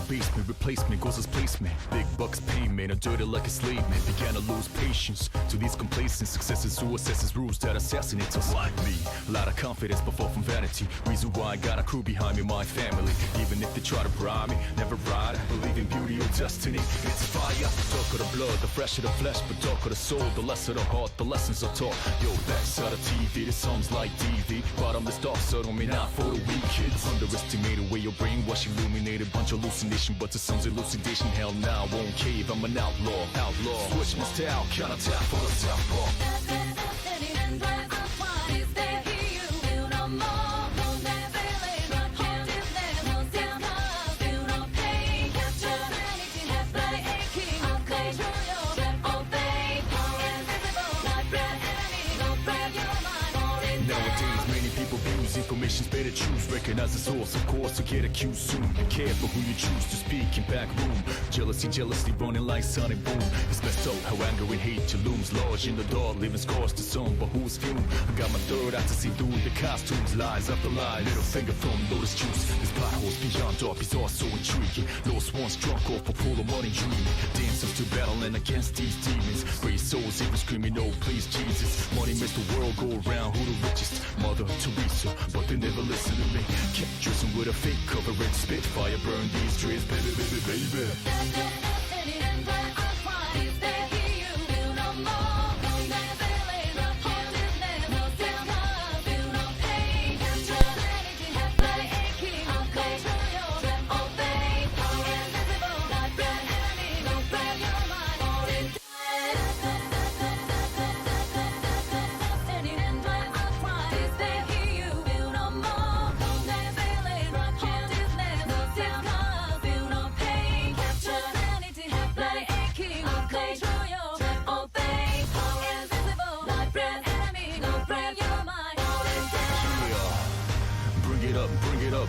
Basement, replacement, goes as placement. Big bucks payment, I'm dirty like a slave man. Began to lose patience to these complacent successes who assesses rules that assassinate us. Like me, a lot of confidence but fall from vanity. Reason why I got a crew behind me, my family. Even if they try to bribe me, never ride. I believe in beauty or destiny. It's fire, talk of the blood, the fresh of the flesh, but talk of the soul, the less of the heart, the lessons are taught. Yo, that's out of TV, this song's like DV. Bottomless dark, so don't mean not for the weak kids. Underestimated way your brainwash illuminated, bunch of hallucinations. But to some's elucidation, hell now, won't cave, I'm an outlaw. Switch my style, count tap for the southpaw. Information's better choose, recognize the source, of course, to get accused soon. Be careful who you choose to speak in back room. Jealousy running like sonic boom. It's messed up how anger and hate looms large in the dark, leaving scars to some, but who's fume? I got my third eye to see through the costumes, lies after lies. Middle finger from Lotus Juice. This potholes beyond dark, is all so intriguing. Lost ones drunk off a pool of money dreaming. Dancers to battling against these demons. Brave souls even screaming, oh please Jesus. Money makes the world go around, who the richest? Mother Teresa, but they never listen to me. Kept dressing with a fake cover and spitfire, burn these dreams, baby, baby, baby.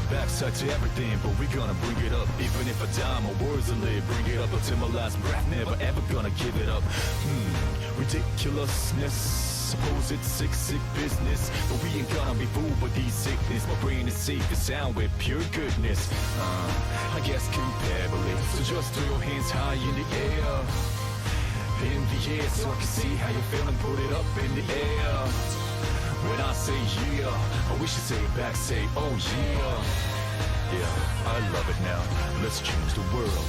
Backside to everything, but we gonna bring it up. Even if I die, my words will live. Bring it up until my last breath, never ever gonna give it up. Ridiculousness, suppose it's sick business, but we ain't gonna be fooled by these sickness. My brain is safe and sound with pure goodness. I guess comparably, so just throw your hands high in the air. In the air, so I can see how you're feeling. Put it up in the air. When I say yeah, I wish you say it back, say oh yeah. Yeah, I love it now. Let's change the world.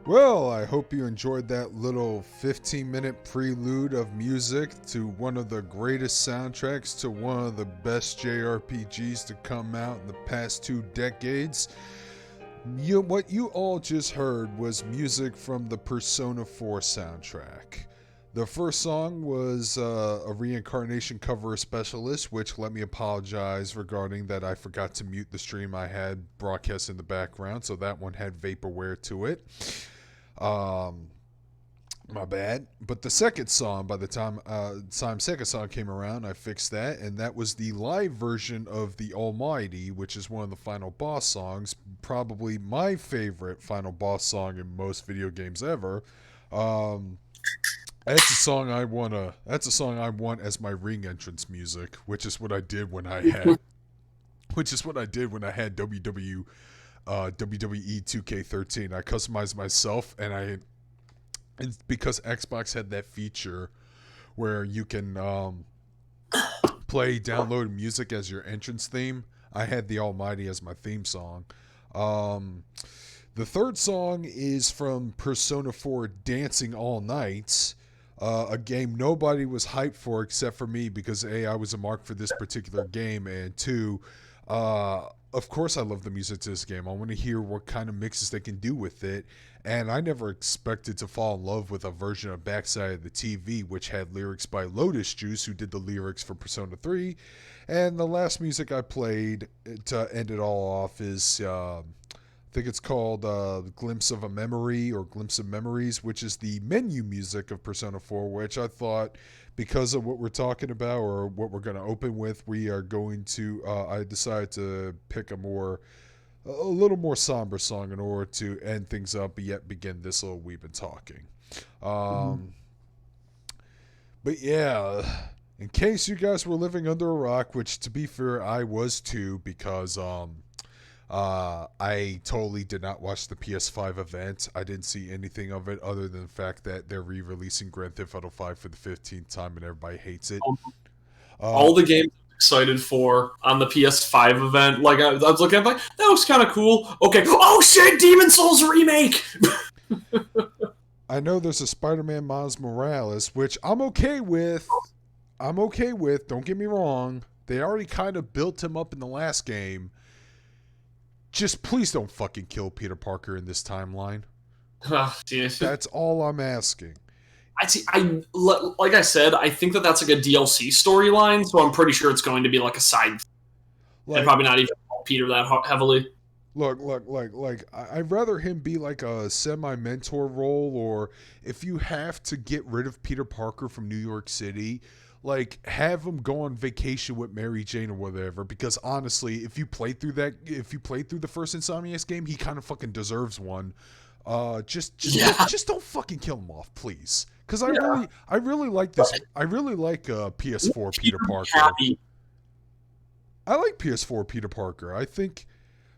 Well, I hope you enjoyed that little 15-minute prelude of music to one of the greatest soundtracks to one of the best JRPGs to come out in the past 2 decades. What you all just heard was music from the Persona 4 soundtrack. The first song was a Reincarnation cover specialist, which let me apologize regarding that I forgot to mute the stream I had broadcast in the background, so that one had vaporware to it. My bad. But the second song, by the time second song came around, I fixed that, and that was the live version of The Almighty, which is one of the final boss songs, probably my favorite final boss song in most video games ever. That's a song I want as my ring entrance music, which is what I did when I had WWE 2K13. I customized myself, and because Xbox had that feature where you can play downloaded music as your entrance theme. I had The Almighty as my theme song. The third song is from Persona 4 Dancing All Night, a game nobody was hyped for except for me because A, I was a mark for this particular game, and two, of course I love the music to this game. I want to hear what kind of mixes they can do with it, and I never expected to fall in love with a version of Backside of the TV, which had lyrics by Lotus Juice, who did the lyrics for Persona 3, and the last music I played to end it all off is... I think it's called Glimpse of a Memory or Glimpse of Memories, which is the menu music of Persona 4, which I thought, because of what we're talking about or what we're going to open with, we are going to, I decided to pick a little more somber song in order to end things up, but yet begin this little Weeb and Talking. But yeah, in case you guys were living under a rock, which to be fair, I was too, because, I totally did not watch the PS5 event. I didn't see anything of it other than the fact that they're re-releasing Grand Theft Auto 5 for the 15th time and everybody hates it. All the games I'm excited for on the PS5 event, like I was looking at, like, that looks kind of cool. Okay, oh shit, Demon Souls remake! I know there's a Spider-Man Miles Morales, which I'm okay with. Don't get me wrong. They already kind of built him up in the last game. Just please don't fucking kill Peter Parker in this timeline. That's all I'm asking. Like I said, I think that that's like a DLC storyline, so I'm pretty sure it's going to be like a side, and probably not even Peter that heavily. Look, I'd rather him be like a semi-mentor role, or if you have to get rid of Peter Parker from New York City, like, have him go on vacation with Mary Jane or whatever, because honestly, if you played through the first Insomniacs game, he kind of fucking deserves one. Just don't fucking kill him off, please. Because I really like this. I really like PS4 Peter Parker. Happy. I like PS4 Peter Parker. I think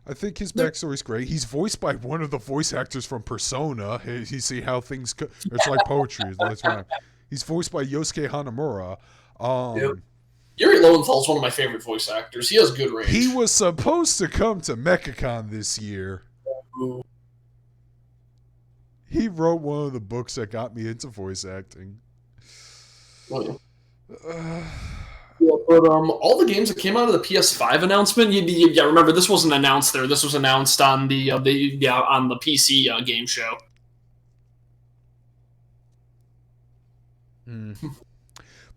his backstory's great. He's voiced by one of the voice actors from Persona. Hey, you see how things go. It's like poetry. That's right. He's voiced by Yosuke Hanamura. Yuri Lowenthal's one of my favorite voice actors. He has good range. He was supposed to come to MechaCon this year. Ooh. He wrote one of the books that got me into voice acting. Oh, yeah. But all the games that came out of the PS5 announcement, yeah, remember this wasn't announced there. This was announced on the on the PC game show.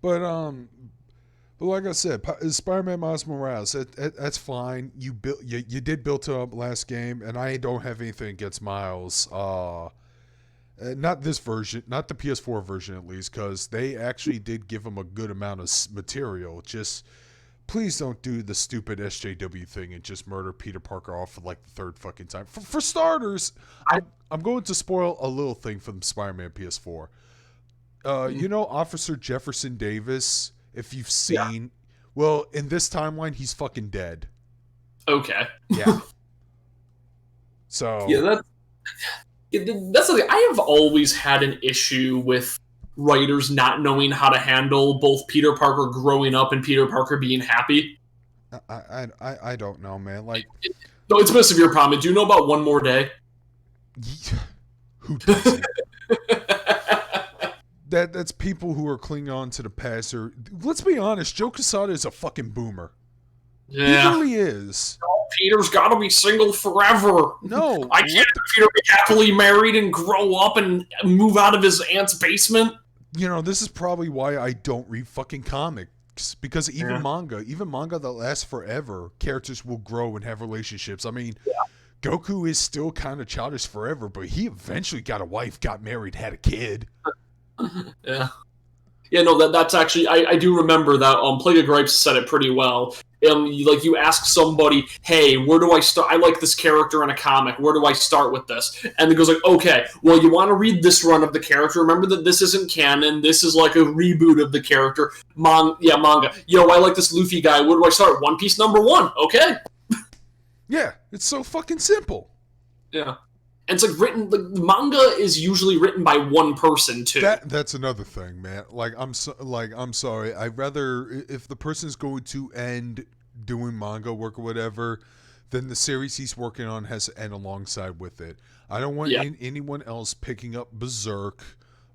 But like I said, Spider-Man Miles Morales, that's fine. You did build it up last game, and I don't have anything against Miles. Not this version, not the PS4 version at least, because they actually did give him a good amount of material. Just please don't do the stupid SJW thing and just murder Peter Parker off for like the third fucking time. For starters, I'm going to spoil a little thing from Spider-Man PS4. You know Officer Jefferson Davis, if you've seen... Well, in this timeline, he's fucking dead. Okay. Yeah. So... Yeah, that's something. I have always had an issue with writers not knowing how to handle both Peter Parker growing up and Peter Parker being happy. I don't know, man. Like... No, it's been a severe problem. Do you know about One More Day? Who doesn't? That's people who are clinging on to the past. Or let's be honest, Joe Quesada is a fucking boomer. Yeah. He really is. No, Peter's got to be single forever. No. I can't have Peter be happily married and grow up and move out of his aunt's basement. You know, this is probably why I don't read fucking comics. Because even manga that lasts forever, characters will grow and have relationships. I mean, Goku is still kind of childish forever, but he eventually got a wife, got married, had a kid. Yeah. Yeah, no, that's actually, I do remember that Plague of Gripes said it pretty well. You ask somebody, hey, where do I start? I like this character in a comic. Where do I start with this? And it goes like, okay, well, you want to read this run of the character. Remember that this isn't canon. This is like a reboot of the character. Manga. Yo, I like this Luffy guy. Where do I start? One Piece #1. Okay. Yeah, it's so fucking simple. Yeah. And it's like written, like manga is usually written by one person too. That's another thing, man. Like I'm sorry. I'd rather if the person's going to end doing manga work or whatever, then the series he's working on has to end alongside with it. I don't want anyone else picking up Berserk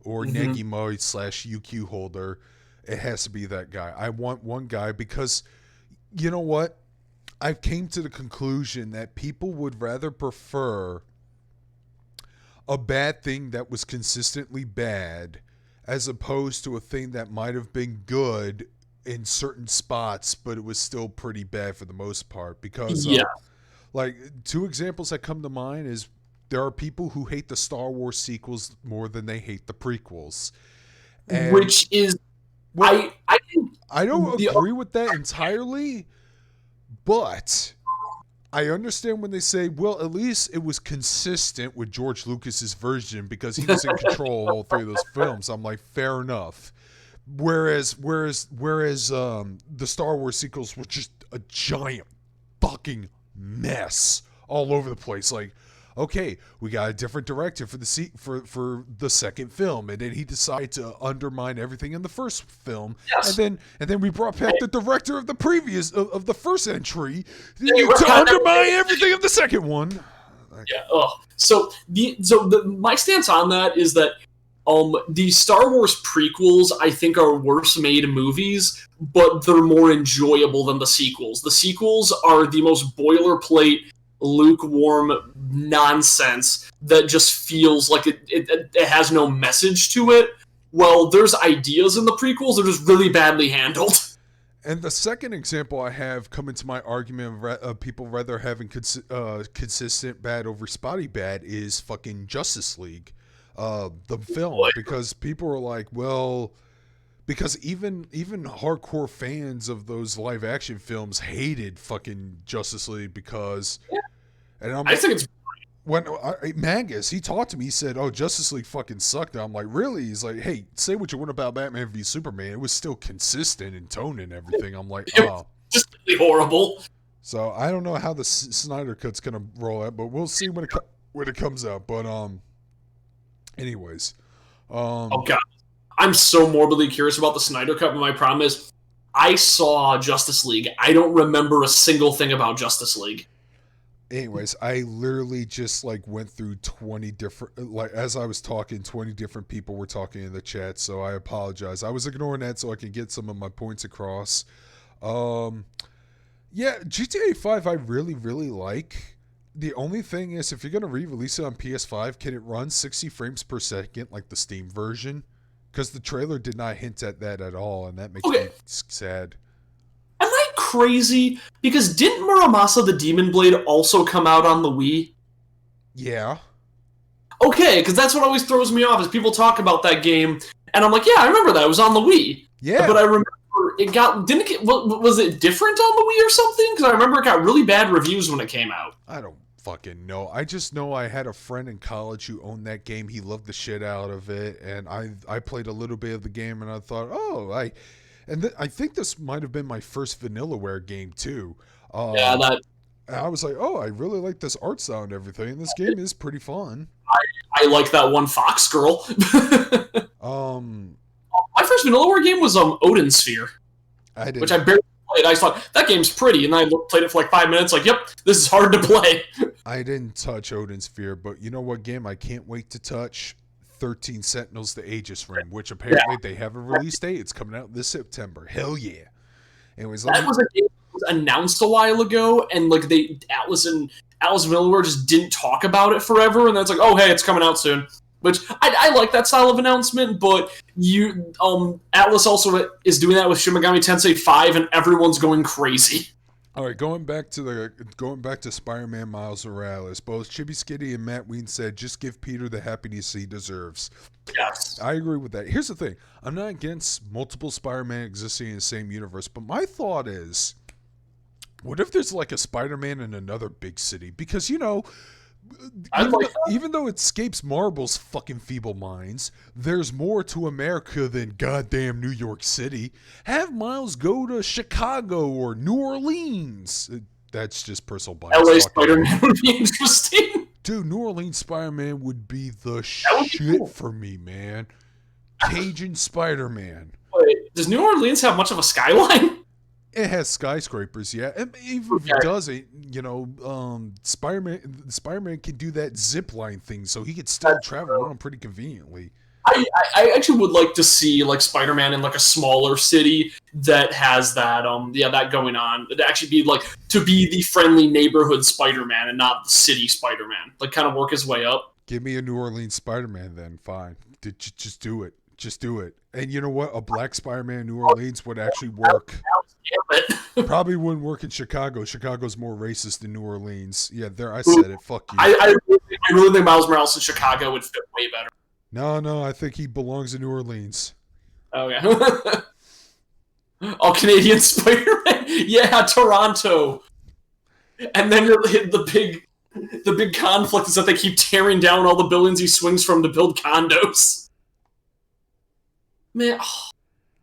or Negimoy / UQ Holder. It has to be that guy. I want one guy because you know what? I've came to the conclusion that people would rather prefer a bad thing that was consistently bad as opposed to a thing that might have been good in certain spots, but it was still pretty bad for the most part. Because, like, two examples that come to mind is there are people who hate the Star Wars sequels more than they hate the prequels. And, which is, well, I don't agree with that entirely, but I understand when they say, well, at least it was consistent with George Lucas's version because he was in control of all three of those films. I'm like, fair enough. Whereas the Star Wars sequels were just a giant fucking mess all over the place. Like, okay, we got a different director for the second film, and then he decided to undermine everything in the first film, and then we brought back the director of the previous of the first entry to undermine everything of the second one. So my stance on that is that the Star Wars prequels I think are worse made movies, but they're more enjoyable than the sequels. The sequels are the most boilerplate, lukewarm nonsense that just feels like it has no message to it. Well, there's ideas in the prequels, they're just really badly handled. And the second example I have come into my argument of people rather having consistent bad over spotty bad is fucking Justice League, the film. Because people are like, well, because even hardcore fans of those live action films hated fucking Justice League because, and I think it's when Mangus, he talked to me, he said, "Oh, Justice League fucking sucked." And I'm like, "Really?" He's like, "Hey, say what you want about Batman v Superman, it was still consistent in tone and everything." I'm like, "Oh, just really horrible." So I don't know how the Snyder Cut's gonna roll out, but we'll see when it comes out. But anyways, oh god, I'm so morbidly curious about the Snyder Cut, but my problem is I saw Justice League. I don't remember a single thing about Justice League. Anyways, I literally just like went through 20 different, like as I was talking, 20 different people were talking in the chat, so I apologize. I was ignoring that so I can get some of my points across. Yeah, GTA 5 I really, really like. The only thing is, if you're going to re-release it on PS5, can it run 60 frames per second like the Steam version? Because the trailer did not hint at that at all, and that makes me sad. Am I crazy? Because didn't Muramasa the Demon Blade also come out on the Wii? Yeah. Okay, because that's what always throws me off is people talk about that game, and I'm like, yeah, I remember that. It was on the Wii. Yeah. But I remember was it different on the Wii or something? Because I remember it got really bad reviews when it came out. I don't fucking know. I just know I had a friend in college who owned that game. He loved the shit out of it, and I played a little bit of the game, and I thought, I think this might have been my first Vanillaware game too. And I was like, oh, I really like this art style and everything. And this game is pretty fun. I like that one Fox Girl. My first Vanillaware game was Odin Sphere, which I barely played. I thought that game's pretty, and I played it for like 5 minutes. Like, yep, this is hard to play. I didn't touch Odin Sphere, but you know what game I can't wait to touch? 13 Sentinels: The Aegis Rim, which apparently they have a release date. It's coming out this September. Hell yeah! Anyways, that was a game that was announced a while ago, and like Atlas and Vanillaware just didn't talk about it forever, and then it's like, oh hey, it's coming out soon. Which I like that style of announcement, but Atlas also is doing that with Shin Megami Tensei 5, and everyone's going crazy. All right, going back to Spider-Man Miles Morales, both Chibi Skitty and Matt Ween said, just give Peter the happiness he deserves. Yes. I agree with that. Here's the thing. I'm not against multiple Spider-Man existing in the same universe, but my thought is, what if there's like a Spider-Man in another big city? Because, you know, even though it escapes Marvel's fucking feeble minds, there's more to America than goddamn New York City. Have Miles go to Chicago or New Orleans. That's just personal bias. LA Spider-Man would be interesting. Dude, New Orleans Spider-Man would be the That would be shit cool. for me, man. Cajun Spider-Man. Wait, does New Orleans have much of a skyline? It has skyscrapers, yeah. And even if it Okay. doesn't, Spider-Man can do that zip line thing, so he could still travel around pretty conveniently. I actually would like to see like Spider-Man in like a smaller city that has that that going on. It'd actually be like to be the friendly neighborhood Spider-Man and not the city Spider-Man. Like kind of work his way up. Give me a New Orleans Spider-Man then, fine. Just do it. Just do it. And you know what? A black Spider-Man in New Orleans would actually work. Damn it. Probably wouldn't work in Chicago. Chicago's more racist than New Orleans. Yeah, there, I said it. Fuck you. I really think Miles Morales in Chicago would fit way better. No, I think he belongs in New Orleans. Okay. Oh, Canadian Spider-Man. Yeah, Toronto. And then the big conflict is that they keep tearing down all the buildings he swings from to build condos. Man,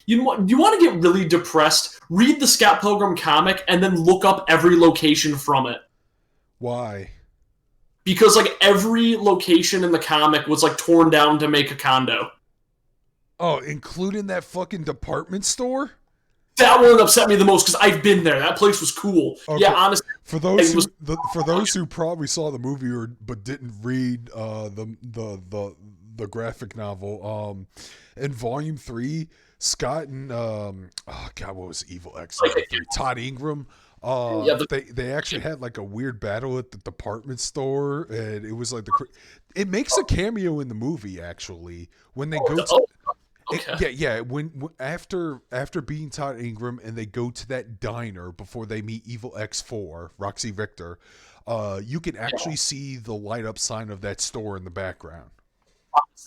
you want to get really depressed? Read the Scott Pilgrim comic and then look up every location from it. Why? Because like every location in the comic was like torn down to make a condo. Oh, including that fucking department store? That one upset me the most because I've been there. That place was cool. Okay. Yeah, honestly. For those who probably saw the movie but didn't read the graphic novel, in Volume 3, Scott and what was Evil X number 3? Todd Ingram. They actually had like a weird battle at the department store, and it was like it makes a cameo in the movie actually when they go to. Okay. When after beating Todd Ingram and they go to that diner before they meet Evil X4, Roxy Victor, you can actually see the light up sign of that store in the background.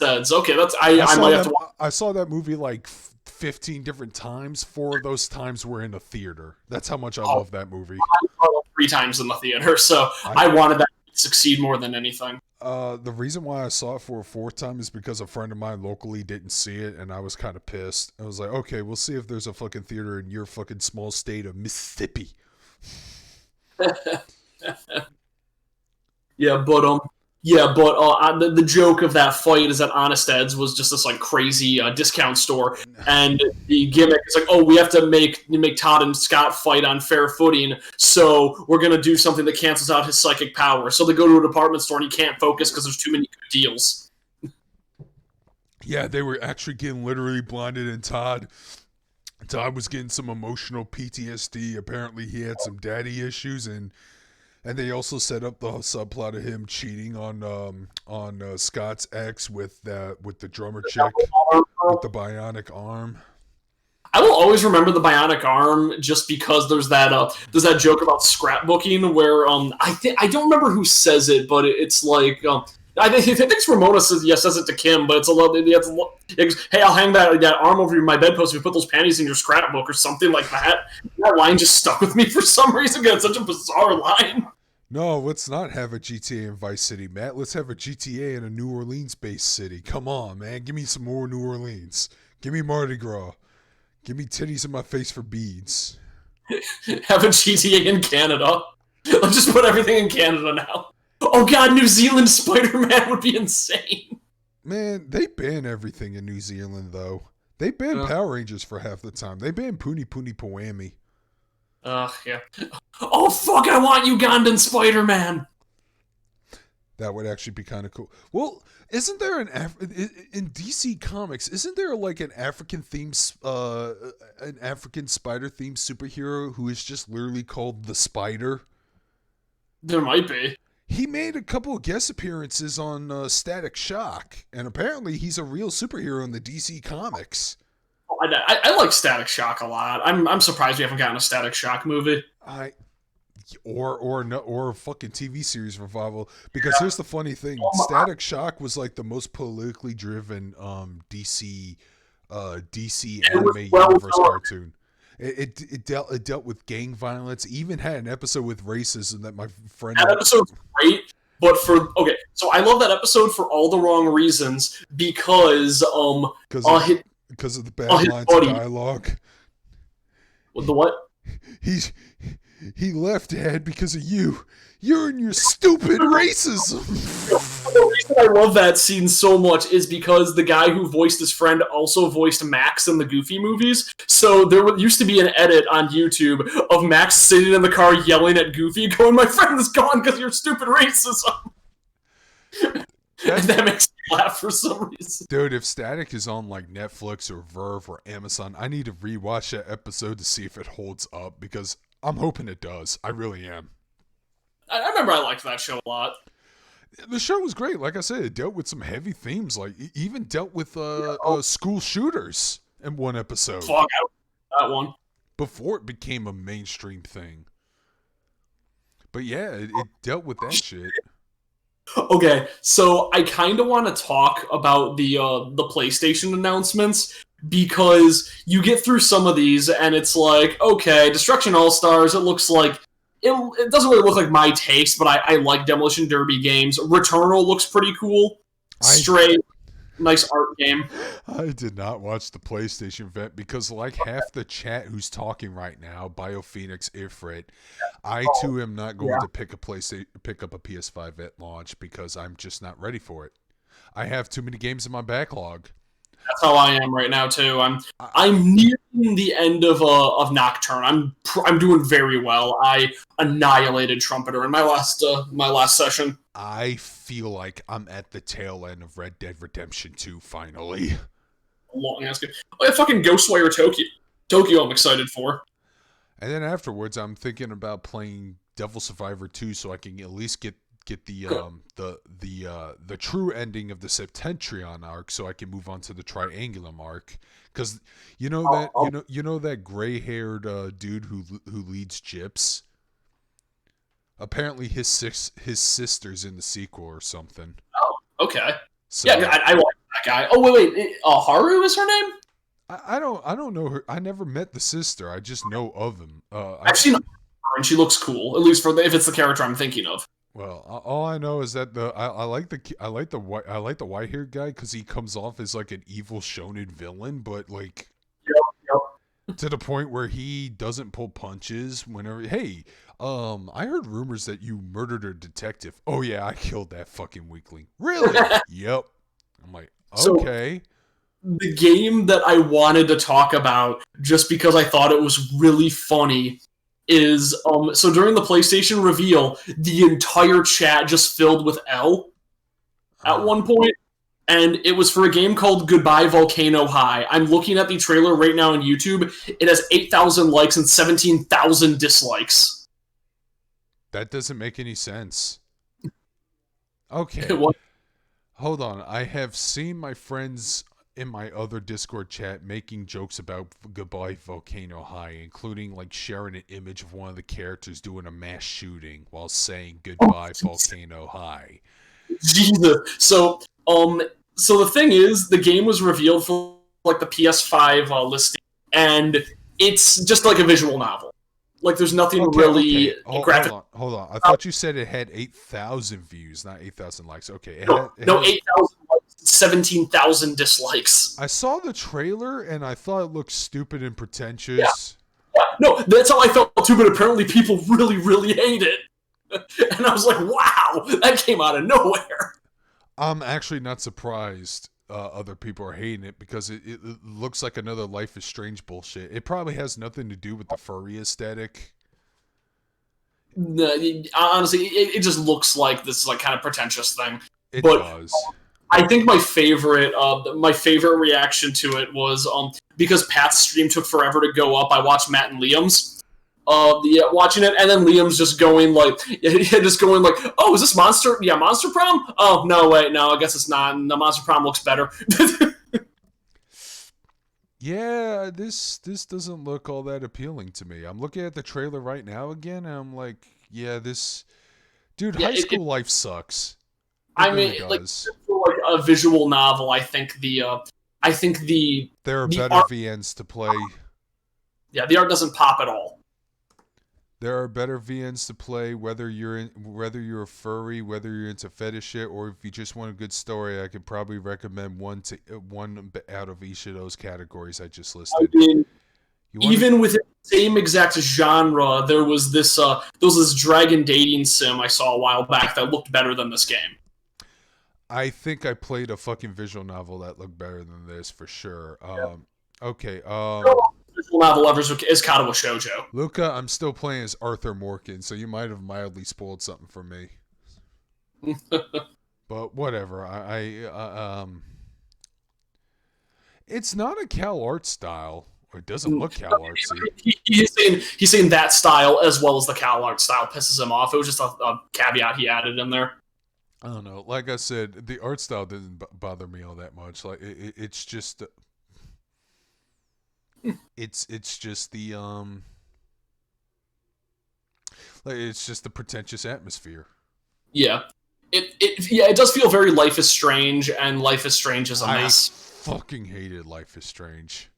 Okay, I might have to watch. I saw that movie like 15 different times. 4 of those times were in a theater. That's how much I love that movie. I saw it 3 times in the theater, so I wanted that to succeed more than anything. The reason why I saw it for a 4th time is because a friend of mine locally didn't see it, and I was kind of pissed. I was like, okay, we'll see if there's a fucking theater in your fucking small state of Mississippi. The joke of that fight is that Honest Ed's was just this like crazy discount store, and the gimmick is like, oh, we have to make Todd and Scott fight on fair footing, so we're gonna do something that cancels out his psychic power. So they go to a department store and he can't focus because there's too many good deals. Yeah, they were actually getting literally blinded, and Todd was getting some emotional PTSD. Apparently, he had some daddy issues, and they also set up the subplot of him cheating on Scott's ex with the drummer chick with the bionic arm. I will always remember the bionic arm just because there's that joke about scrapbooking where I don't remember who says it, but it's like I think Ramona says it to Kim, but it's a lot. Hey, I'll hang that arm over my bedpost if you put those panties in your scrapbook or something like that. That line just stuck with me for some reason. It's such a bizarre line. No, let's not have a GTA in Vice City, Matt. Let's have a GTA in a New Orleans-based city. Come on, man. Give me some more New Orleans. Give me Mardi Gras. Give me titties in my face for beads. Have a GTA in Canada. Let's just put everything in Canada now. Oh god, New Zealand Spider-Man would be insane. Man, they ban everything in New Zealand, though. They ban Power Rangers for half the time. They ban Puni Puni Poami. Yeah. Oh, fuck, I want Ugandan Spider-Man! That would actually be kind of cool. Well, isn't there in DC Comics, isn't there like an African spider themed superhero who is just literally called the Spider? There might be. He made a couple of guest appearances on Static Shock, and apparently he's a real superhero in the DC Comics. I like Static Shock a lot. I'm surprised we haven't gotten a Static Shock movie. Or a fucking TV series revival. Because here's the funny thing: Static Shock was like the most politically driven DC anime universe cartoon. It dealt with gang violence. It even had an episode with racism that my friend. That episode's great. But so I love that episode for all the wrong reasons because of the bad lines of dialogue. The what? He left, Dad, because of you. You're and your stupid racism. The reason I love that scene so much is because the guy who voiced his friend also voiced Max in the Goofy movies. So there used to be an edit on YouTube of Max sitting in the car yelling at Goofy, going, "My friend is gone because of your stupid racism." And that makes me laugh for some reason. Dude, if Static is on like Netflix or Verve or Amazon, I need to rewatch that episode to see if it holds up, because I'm hoping it does. I really am. I remember I liked that show a lot. The show was great. Like I said, it dealt with some heavy themes. Like, it even dealt with school shooters in one episode. Fuck out that one. Before it became a mainstream thing. But yeah, it dealt with that shit. Okay, so I kind of want to talk about the PlayStation announcements, because you get through some of these and it's like, okay, Destruction All-Stars, it looks like it doesn't really look like my taste, but I like Demolition Derby games. Returnal looks pretty cool. Stray, nice art game. I did not watch the PlayStation event because, like half the chat who's talking right now, BioPhoenix, Ifrit, I too am not going to pick up a PS5 at launch because I'm just not ready for it. I have too many games in my backlog. That's how I am right now too. I'm nearing the end of Nocturne. I'm doing very well. I annihilated Trumpeter in my last session. I feel like I'm at the tail end of Red Dead Redemption 2 finally. Long ass game. Oh yeah, fucking Ghostwire Tokyo. Tokyo I'm excited for. And then afterwards, I'm thinking about playing Devil Survivor 2 so I can at least get the true ending of the Septentrion arc, so I can move on to the Triangulum arc. Because you know that gray-haired dude who leads Gyps. Apparently, his sister's in the sequel or something. Oh, okay. So, yeah, I like that guy. Oh wait, Haru is her name? I don't know her. I never met the sister. I just know of him. I've seen her, and she looks cool. At least if it's the character I'm thinking of. Well, all I know is that I like the white haired guy because he comes off as like an evil shonen villain, but like to the point where he doesn't pull punches whenever. Hey, I heard rumors that you murdered a detective. Oh yeah, I killed that fucking weakling. Really? Yep. I'm like, okay. So, the game that I wanted to talk about, just because I thought it was really funny, is so during the PlayStation reveal, the entire chat just filled with L at one point, and it was for a game called Goodbye Volcano High. I'm looking at the trailer right now on YouTube. It has 8,000 likes and 17,000 dislikes. That doesn't make any sense. Okay. Hold on. I have seen my friends in my other Discord chat making jokes about Goodbye Volcano High, including like sharing an image of one of the characters doing a mass shooting while saying Goodbye Volcano High. Jesus. So the thing is, the game was revealed for like the PS5 listing, and it's just like a visual novel. Like there's nothing really graphic. Hold on. I thought you said it had 8,000 views, not 8,000 likes. Okay. No, 8,000 likes. 17,000 dislikes. I saw the trailer and I thought it looked stupid and pretentious. Yeah. No, that's how I felt too, but apparently people really, really hate it. And I was like, wow, that came out of nowhere. I'm actually not surprised other people are hating it, because it looks like another Life is Strange bullshit. It probably has nothing to do with the furry aesthetic. No, honestly, it just looks like this like kind of pretentious thing. It does. I think my favorite reaction to it was because Pat's stream took forever to go up. I watched Matt and Liam's watching it, and then Liam's just going like, oh, is this Monster? Yeah, Monster Prom? Oh no, wait, no, I guess it's not. The Monster Prom looks better. Yeah, this doesn't look all that appealing to me. I'm looking at the trailer right now again, and I'm like, yeah, high school life sucks. I mean, like a visual novel, I think there are better VNs to play. Yeah, the art doesn't pop at all. There are better VNs to play, whether you're a furry, whether you're into fetish shit, or if you just want a good story. I could probably recommend one out of each of those categories I just listed. I mean, Even within the same exact genre, there was this dragon dating sim I saw a while back that looked better than this game. I think I played a fucking visual novel that looked better than this for sure. Okay. Visual novel ever is Katawa Shoujo. Luca, I'm still playing as Arthur Morgan, so you might have mildly spoiled something for me. But whatever. It's not a Cal art style. It doesn't look Cal artsy. He's saying that style as well as the Cal art style pisses him off. It was just a caveat he added in there. I don't know. Like I said, the art style didn't bother me all that much. Like it's just, it's just the like it's just the pretentious atmosphere. Yeah, it does feel very Life is Strange, and Life is Strange is a mess. I fucking hated Life is Strange.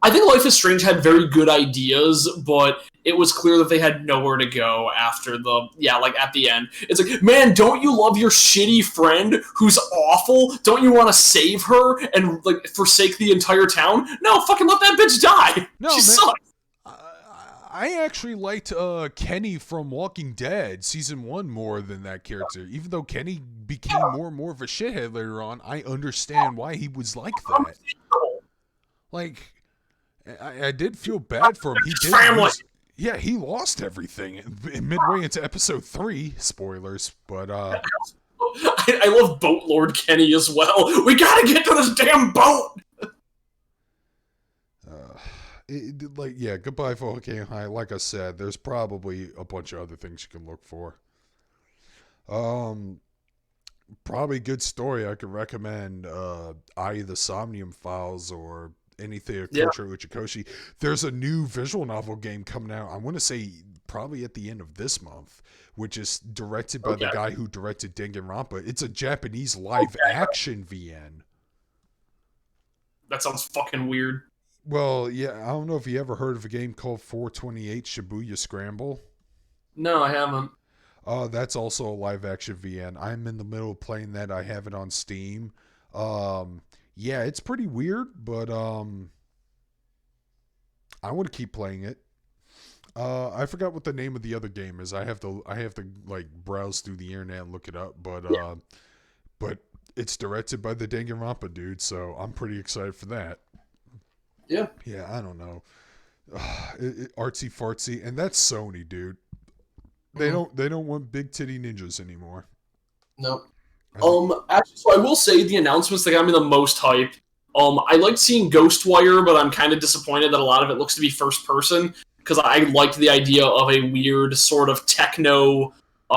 I think Life is Strange had very good ideas, but it was clear that they had nowhere to go after at the end. It's like, man, don't you love your shitty friend who's awful? Don't you want to save her and like forsake the entire town? No, fucking let that bitch die. No, she man, sucks. I actually liked Kenny from Walking Dead Season 1 more than that character. Even though Kenny became more and more of a shithead later on, I understand why he was like that. Like, I did feel bad for him. He did lose, he lost everything midway into episode 3. Spoilers, but I love Boat Lord Kenny as well. We gotta get to this damn boat. Goodbye Volcano High. Like I said, there's probably a bunch of other things you can look for. Probably good story I could recommend. Ai the Somnium Files or anything of Koichiro Uchikoshi. There's a new visual novel game coming out. I want to say probably at the end of this month, which is directed by the guy who directed Danganronpa. It's a Japanese live action VN. That sounds fucking weird. Well, yeah, I don't know if you ever heard of a game called 428 Shibuya Scramble. No, I haven't. That's also a live action VN. I'm in the middle of playing that. I have it on Steam. Yeah, it's pretty weird, but I want to keep playing it. I forgot what the name of the other game is. I have to like browse through the internet and look it up, but it's directed by the Danganronpa dude, so I'm pretty excited for that. Yeah. Yeah, I don't know. Artsy fartsy, and that's Sony, dude. They don't want big titty ninjas anymore. No. Actually, so I will say the announcements that got me the most hype. I liked seeing Ghostwire, but I'm kind of disappointed that a lot of it looks to be first person because I liked the idea of a weird sort of techno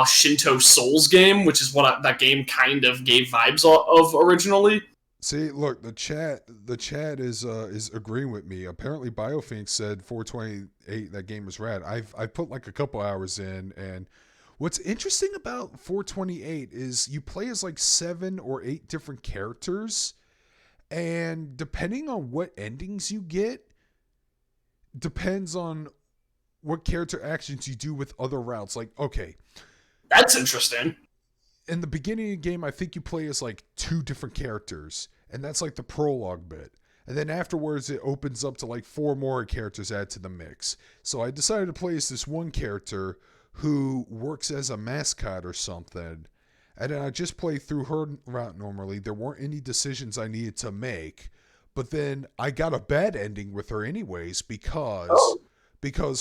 Shinto Souls game, which is what that game kind of gave vibes of originally. See, look, the chat is agreeing with me. Apparently, Biophoenix said 428 that game was rad. I've put like a couple hours in, and what's interesting about 428 is you play as like 7 or 8 different characters, and depending on what endings you get, depends on what character actions you do with other routes. Like, okay, that's interesting. In the beginning of the game, I think you play as like 2 different characters. And that's like the prologue bit. And then afterwards, it opens up to like 4 more characters added to the mix. So I decided to play as this one character who works as a mascot or something. And then I just played through her route normally. There weren't any decisions I needed to make. But then I got a bad ending with her anyways because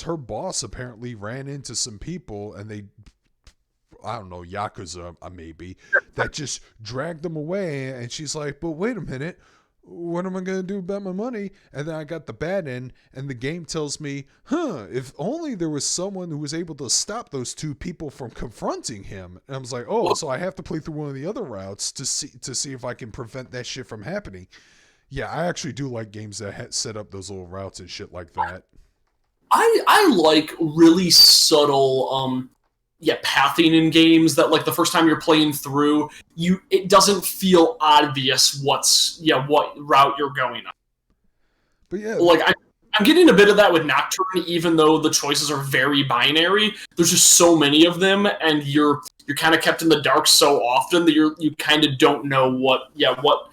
her boss apparently ran into some people and they... I don't know, Yakuza maybe, that just dragged them away. And she's like, but wait a minute, what am I going to do about my money? And then I got the bad end, and the game tells me, if only there was someone who was able to stop those 2 people from confronting him. And I was like, so I have to play through one of the other routes to see if I can prevent that shit from happening. Yeah, I actually do like games that set up those little routes and shit like that. I like really subtle, pathing in games that like the first time you're playing through, it doesn't feel obvious what route you're going on. But yeah, like I'm getting a bit of that with Nocturne, even though the choices are very binary. There's just so many of them, and you're kind of kept in the dark so often that you kind of don't know what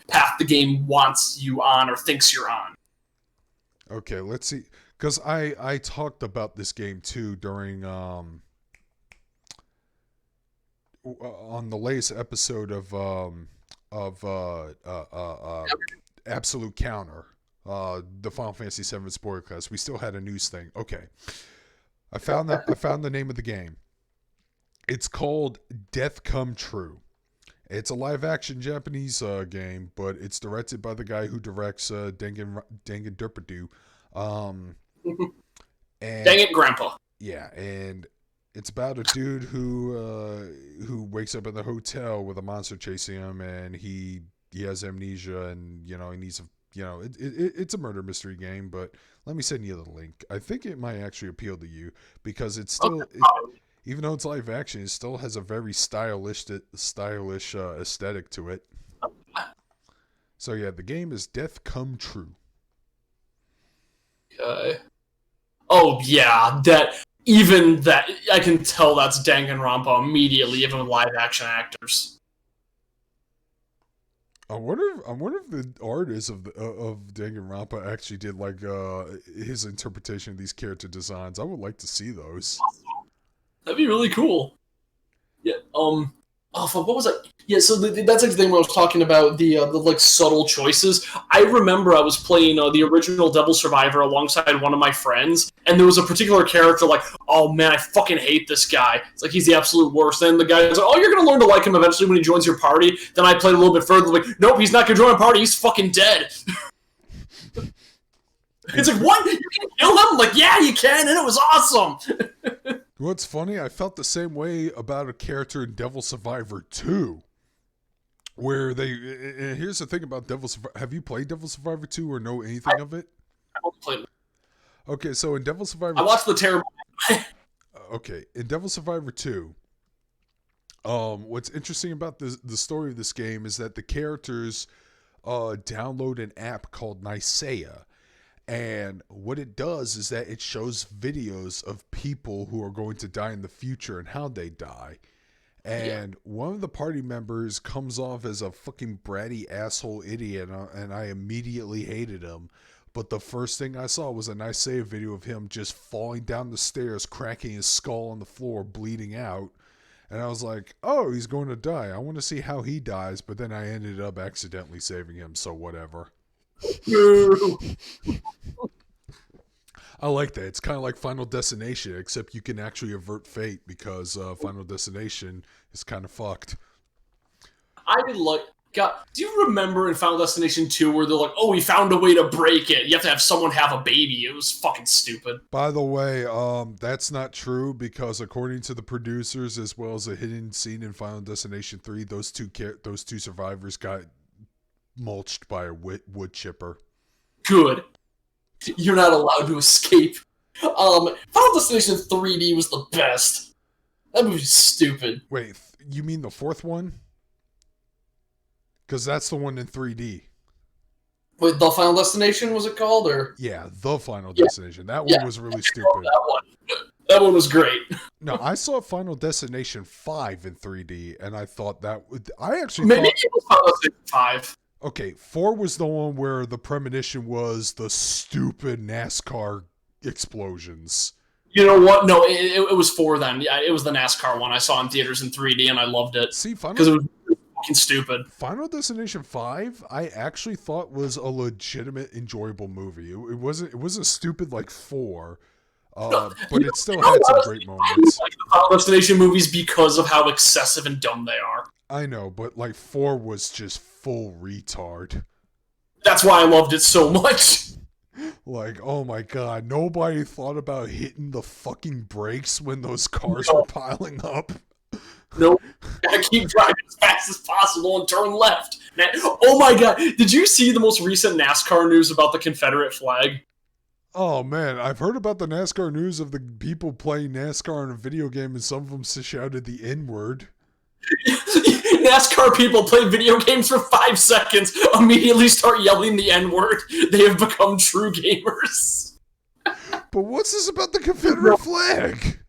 path the game wants you on or thinks you're on. Okay, let's see. Because I talked about this game too during on the latest episode of Absolute Counter, the Final Fantasy VII spoiler class. We still had a news thing. Okay, I found the name of the game. It's called Death Come True. It's a live-action Japanese game, but it's directed by the guy who directs Danganronpa. And, Dang it, Grandpa. Yeah, and it's about a dude who wakes up in the hotel with a monster chasing him, and he has amnesia, and he needs it's a murder mystery game. But let me send you the link. I think it might actually appeal to you because it's still. Even though it's live action, it still has a very stylish aesthetic to it. So yeah, the game is Death Come True. Oh yeah, that I can tell that's Danganronpa immediately, even with live action actors. I wonder if the artist of Danganronpa actually did like his interpretation of these character designs. I would like to see those. That'd be really coul. Yeah. Oh, fuck, what was that? Yeah. So that's like the thing where I was talking about the like subtle choices. I remember I was playing the original Devil Survivor alongside one of my friends, and there was a particular character like, oh man, I fucking hate this guy. It's like he's the absolute worst. Then the guy was like, oh, you're gonna learn to like him eventually when he joins your party. Then I played a little bit further, like, nope, he's not gonna join our party. He's fucking dead. It's like, what? You can kill him? Like, yeah, you can, and it was awesome. What's funny, I felt the same way about a character in Devil Survivor 2. Where and here's the thing about Devil Survivor. Have you played Devil Survivor 2 or know anything of it? I don't play it. Okay, so in Devil Survivor... I watched the terrible... Okay, in Devil Survivor 2, what's interesting about the story of this game is that the characters download an app called Nicaea. And what it does is that it shows videos of people who are going to die in the future and how they die. And one of the party members comes off as a fucking bratty asshole idiot, and I immediately hated him. But the first thing I saw was a Nicaea video of him just falling down the stairs, cracking his skull on the floor, bleeding out. And I was like, oh, he's going to die. I want to see how he dies. But then I ended up accidentally saving him, so whatever. I like that. It's kind of like Final Destination, except you can actually avert fate because Final Destination is kind of fucked. God, do you remember in Final Destination 2 where they're like, oh, we found a way to break it. You have to have someone have a baby. It was fucking stupid. By the way, that's not true because according to the producers, as well as a hidden scene in Final Destination 3, those two survivors got mulched by a wood chipper. Good. You're not allowed to escape. Final Destination 3D was the best. That movie's stupid. Wait, you mean the fourth one? Because that's the one in 3D. Wait, The Final Destination was it called, or? Yeah, The Final Destination. That one was really stupid. That one was great. No, I saw Final Destination 5 in 3D, and I thought that I actually Maybe thought it was Final Destination 5. Okay, 4 was the one where the premonition was the stupid NASCAR explosions. You know what? No, it was 4 then. Yeah, it was the NASCAR one I saw in theaters in 3D, and I loved it. See, because it was fucking stupid. Final Destination 5, I actually thought was a legitimate, enjoyable movie. It wasn't stupid like 4, but it still had some great moments. I like the Final Destination movies because of how excessive and dumb they are. I know, but like 4 was just full retard. That's why I loved it so much. Like, oh my god, nobody thought about hitting the fucking brakes when those cars were piling up. Nope. Gotta keep driving as fast as possible and turn left. Oh my god, did you see the most recent NASCAR news about the Confederate flag? Oh man, I've heard about the NASCAR news of the people playing NASCAR in a video game and some of them shouted the N-word. NASCAR people play video games for 5 seconds, immediately start yelling the N-word. They have become true gamers. But what's this about the Confederate flag?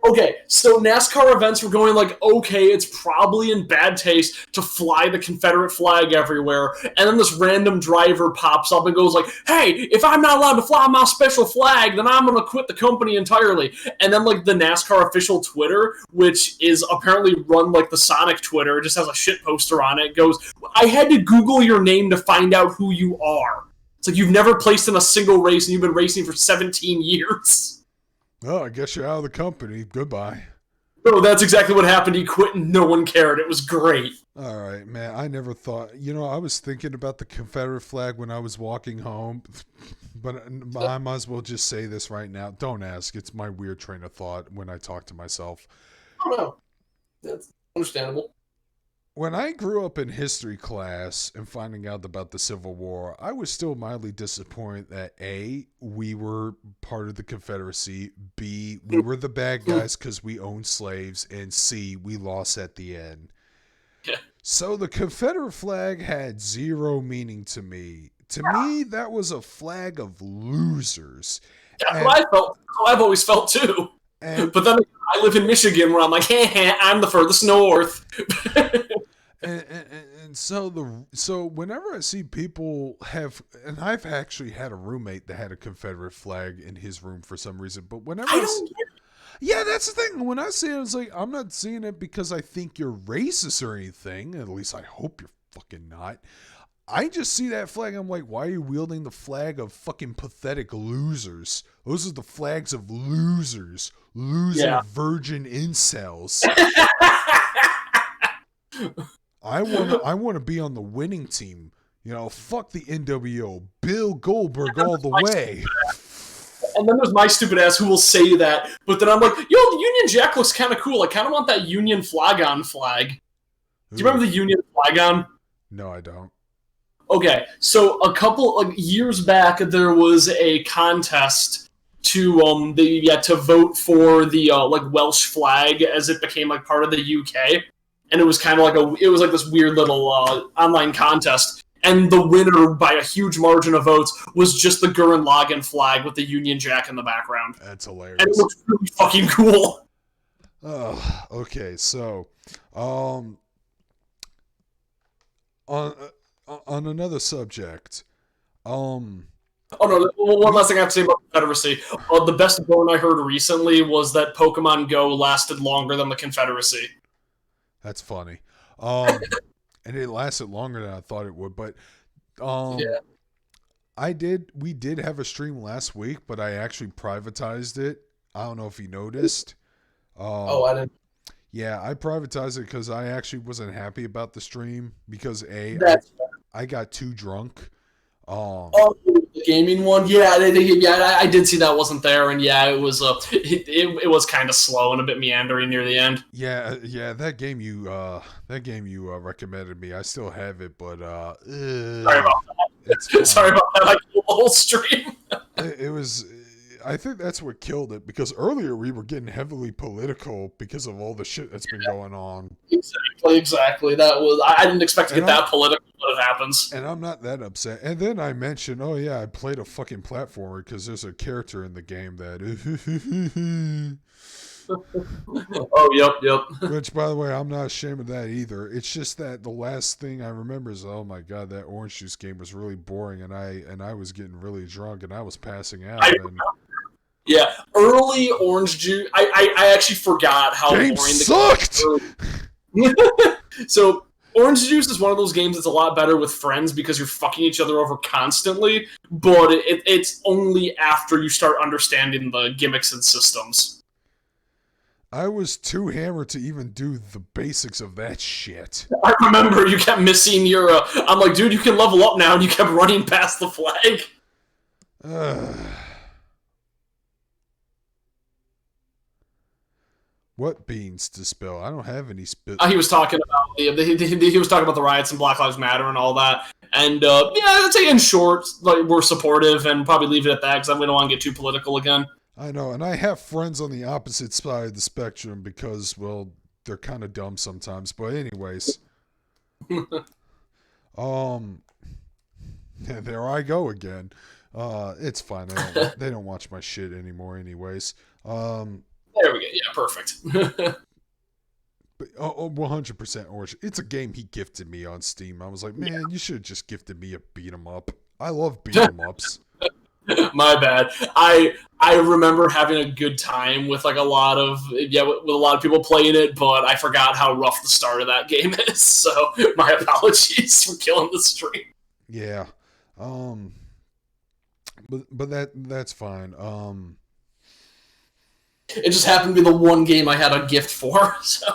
Okay, so NASCAR events were going like, okay, it's probably in bad taste to fly the Confederate flag everywhere, and then this random driver pops up and goes like, hey, if I'm not allowed to fly my special flag, then I'm gonna quit the company entirely. And then like the NASCAR official Twitter, which is apparently run like the Sonic Twitter, just has a shit poster on it, goes, I had to Google your name to find out who you are. It's like you've never placed in a single race and you've been racing for 17 years. Oh, I guess you're out of the company. Goodbye. No, that's exactly what happened. He quit and no one cared. It was great. All right, man. I never thought, I was thinking about the Confederate flag when I was walking home, but I might as well just say this right now. Don't ask. It's my weird train of thought when I talk to myself. Oh, no. That's understandable. When I grew up in history class and finding out about the Civil War, I was still mildly disappointed that A, we were part of the Confederacy, B, we were the bad guys because we owned slaves, and C, we lost at the end. Yeah. So the Confederate flag had zero meaning to me. To me, that was a flag of losers. That's what I felt. That's what I've always felt too. But then I live in Michigan where I'm like, hey, I'm the furthest north. and so whenever I see people have, and I've actually had a roommate that had a Confederate flag in his room for some reason, but whenever yeah, that's the thing. When I see it, it's like, I'm not seeing it because I think you're racist or anything. At least I hope you're fucking not. I just see that flag. I'm like, why are you wielding the flag of fucking pathetic losers? Those are the flags of losers. Virgin incels. I want to be on the winning team. Fuck the NWO. Bill Goldberg all the way. And then there's my stupid ass who will say that, but then I'm like, yo, the Union Jack looks kind of cool. I kind of want that Union flag-on flag. Do you remember the Union flag-on? No, I don't. Okay, so a couple years back, there was a contest to to vote for the Welsh flag as it became like part of the UK, and it was kind of like this weird little online contest, and the winner by a huge margin of votes was just the Gurren Lagann flag with the Union Jack in the background. That's hilarious. And it looks really fucking cool. Oh, okay, so on another subject, Oh no! One last thing I have to say about the Confederacy. The best bone I heard recently was that Pokemon Go lasted longer than the Confederacy. That's funny. And it lasted longer than I thought it would. But yeah. We did have a stream last week, but I actually privatized it. I don't know if you noticed. I didn't. Yeah, I privatized it because I actually wasn't happy about the stream because I got too drunk. The gaming one, yeah, I did see that wasn't there, and yeah, it was it was kind of slow and a bit meandering near the end. Yeah, that game you recommended me, I still have it, but sorry about that. Sorry about that. I killed the whole stream. it was. I think that's what killed it, because earlier we were getting heavily political because of all the shit that's been going on. Exactly. That was, I didn't expect to get that political, but it happens. And I'm not that upset. And then I mentioned, oh yeah, I played a fucking platformer because there's a character in the game that. Oh, yep. Which, by the way, I'm not ashamed of that either. It's just that the last thing I remember is, oh my god, that orange juice game was really boring, and I was getting really drunk and I was passing out. Yeah, early orange juice. I actually forgot how game boring the sucked. Game. So orange juice is one of those games that's a lot better with friends because you're fucking each other over constantly. But it's only after you start understanding the gimmicks and systems. I was too hammered to even do the basics of that shit. I remember you kept missing your. I'm like, dude, you can level up now, and you kept running past the flag. What beans to spill? I don't have any spill. He was talking about he was talking about the riots and Black Lives Matter and all that. And yeah, I'd say in short, like, we're supportive and probably leave it at that because we don't want to get too political again. I know, and I have friends on the opposite side of the spectrum because, well, they're kind of dumb sometimes. But anyways, there I go again. It's fine. They don't watch my shit anymore, anyways. There we go. Yeah, perfect. But 100% Orange. It's a game he gifted me on Steam. I was like, man, you should have just gifted me a beat 'em up. I love beat 'em ups. My bad. I remember having a good time with like a lot of with a lot of people playing it, but I forgot how rough the start of that game is. So my apologies for killing the stream. Yeah. But that's fine. It just happened to be the one game I had a gift for. So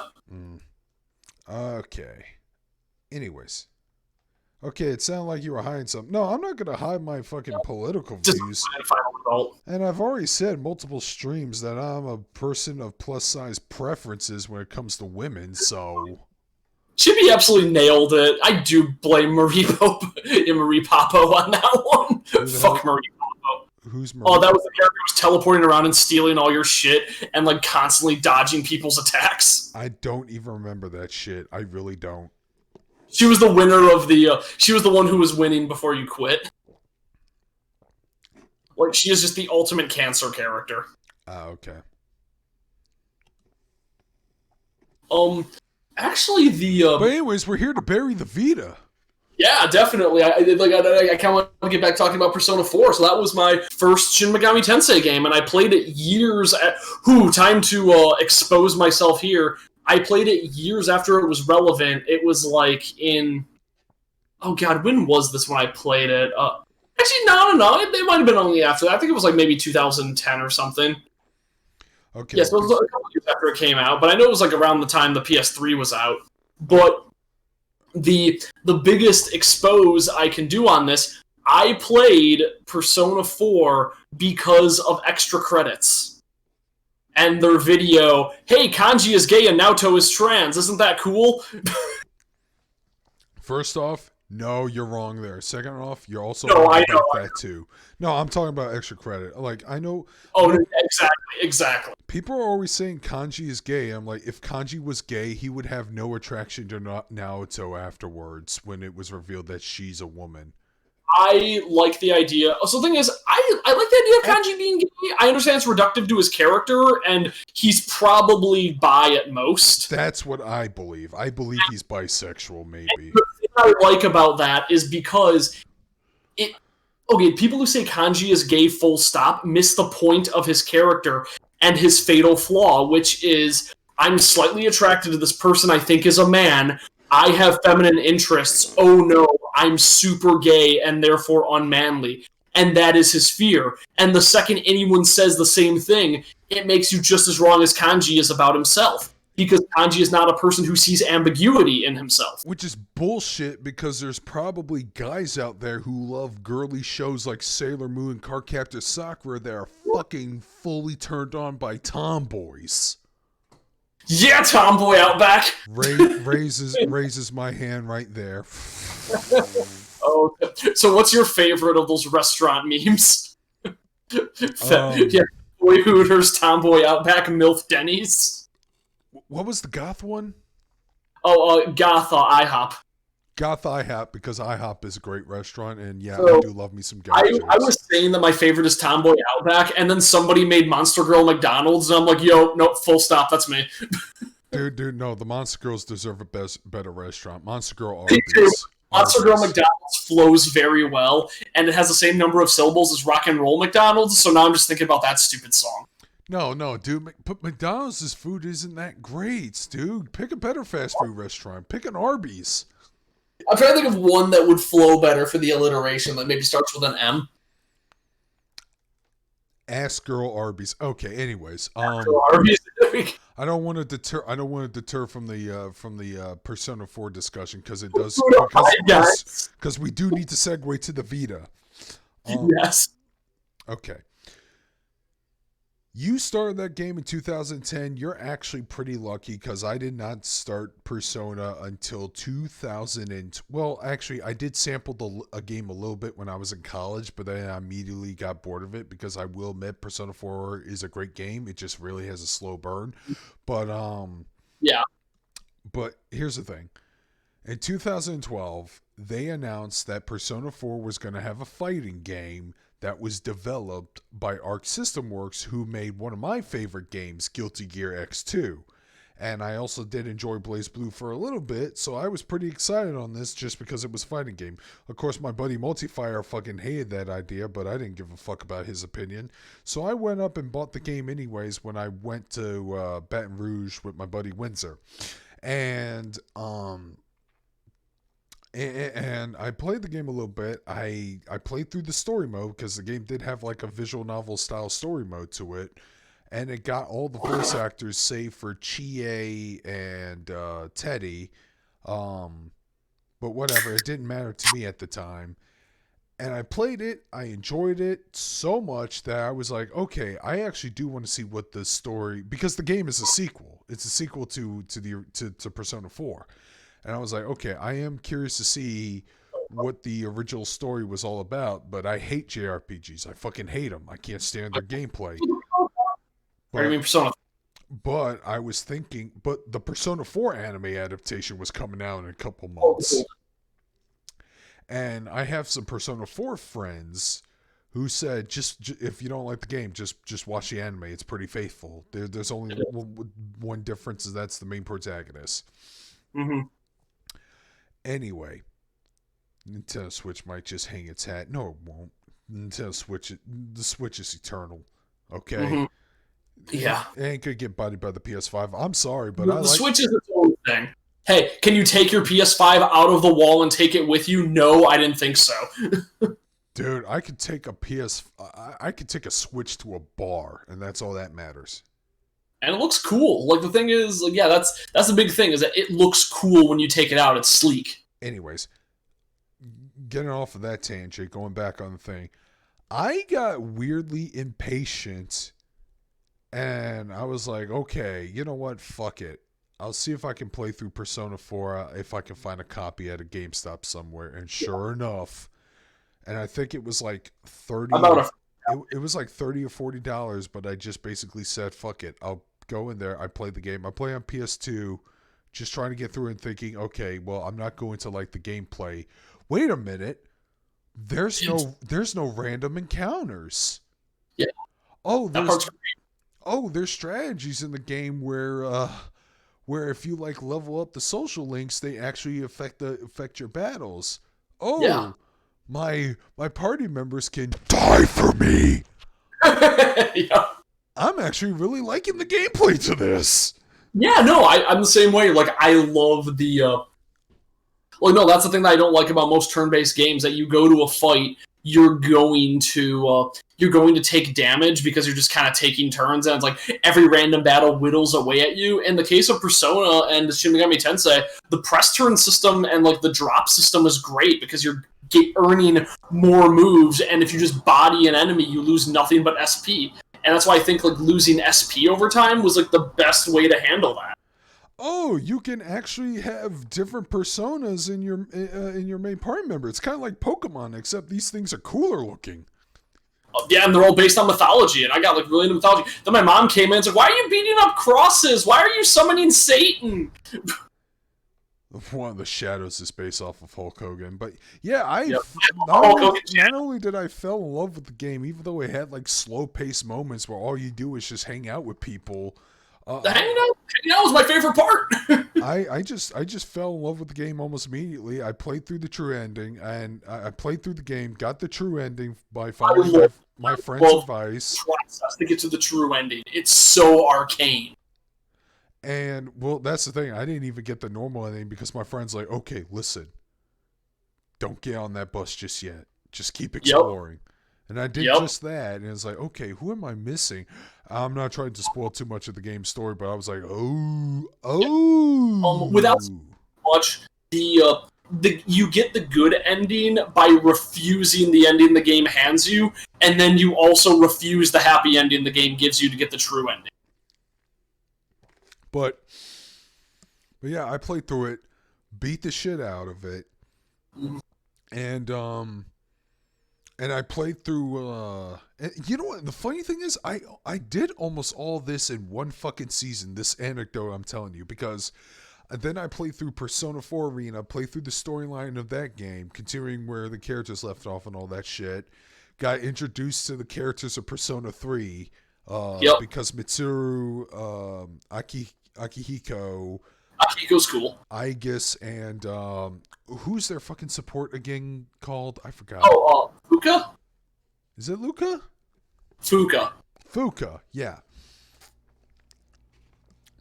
Okay. Anyways. Okay, it sounded like you were hiding something. No, I'm not going to hide my fucking political just views. final result. And I've already said multiple streams that I'm a person of plus size preferences when it comes to women, so. Chippy absolutely nailed it. I do blame Marie Papo on that one. Fuck Marie Papo. Who's Marie? Oh, that was the character who was teleporting around and stealing all your shit and like constantly dodging people's attacks. I don't even remember that shit. I really don't. She was the winner of the. She was the one who was winning before you quit. Like she is just the ultimate cancer character. Okay. Actually, the. But anyways, we're here to bury the Vita. Yeah, definitely. I kind of want to get back talking about Persona 4. So that was my first Shin Megami Tensei game, and I played it years. Time to expose myself here. I played it years after it was relevant. It was like in... Oh god, when was this when I played it? Actually, no. It might have been only after that. I think it was like maybe 2010 or something. Okay. Yes, it was a couple years after it came out, but I know it was like around the time the PS3 was out. But the biggest expose I can do on this, I played Persona 4 because of extra credits. And their video, hey, Kanji is gay and Naoto is trans. Isn't that cool? First off, no, you're wrong there. Second off, you're also No, wrong I about know. that too. No, I'm talking about extra credit. Like, I know... Oh, exactly. People are always saying Kanji is gay. I'm like, if Kanji was gay, he would have no attraction to Naoto afterwards when it was revealed that she's a woman. I like the idea. So the thing is, I like the idea of Kanji being gay. I understand it's reductive to his character, and he's probably bi at most. That's what I believe. I believe he's bisexual, maybe. And the thing I like about that is because people who say Kanji is gay full stop miss the point of his character and his fatal flaw, which is, I'm slightly attracted to this person I think is a man. I have feminine interests. Oh no, I'm super gay and therefore unmanly. And that is his fear. And the second anyone says the same thing, it makes you just as wrong as Kanji is about himself. Because Kanji is not a person who sees ambiguity in himself. Which is bullshit, because there's probably guys out there who love girly shows like Sailor Moon and Cardcaptor Sakura that are fucking fully turned on by tomboys. Yeah, tomboy Outback. Raises my hand right there. Oh, so what's your favorite of those restaurant memes? Boy Hooters, tomboy Outback, MILF Denny's. What was the goth one? Goth IHOP. Goth IHOP, because IHOP is a great restaurant, and yeah, I do love me some goth. I was saying that my favorite is Tomboy Outback, and then somebody made Monster Girl McDonald's, and I'm like, yo, nope, full stop, that's me. Dude, no, the Monster Girls deserve a better restaurant. Monster Girl Me too. Arby's. Monster Girl McDonald's flows very well, and it has the same number of syllables as Rock and Roll McDonald's, so now I'm just thinking about that stupid song. No, dude, but McDonald's food isn't that great, dude. Pick a better fast food restaurant. Pick an Arby's. I'm trying to think of one that would flow better for the alliteration, that maybe starts with an M. Ass Girl Arby's. Okay, anyways, Arby's. I don't want to deter from the Persona 4 discussion, because it does, because we do need to segue to the Vita. Yes. Okay. You started that game in 2010. You're actually pretty lucky, because I did not start Persona until 2000. Well, actually, I did sample a game a little bit when I was in college, but then I immediately got bored of it, because I will admit Persona 4 is a great game. It just really has a slow burn. But yeah. But here's the thing. In 2012, they announced that Persona 4 was going to have a fighting game that was developed by Arc System Works, who made one of my favorite games, Guilty Gear X2. And I also did enjoy Blaze Blue for a little bit, so I was pretty excited on this just because it was a fighting game. Of course, my buddy Multifire fucking hated that idea, but I didn't give a fuck about his opinion. So I went up and bought the game anyways when I went to Baton Rouge with my buddy Windsor. And I played the game a little bit. I played through the story mode because the game did have like a visual novel style story mode to it. And it got all the voice actors save for Chie and Teddy. But whatever, it didn't matter to me at the time. And I played it, I enjoyed it so much that I was like, okay, I actually do want to see what the story, because the game is a sequel. It's a sequel to Persona 4. And I was like, okay, I am curious to see what the original story was all about, but I hate JRPGs. I fucking hate them. I can't stand their gameplay. What do you mean Persona? But I was thinking, but the Persona 4 anime adaptation was coming out in a couple months. And I have some Persona 4 friends who said, just if you don't like the game, just watch the anime. It's pretty faithful. There's only one difference, is that's the main protagonist. Mm-hmm. Anyway, Nintendo Switch might just hang its hat. No, it won't. Nintendo Switch, the Switch is eternal. Okay? Mm-hmm. Yeah. It ain't gonna get bodied by the PS5. I'm sorry, but the Switch is its own thing. Hey, can you take your PS5 out of the wall and take it with you? No, I didn't think so. Dude, I could take a Switch to a bar, and that's all that matters. And it looks cool. Like, the thing is, like, yeah, that's the big thing, is that it looks cool when you take it out. It's sleek. Anyways, getting off of that tangent, going back on the thing, I got weirdly impatient, and I was like, okay, you know what? Fuck it. I'll see if I can play through Persona 4, if I can find a copy at a GameStop somewhere. And sure enough, and I think it was like $30. It was like $30 or $40, but I just basically said, fuck it. I'll go in there. I play the game. I play on PS2, just trying to get through and thinking, okay, well, I'm not going to like the gameplay. Wait a minute. There's no random encounters. Yeah. There's strategies in the game where if you like level up the social links, they actually affect your battles. Oh, yeah. My party members can die for me. Yeah. I'm actually really liking the gameplay to this. Yeah, no, I'm the same way. Like, I love the. Well, no, that's the thing that I don't like about most turn-based games. That you go to a fight, you're going to take damage because you're just kind of taking turns, and it's like every random battle whittles away at you. In the case of Persona and Shin Megami Tensei, the press turn system and like the drop system is great because you're earning more moves, and if you just body an enemy, you lose nothing but SP. And that's why I think like losing SP over time was like the best way to handle that. Oh, you can actually have different personas in your main party member. It's kind of like Pokemon, except these things are cooler looking. Yeah, and they're all based on mythology, and I got like really into mythology. Then my mom came in and said, "Why are you beating up crosses? Why are you summoning Satan?" One of the shadows is based off of Hulk Hogan, but yeah, not only did I fell in love with the game, even though it had like slow-paced moments where all you do is just hang out with people. Hanging out was my favorite part. I just fell in love with the game almost immediately. I played through the true ending, and I played through the game, got the true ending by following my friend's advice. Process to get to the true ending. It's so arcane. And, well, that's the thing. I didn't even get the normal ending because my friend's like, okay, listen. Don't get on that bus just yet. Just keep exploring. Yep. And I did just that. And it's like, okay, who am I missing? I'm not trying to spoil too much of the game story, but I was like, without much, you get the good ending by refusing the ending the game hands you, and then you also refuse the happy ending the game gives you to get the true ending. But yeah, I played through it, beat the shit out of it, and I played through. And you know what? The funny thing is, I did almost all this in one fucking season. This anecdote I'm telling you, because And then I played through Persona 4 Arena, played through the storyline of that game, continuing where the characters left off and all that shit. Got introduced to the characters of Persona 3 because Mitsuru, Akihiko, Akihiko's cool. Aegis, and who's their fucking support again called? I forgot. Oh, Fuka? Is it Luca? Fuka. Fuka, yeah.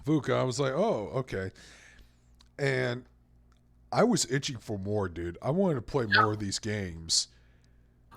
Fuka, I was like, oh, okay. And I was itching for more, dude. I wanted to play more of these games.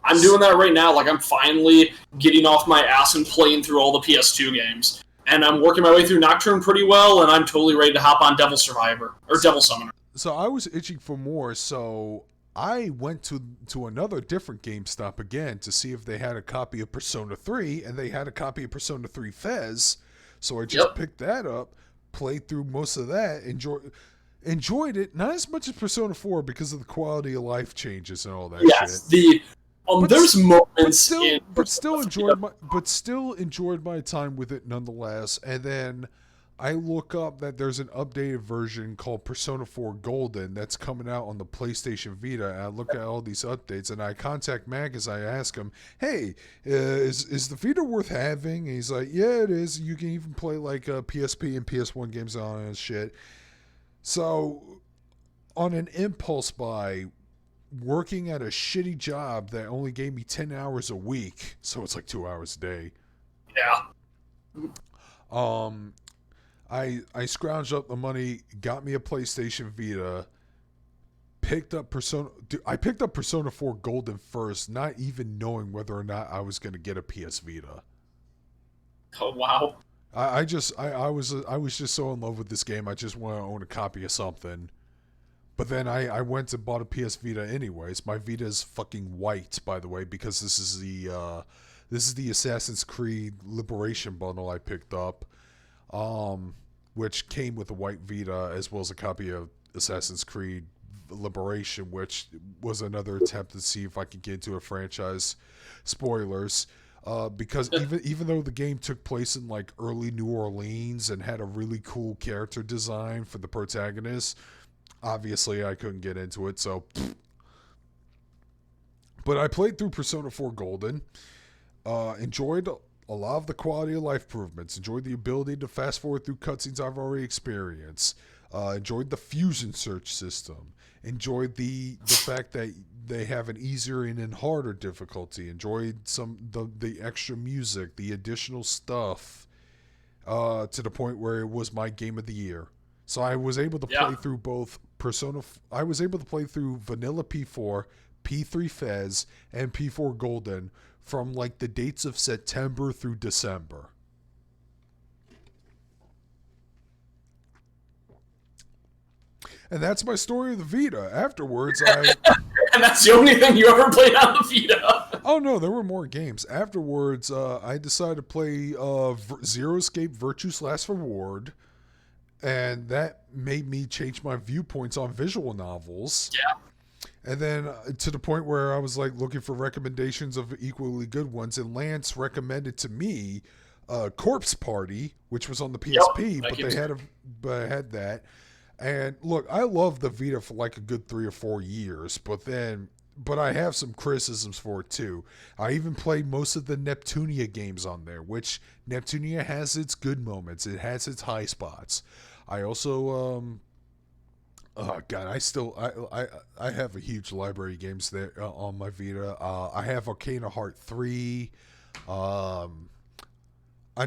I'm doing that right now. Like, I'm finally getting off my ass and playing through all the PS2 games. And I'm working my way through Nocturne pretty well, and I'm totally ready to hop on Devil Survivor, or Devil Summoner. So I was itching for more, so I went to another different GameStop again to see if they had a copy of Persona 3, and they had a copy of Persona 3 Fez. So I just picked that up, played through most of that, enjoyed it, not as much as Persona 4 because of the quality of life changes and all that shit. There's moments but still enjoyed my time with it nonetheless. And then I look up that there's an updated version called Persona 4 Golden that's coming out on the PlayStation Vita. And I look at all these updates, and I contact Magus. I ask him, "Hey, is the Vita worth having?" And he's like, "Yeah, it is. You can even play like PSP and PS1 games on it and shit." So, on an impulse buy, working at a shitty job that only gave me 10 hours a week, so it's like 2 hours a day. Yeah. I scrounged up the money, got me a PlayStation Vita, picked up Persona. Dude, I picked up Persona 4 Golden first, not even knowing whether or not I was going to get a PS Vita. Oh wow. I was just so in love with this game. I just want to own a copy of something. But then I went and bought a PS Vita anyways. My Vita is fucking white, by the way, because this is the Assassin's Creed Liberation bundle I picked up, which came with a white Vita as well as a copy of Assassin's Creed Liberation, which was another attempt to see if I could get into a franchise. Spoilers. Because even though the game took place in like early New Orleans and had a really cool character design for the protagonist, obviously I couldn't get into it. So, but I played through Persona 4 Golden, enjoyed a lot of the quality of life improvements, enjoyed the ability to fast forward through cutscenes I've already experienced, enjoyed the fusion search system, enjoyed the fact that they have an easier and harder difficulty, enjoyed the extra music, the additional stuff, to the point where it was my game of the year. So I was able to play through both I was able to play through Vanilla P4, P3 Fez, and P4 Golden from like the dates of September through December. And that's my story of the Vita. Afterwards, And that's the only thing you ever played on the Vita. Oh no, there were more games. Afterwards, I decided to play Zero Escape Virtue's Last Reward, and that made me change my viewpoints on visual novels. Yeah. And then to the point where I was like looking for recommendations of equally good ones, and Lance recommended to me Corpse Party, which was on the PSP, but I had that. And look, I love the Vita for like a good 3 or 4 years, but I have some criticisms for it too. I even played most of the Neptunia games on there, which Neptunia has its good moments. It has its high spots. I also, oh god, I have a huge library of games there on my Vita. I have Arcana Heart 3. I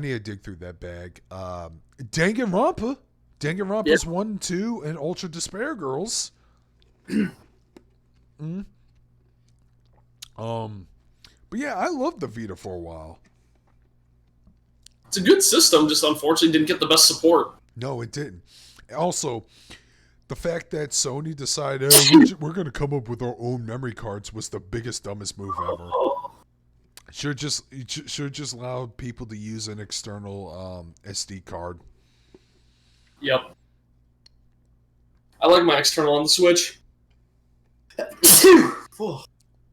need to dig through that bag. Danganronpa. Danganronpa's 1, 2, and Ultra Despair Girls. But yeah, I loved the Vita for a while. It's a good system, just unfortunately didn't get the best support. No, it didn't. Also, the fact that Sony decided we're going to come up with our own memory cards was the biggest, dumbest move ever. Should just allow people to use an external SD card. Yep. I like my external on the Switch.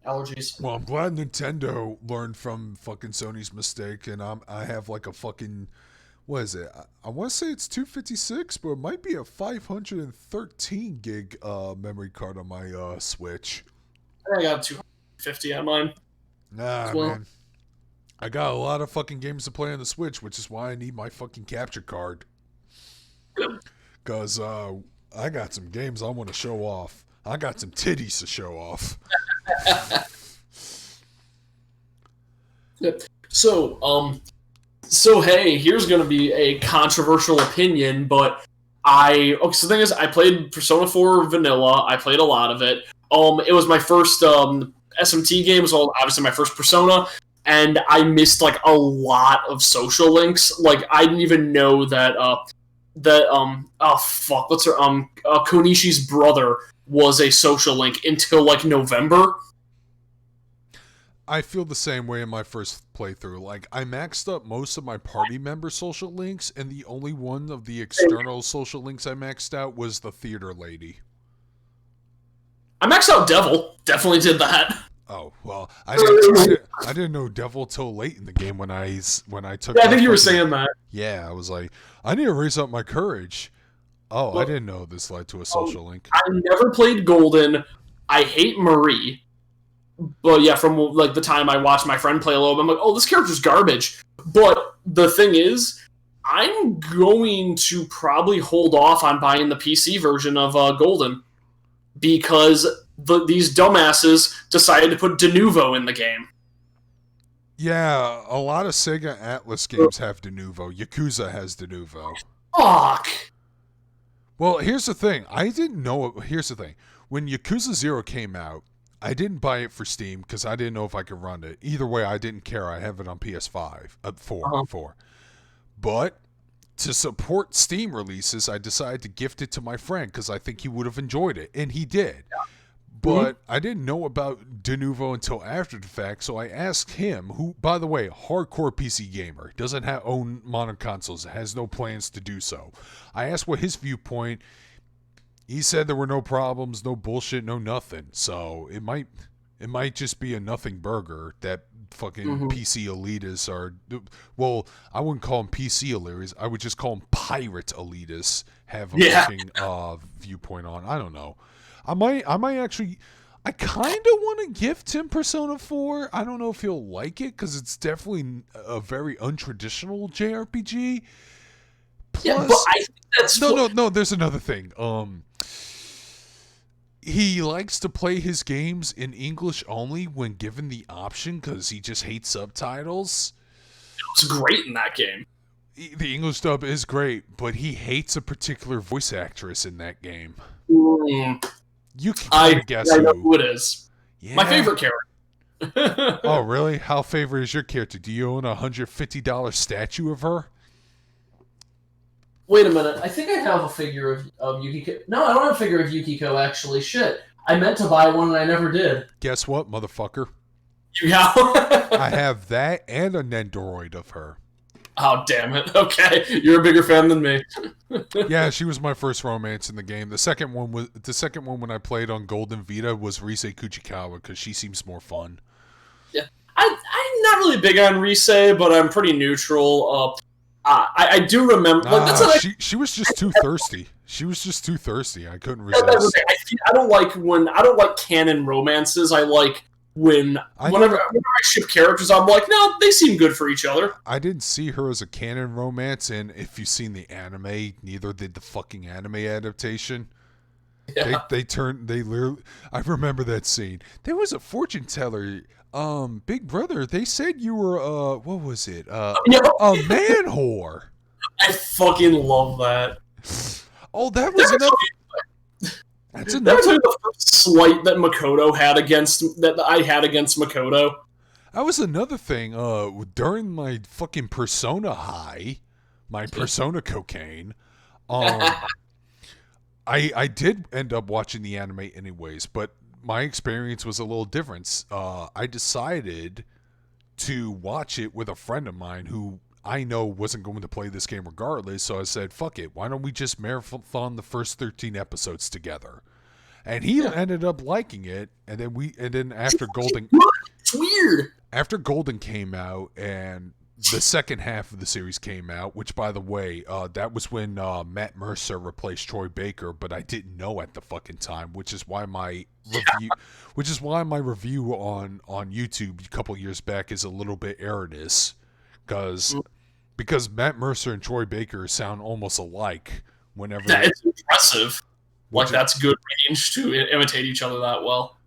Allergies. Well, I'm glad Nintendo learned from fucking Sony's mistake, and I have like a fucking what is it? I want to say it's 256, but it might be a 513 gig memory card on my Switch. I got 250 on mine. Nah, Well. man. I got a lot of fucking games to play on the Switch, which is why I need my fucking capture card. Because I got some games I want to show off. I got some titties to show off. So hey, here's gonna be a controversial opinion, but so the thing is, I played Persona 4 Vanilla. I played a lot of it. It was my first SMT game, so obviously my first Persona, and I missed like a lot of social links. Like I didn't even know that Konishi's brother was a social link until like November. I feel the same way in my first playthrough. Like, I maxed up most of my party member social links, and the only one of the external social links I maxed out was the theater lady. I maxed out Devil. Definitely did that. Oh, well, I didn't know Devil till late in the game when I took... Yeah, I think you were saying that. Yeah, I was like, I need to raise up my courage. Oh, I didn't know this led to a social link. I never played Golden. I hate Marie. But yeah, from like the time I watched my friend play a little bit, I'm like, oh, this character's garbage. But the thing is, I'm going to probably hold off on buying the PC version of Golden because these dumbasses decided to put De Novo in the game. Yeah, a lot of Sega Atlas games have De Novo. Yakuza has De Novo. Fuck. Well, here's the thing. Here's the thing. When Yakuza 0 came out, I didn't buy it for Steam because I didn't know if I could run it. Either way, I didn't care. I have it on PS5. 4. But to support Steam releases, I decided to gift it to my friend because I think he would have enjoyed it. And he did. Yeah. But I didn't know about De Novo until after the fact, so I asked him, who, by the way, hardcore PC gamer, doesn't own modern consoles, has no plans to do so. I asked what his viewpoint. He said there were no problems, no bullshit, no nothing. So it might just be a nothing burger that fucking PC elitists are. Well, I wouldn't call them PC elitists. I would just call them pirate elitists. Have a fucking viewpoint on. I don't know. I might actually. I kind of want to gift him Persona 4. I don't know if he'll like it because it's definitely a very untraditional JRPG. Plus, yeah, but I think that's no. There's another thing. He likes to play his games in English only when given the option because he just hates subtitles. It's great in that game. The English dub is great, but he hates a particular voice actress in that game. You can kind of guess I know who it is. Yeah. My favorite character. Oh, really? How favorite is your character? Do you own a $150 statue of her? Wait a minute. I think I have a figure of Yukiko. No, I don't have a figure of Yukiko, actually. Shit. I meant to buy one and I never did. Guess what, motherfucker? Yeah. I have that and a Nendoroid of her. Oh, damn it. Okay. You're a bigger fan than me. Yeah, she was my first romance in the game. The second one when I played on Golden Vita was Rise Kuchikawa because she seems more fun. Yeah. I'm not really big on Rise, but I'm pretty neutral. I do remember. She was just too thirsty. She was just too thirsty. I couldn't resist. I don't like canon romances. I like whenever I ship characters, I'm like, no, they seem good for each other. I didn't see her as a canon romance, and if you've seen the anime, neither did the fucking anime adaptation. Yeah. They literally. I remember that scene. There was a fortune teller. Big Brother, they said you were, what was it? A man whore. I fucking love that. Oh, that was enough. That's enough. That was like the first slight that I had against Makoto. That was another thing, during my fucking Persona high, my Persona cocaine, I did end up watching the anime anyways, but my experience was a little different. I decided to watch it with a friend of mine who I know wasn't going to play this game regardless, so I said, fuck it, why don't we just marathon the first 13 episodes together? And he ended up liking it, and then after Golden... It's weird! After Golden came out, and the second half of the series came out, which, by the way, that was when Matt Mercer replaced Troy Baker, but I didn't know at the fucking time, which is why my review on YouTube a couple years back is a little bit erroneous, because Matt Mercer and Troy Baker sound almost alike whenever. Yeah, it's impressive. Like, that's good range to imitate each other that well.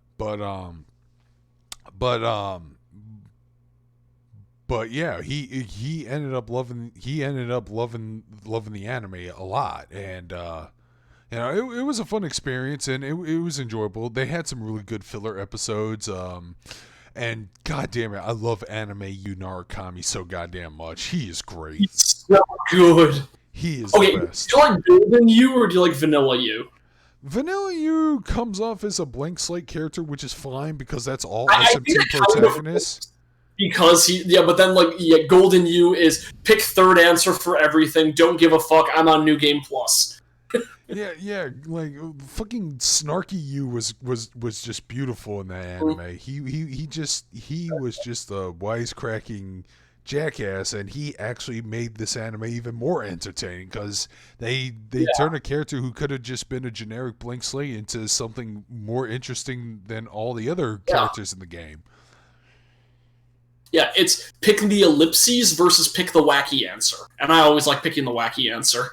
But yeah, he ended up loving the anime a lot, and it was a fun experience, and it was enjoyable. They had some really good filler episodes, and god damn it, I love Anime Yu Narukami so goddamn much. He is great. He's so good. He is the best. Do you like Golden Yu or do you like Vanilla Yu? Vanilla Yu comes off as a blank slate character, which is fine because that's all SMT protagonists. Because but then Golden Yu is pick third answer for everything. Don't give a fuck. I'm on New Game Plus. yeah. Like fucking Snarky Yu was just beautiful in that anime. He was just a wisecracking jackass, and he actually made this anime even more entertaining because they turned a character who could have just been a generic blank slate into something more interesting than all the other characters in the game. Yeah, it's pick the ellipses versus pick the wacky answer, and I always like picking the wacky answer.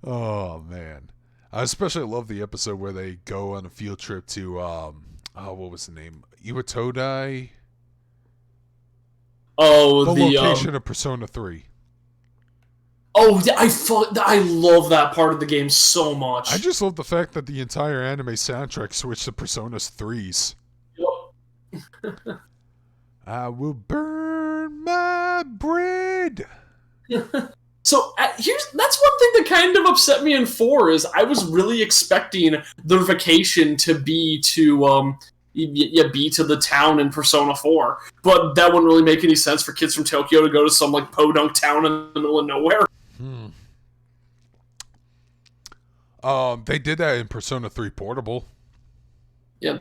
Oh man, I especially love the episode where they go on a field trip to what was the name? Iwatodai. Oh, the location of Persona 3. Oh, I love that part of the game so much. I just love the fact that the entire anime soundtrack switched to Persona's 3s. Yep. I will burn my bread. So that's one thing that kind of upset me in 4 is I was really expecting their vacation to be to the town in Persona 4, but that wouldn't really make any sense for kids from Tokyo to go to some podunk town in the middle of nowhere. They did that in Persona 3 Portable. Yeah.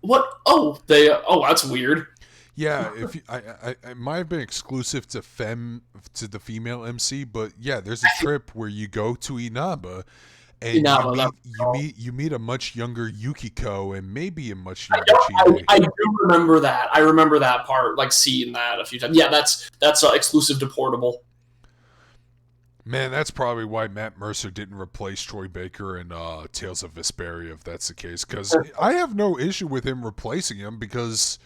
What? Oh, that's weird. Yeah, it might have been exclusive to the female MC, but yeah, there's a trip where you go to Inaba, and you meet a much younger Yukiko and maybe a much younger Chie. I do remember that. I remember that part, seeing that a few times. Yeah, that's exclusive to Portable. Man, that's probably why Matt Mercer didn't replace Troy Baker in Tales of Vesperia, if that's the case. Because I have no issue with him replacing him because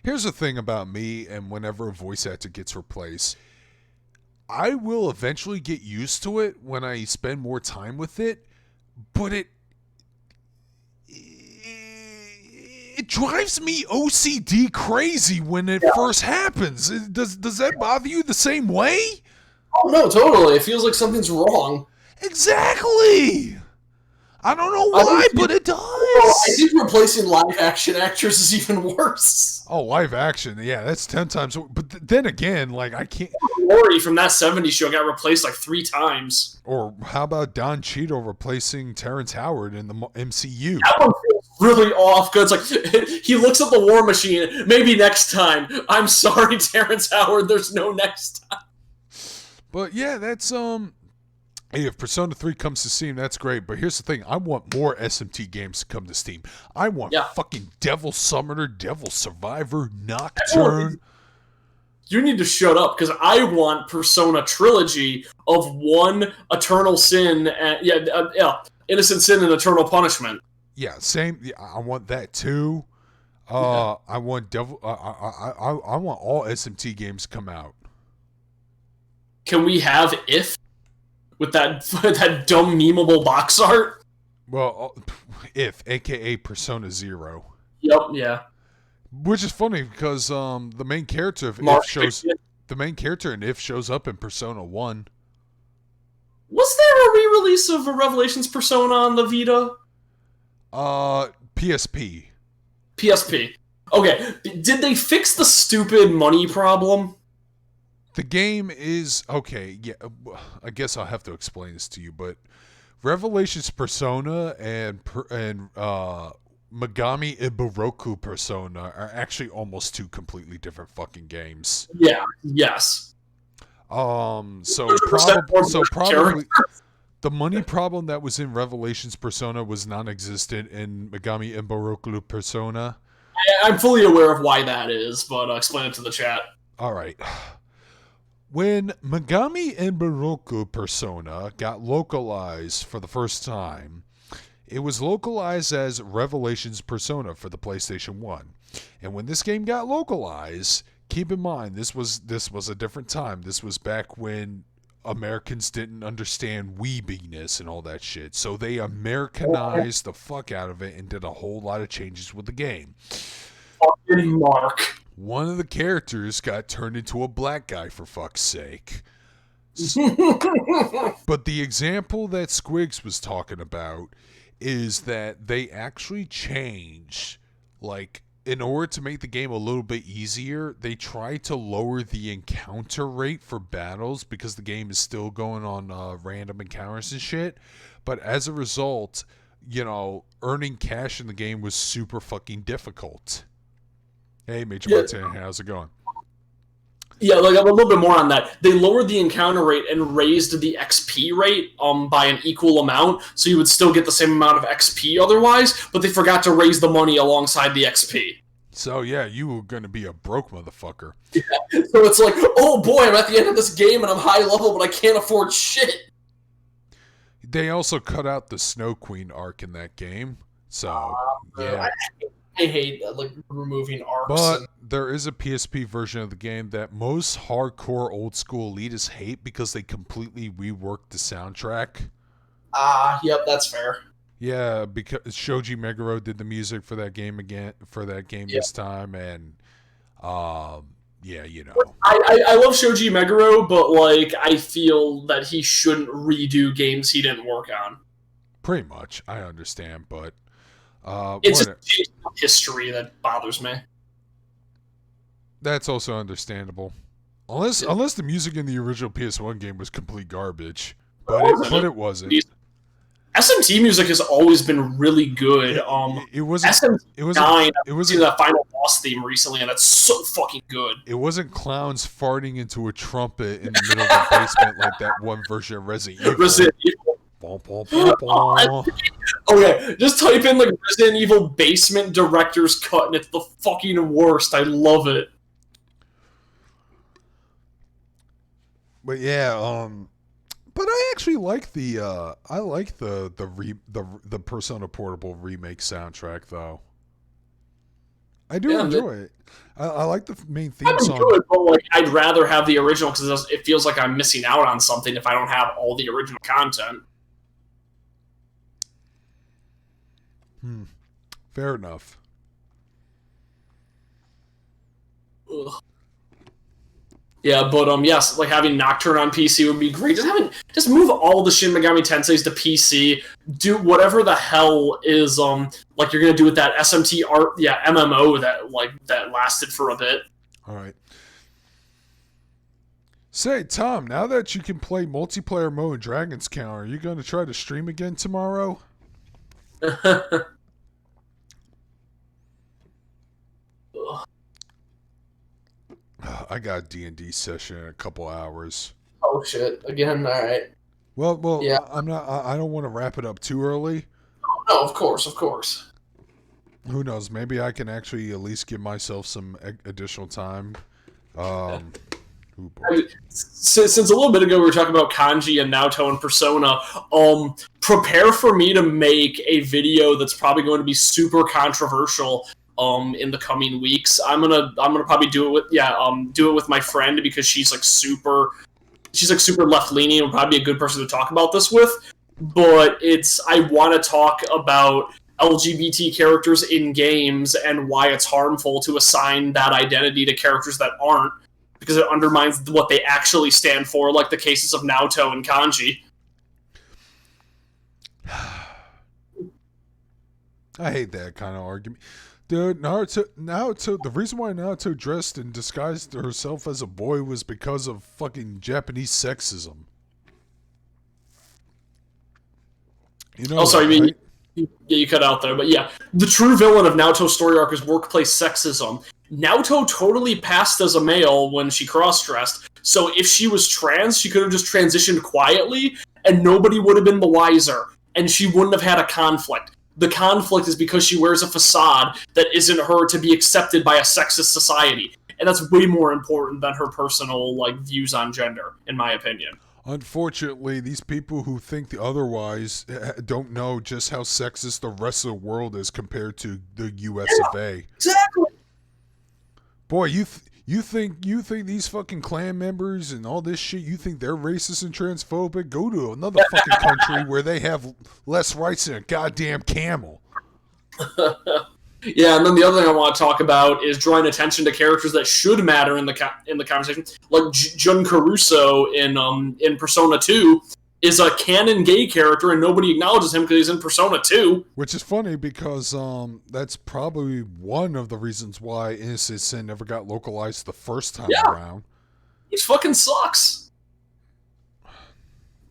here's the thing about me, and whenever a voice actor gets replaced, I will eventually get used to it when I spend more time with it, but it drives me OCD crazy when it first happens. Does that bother you the same way? Oh no, totally. It feels like something's wrong. Exactly. I don't know why, but it does. I think replacing live-action actors is even worse. Oh, live action. Yeah, that's 10 times. But then again, I can't... Lori from that 70s show got replaced 3 times. Or how about Don Cheadle replacing Terrence Howard in the MCU? That one feels really off, because he looks at the War Machine, maybe next time. I'm sorry, Terrence Howard, there's no next time. But yeah, that's... Hey, if Persona 3 comes to Steam, that's great. But here's the thing. I want more SMT games to come to Steam. I want fucking Devil Summoner, Devil Survivor, Nocturne. You need to shut up, because I want Persona Trilogy of 1, Eternal Sin, and Innocent Sin and Eternal Punishment. Yeah, same. Yeah, I want that too. I want Devil. I want all SMT games to come out. Can we have If? With that dumb memeable box art? Well, If, a.k.a. Persona 0. Yep, yeah. Which is funny because the main character of If shows up in Persona 1. Was there a re-release of a Revelations Persona on the Vita? PSP. PSP. Okay, did they fix the stupid money problem? The game is okay. Yeah, I guess I'll have to explain this to you. But Revelations Persona and Megami and Baroku Persona are actually almost two completely different fucking games. Yeah. Yes. So 100% more probably the money problem that was in Revelations Persona was non-existent in Megami and Baroku Persona. I'm fully aware of why that is, but explain it to the chat. All right. When Megami and Baroku Persona got localized for the first time, it was localized as Revelations Persona for the PlayStation 1. And when this game got localized, keep in mind this was a different time. This was back when Americans didn't understand weebiness and all that shit. So they Americanized the fuck out of it and did a whole lot of changes with the game. Fucking Mark. One of the characters got turned into a black guy, for fuck's sake. But the example that Squigs was talking about is that they actually changed, like, in order to make the game a little bit easier, they tried to lower the encounter rate for battles because the game is still going on random encounters and shit. But as a result, you know, earning cash in the game was super fucking difficult. Hey, Major Martin, how's it going? Yeah, like a little bit more on that. They lowered the encounter rate and raised the XP rate by an equal amount, so you would still get the same amount of XP otherwise, but they forgot to raise the money alongside the XP. So yeah, you were going to be a broke motherfucker. Yeah. So it's like, oh boy, I'm at the end of this game and I'm high level, but I can't afford shit. They also cut out the Snow Queen arc in that game, so yeah. I hate like removing arcs. But there is a PSP version of the game that most hardcore old school elitists hate because they completely reworked the soundtrack. Yep, that's fair. Yeah, because Shoji Meguro did the music for that game this time, and yeah, you know. I love Shoji Meguro, but like I feel that he shouldn't redo games he didn't work on. Pretty much, I understand, but it's just history that bothers me. That's also understandable, unless the music in the original PS1 game was complete garbage, but it wasn't. SMT music has always been really good. It wasn't. It was the final boss theme recently, and that's so fucking good. It wasn't clowns farting into a trumpet in the middle of the basement like that one version of Resident Evil. Okay, just type in like Resident Evil basement director's cut, and it's the fucking worst. I love it. But yeah, but I actually like the Persona Portable remake soundtrack though. I do enjoy it. I like the main theme song. Good, but like I'd rather have the original because it feels like I'm missing out on something if I don't have all the original content. Fair enough. Ugh. Yeah, but yes, like having Nocturne on PC would be great. Just move all the Shin Megami Tenseis to PC. Do whatever the hell is like you're gonna do with that SMT art, MMO that lasted for a bit. All right. Say, Tom, now that you can play multiplayer mode in Dragon's Counter, are you gonna try to stream again tomorrow? I got a D&D session in a couple hours. Oh shit! Again, all right. Well, yeah. I don't want to wrap it up too early. No, of course. Who knows? Maybe I can actually at least give myself some additional time. Since a little bit ago we were talking about kanji and Naoto and Persona, prepare for me to make a video that's probably going to be super controversial in the coming weeks. I'm gonna probably do it with my friend because she's super left leaning and probably be a good person to talk about this with. But I want to talk about LGBT characters in games and why it's harmful to assign that identity to characters that aren't, because it undermines what they actually stand for, like the cases of Naoto and Kanji. I hate that kind of argument. Dude, Naruto, the reason why Naruto dressed and disguised herself as a boy was because of fucking Japanese sexism. You know, you mean Yeah, you cut out there, but yeah. The true villain of Naoto's story arc is workplace sexism. Naoto totally passed as a male when she cross-dressed, so if she was trans, she could have just transitioned quietly, and nobody would have been the wiser, and she wouldn't have had a conflict. The conflict is because she wears a facade that isn't her to be accepted by a sexist society, and that's way more important than her personal views on gender, in my opinion. Unfortunately, these people who think the otherwise don't know just how sexist the rest of the world is compared to the U.S. of A. Exactly. Boy, you think these fucking Klan members and all this shit, you think they're racist and transphobic? Go to another fucking country where they have less rights than a goddamn camel. Yeah, and then the other thing I want to talk about is drawing attention to characters that should matter in the conversation, like Jun Caruso in Persona 2 is a canon gay character, and nobody acknowledges him because he's in Persona 2. Which is funny because that's probably one of the reasons why Innocent Sin never got localized the first time around. He fucking sucks.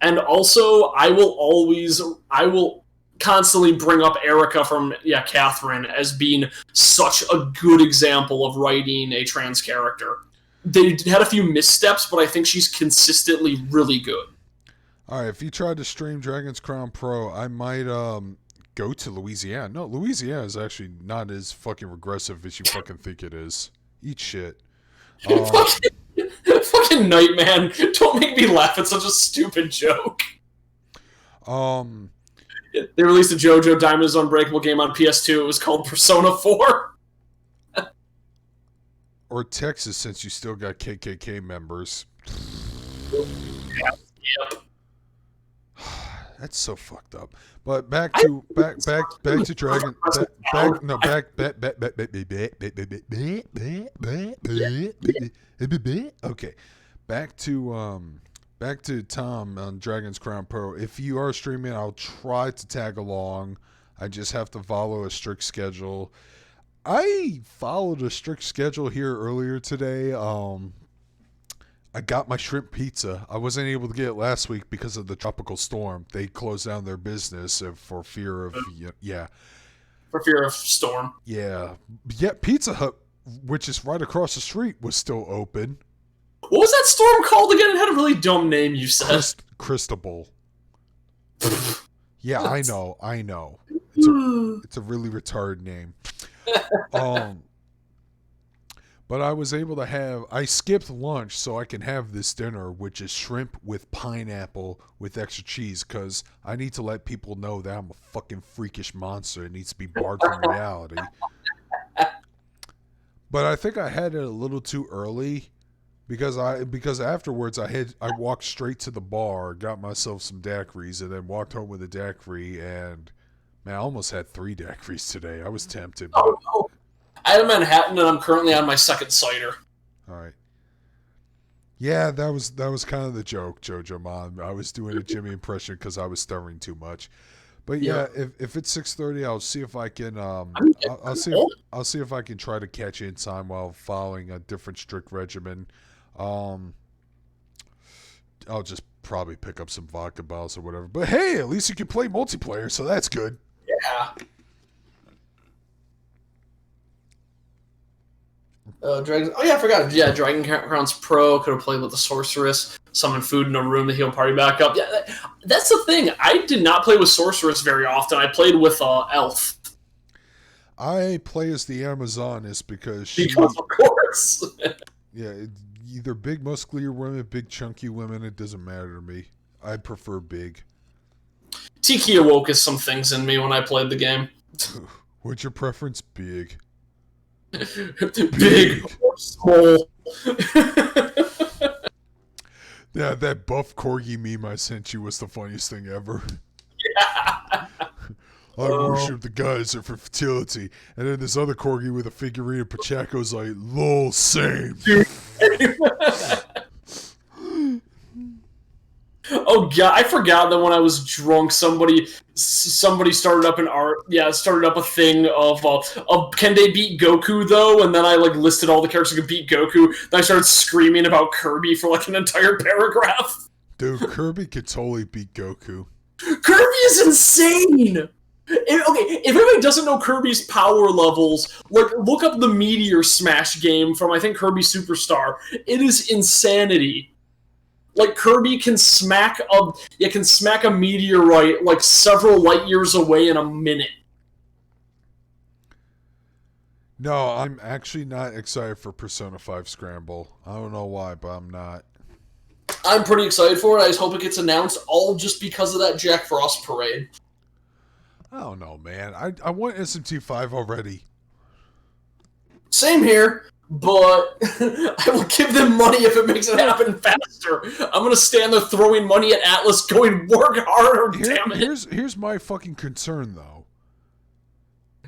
And also, I will constantly bring up Erica from Catherine as being such a good example of writing a trans character. They had a few missteps, but I think she's consistently really good. Alright, if you tried to stream Dragon's Crown Pro, I might go to Louisiana. No, Louisiana is actually not as fucking regressive as you fucking think it is. Eat shit. Fucking Nightman. Don't make me laugh at such a stupid joke. They released a JoJo Diamond's Unbreakable game on PS2. It was called Persona 4. Or Texas, since you still got KKK members. Yep. That's so fucked up. But back to Dragon. Okay, back to Tom on Dragon's Crown Pro. If you are streaming, I'll try to tag along. I just have to follow a strict schedule. I followed a strict schedule here earlier today. I got my shrimp pizza. I wasn't able to get it last week because of the tropical storm. They closed down their business for fear of For fear of storm. Yeah. Yet Pizza Hut, which is right across the street, was still open. What was that storm called again? It had a really dumb name, you said. Cristobal. Yeah, I know. It's a really retarded name. But I was able to I skipped lunch so I can have this dinner, which is shrimp with pineapple with extra cheese, because I need to let people know that I'm a fucking freakish monster. It needs to be barred from reality. But I think I had it a little too early, because afterwards I walked straight to the bar, got myself some daiquiris, and then walked home with a daiquiri, and man, I almost had 3 daiquiris today. I was tempted. But... Oh, no. I have Manhattan, and I'm currently on my second cider. All right. Yeah, that was kind of the joke, Jojo Mon. I was doing a Jimmy impression because I was stuttering too much. But yeah, if it's 6:30, I'll see if I can. I'll see if I can try to catch in time while following a different strict regimen. I'll just probably pick up some vodka bottles or whatever. But hey, at least you can play multiplayer, so that's good. Yeah. Dragon. Oh yeah, I forgot. Yeah, Dragon Crowns Pro could have played with the Sorceress, summon food in a room to heal party back up. Yeah, that's the thing. I did not play with Sorceress very often. I played with Elf. I play as the Amazoness because of course. Yeah, either big muscular women, big chunky women. It doesn't matter to me. I prefer big. Tiki awoke some things in me when I played the game. What's your preference? Big. Big or small. Yeah, that buff corgi meme I sent you was the funniest thing ever. Yeah. I worship the gods for fertility. And then this other corgi with a figurine of Pacheco's like, lol, same. Oh god, I forgot that when I was drunk, somebody started up a thing of can they beat Goku though? And then I listed all the characters who could beat Goku. Then I started screaming about Kirby for an entire paragraph. Dude, Kirby could totally beat Goku. Kirby is insane. If anybody doesn't know Kirby's power levels, look up the Meteor Smash game from, I think, Kirby Superstar. It is insanity. Like, Kirby can smack a meteorite like several light years away in a minute. No, I'm actually not excited for Persona 5 Scramble. I don't know why, but I'm not. I'm pretty excited for it. I just hope it gets announced, all just because of that Jack Frost parade. I don't know, man. I want SMT5 already. Same here, but I will give them money if it makes it happen faster. I'm going to stand there throwing money at Atlas going, work harder, damn it. Here's my fucking concern, though.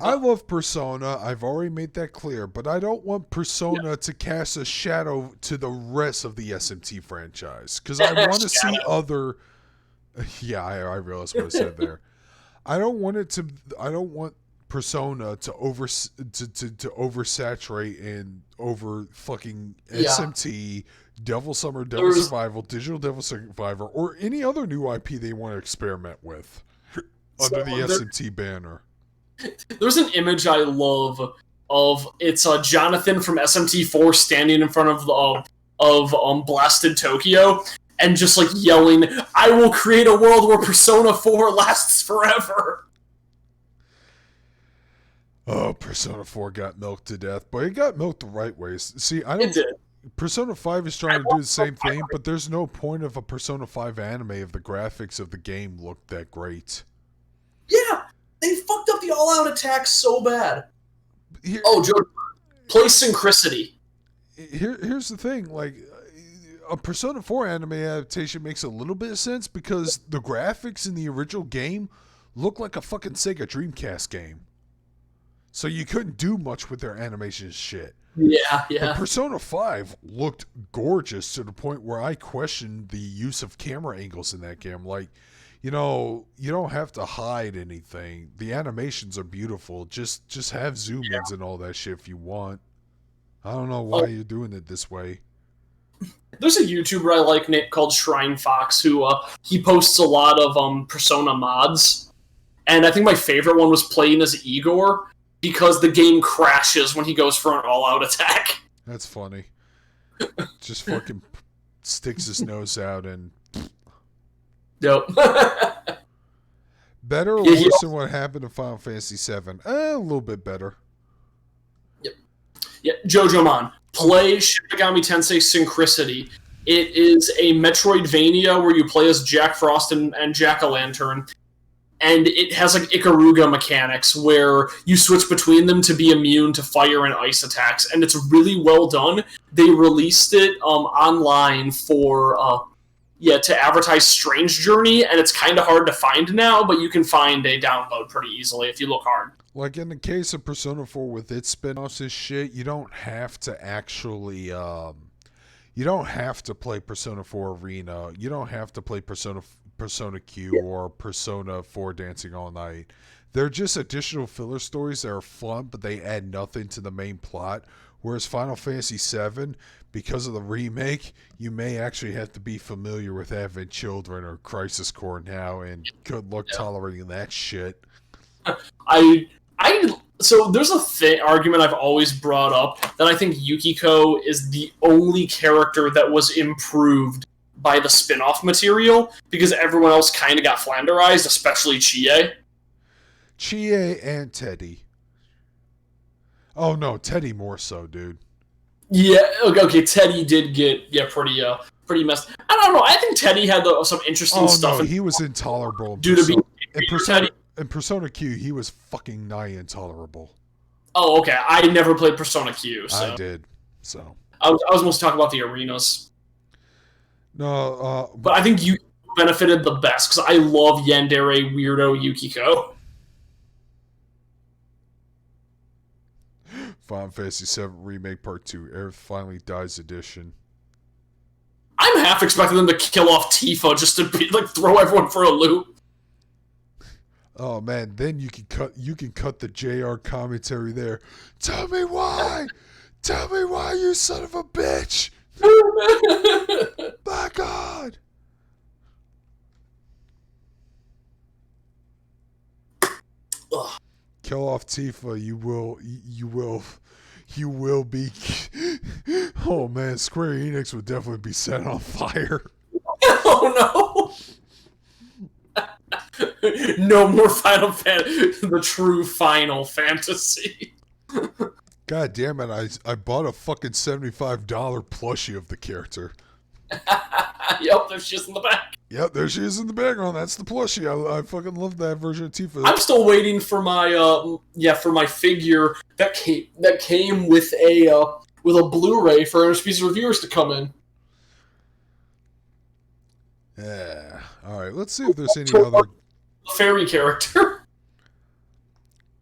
I love Persona. I've already made that clear, but I don't want Persona to cast a shadow to the rest of the SMT franchise. Because I want to see other... Yeah, I realized what I said there. I don't want Persona to oversaturate and over fucking SMT, Devil Summer, Devil Survival, Digital Devil Survivor, or any other new IP they want to experiment with under the SMT banner. There's an image I love of it's Jonathan from SMT4 standing in front of Blasted Tokyo and just like yelling, "I will create a world where Persona 4 lasts forever." Oh, Persona 4 got milked to death, but it got milked the right ways. See, It did. Persona 5 is trying to do the same thing, but there's no point of a Persona 5 anime if the graphics of the game look that great. Yeah, they fucked up the all-out attack so bad. Joe, play Synchronicity. Here's the thing, like, a Persona 4 anime adaptation makes a little bit of sense because the graphics in the original game look like a fucking Sega Dreamcast game. So you couldn't do much with their animation shit. Yeah. But Persona 5 looked gorgeous to the point where I questioned the use of camera angles in that game. Like, you don't have to hide anything. The animations are beautiful. Just have zoom-ins and all that shit if you want. I don't know why you're doing it this way. There's a YouTuber I like, Nick, called Shrine Fox, who he posts a lot of Persona mods. And I think my favorite one was playing as Igor, because the game crashes when he goes for an all-out attack. That's funny. Just fucking sticks his nose out and... Yep. Better or worse than what happened in Final Fantasy VII? A little bit better. Yep. Yeah, Jojo-mon, play Shin Megami Tensei Synchronicity. It is a Metroidvania where you play as Jack Frost and Jack-o'-lantern. And it has like Ikaruga mechanics where you switch between them to be immune to fire and ice attacks, and it's really well done. They released it online for to advertise Strange Journey, and it's kind of hard to find now, but you can find a download pretty easily if you look hard. Like in the case of Persona 4 with its spin-offs and shit, you don't have to actually you don't have to play Persona 4 Arena. You don't have to play Persona Q or Persona 4 Dancing All Night. They're just additional filler stories that are fun, but they add nothing to the main plot. Whereas Final Fantasy VII, because of the remake, you may actually have to be familiar with Advent Children or Crisis Core now, and good luck tolerating that shit. So there's a argument I've always brought up that I think Yukiko is the only character that was improved by the spin-off material, because everyone else kind of got flanderized, especially Chie. Chie and Teddy. Oh no, Teddy more so, dude. Yeah, okay, Teddy did get pretty messed. I don't know. I think Teddy had some interesting stuff. No, he was intolerable. In Persona Q, he was fucking nigh intolerable. Oh, okay. I never played Persona Q. So. I did. So I was mostly talking about the arenas. No, but I think you benefited the best because I love Yandere weirdo Yukiko. Final Fantasy VII Remake Part 2, Aerith Finally Dies Edition. I'm half expecting them to kill off Tifa just to throw everyone for a loop. Oh man, then you can cut the JR commentary there. Tell me why! Tell me why, you son of a bitch! My God! ugh. Kill off Tifa, you will be. Oh man, Square Enix would definitely be set on fire. Oh no! No more Final Fantasy, the true Final Fantasy. God damn it! I bought a fucking $75 plushie of the character. Yep, there's just in the back. Yep, there she is in the background. That's the plushie. I fucking love that version of Tifa. I'm still waiting for my for my figure that came with a Blu-ray for Interspecies Reviewers to come in. Yeah. All right. Let's see if there's any other fairy character.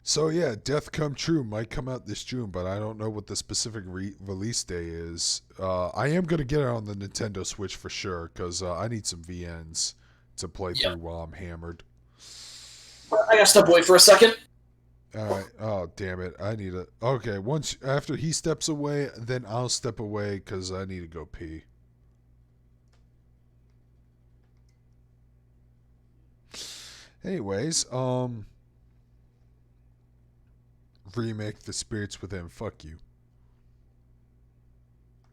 So yeah, Death Come True might come out this June, but I don't know what the specific release day is. I am gonna get it on the Nintendo Switch for sure because I need some VNs to play through while I'm hammered. I gotta step away for a second. All right. Oh damn it! I need a. Okay, once after he steps away, then I'll step away because I need to go pee. Anyways, remake The Spirits Within. Fuck you.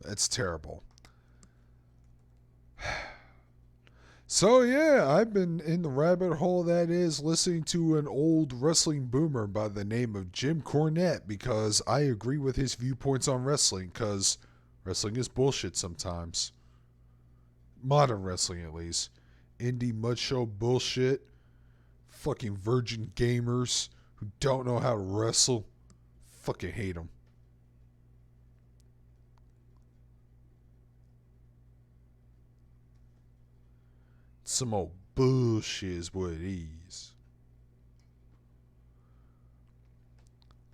That's terrible. So yeah, I've been in the rabbit hole that is listening to an old wrestling boomer by the name of Jim Cornette because I agree with his viewpoints on wrestling because wrestling is bullshit sometimes. Modern wrestling at least. Indie mud show bullshit. Fucking virgin gamers who don't know how to wrestle. Fucking hate them. Some old bullshit is what it is.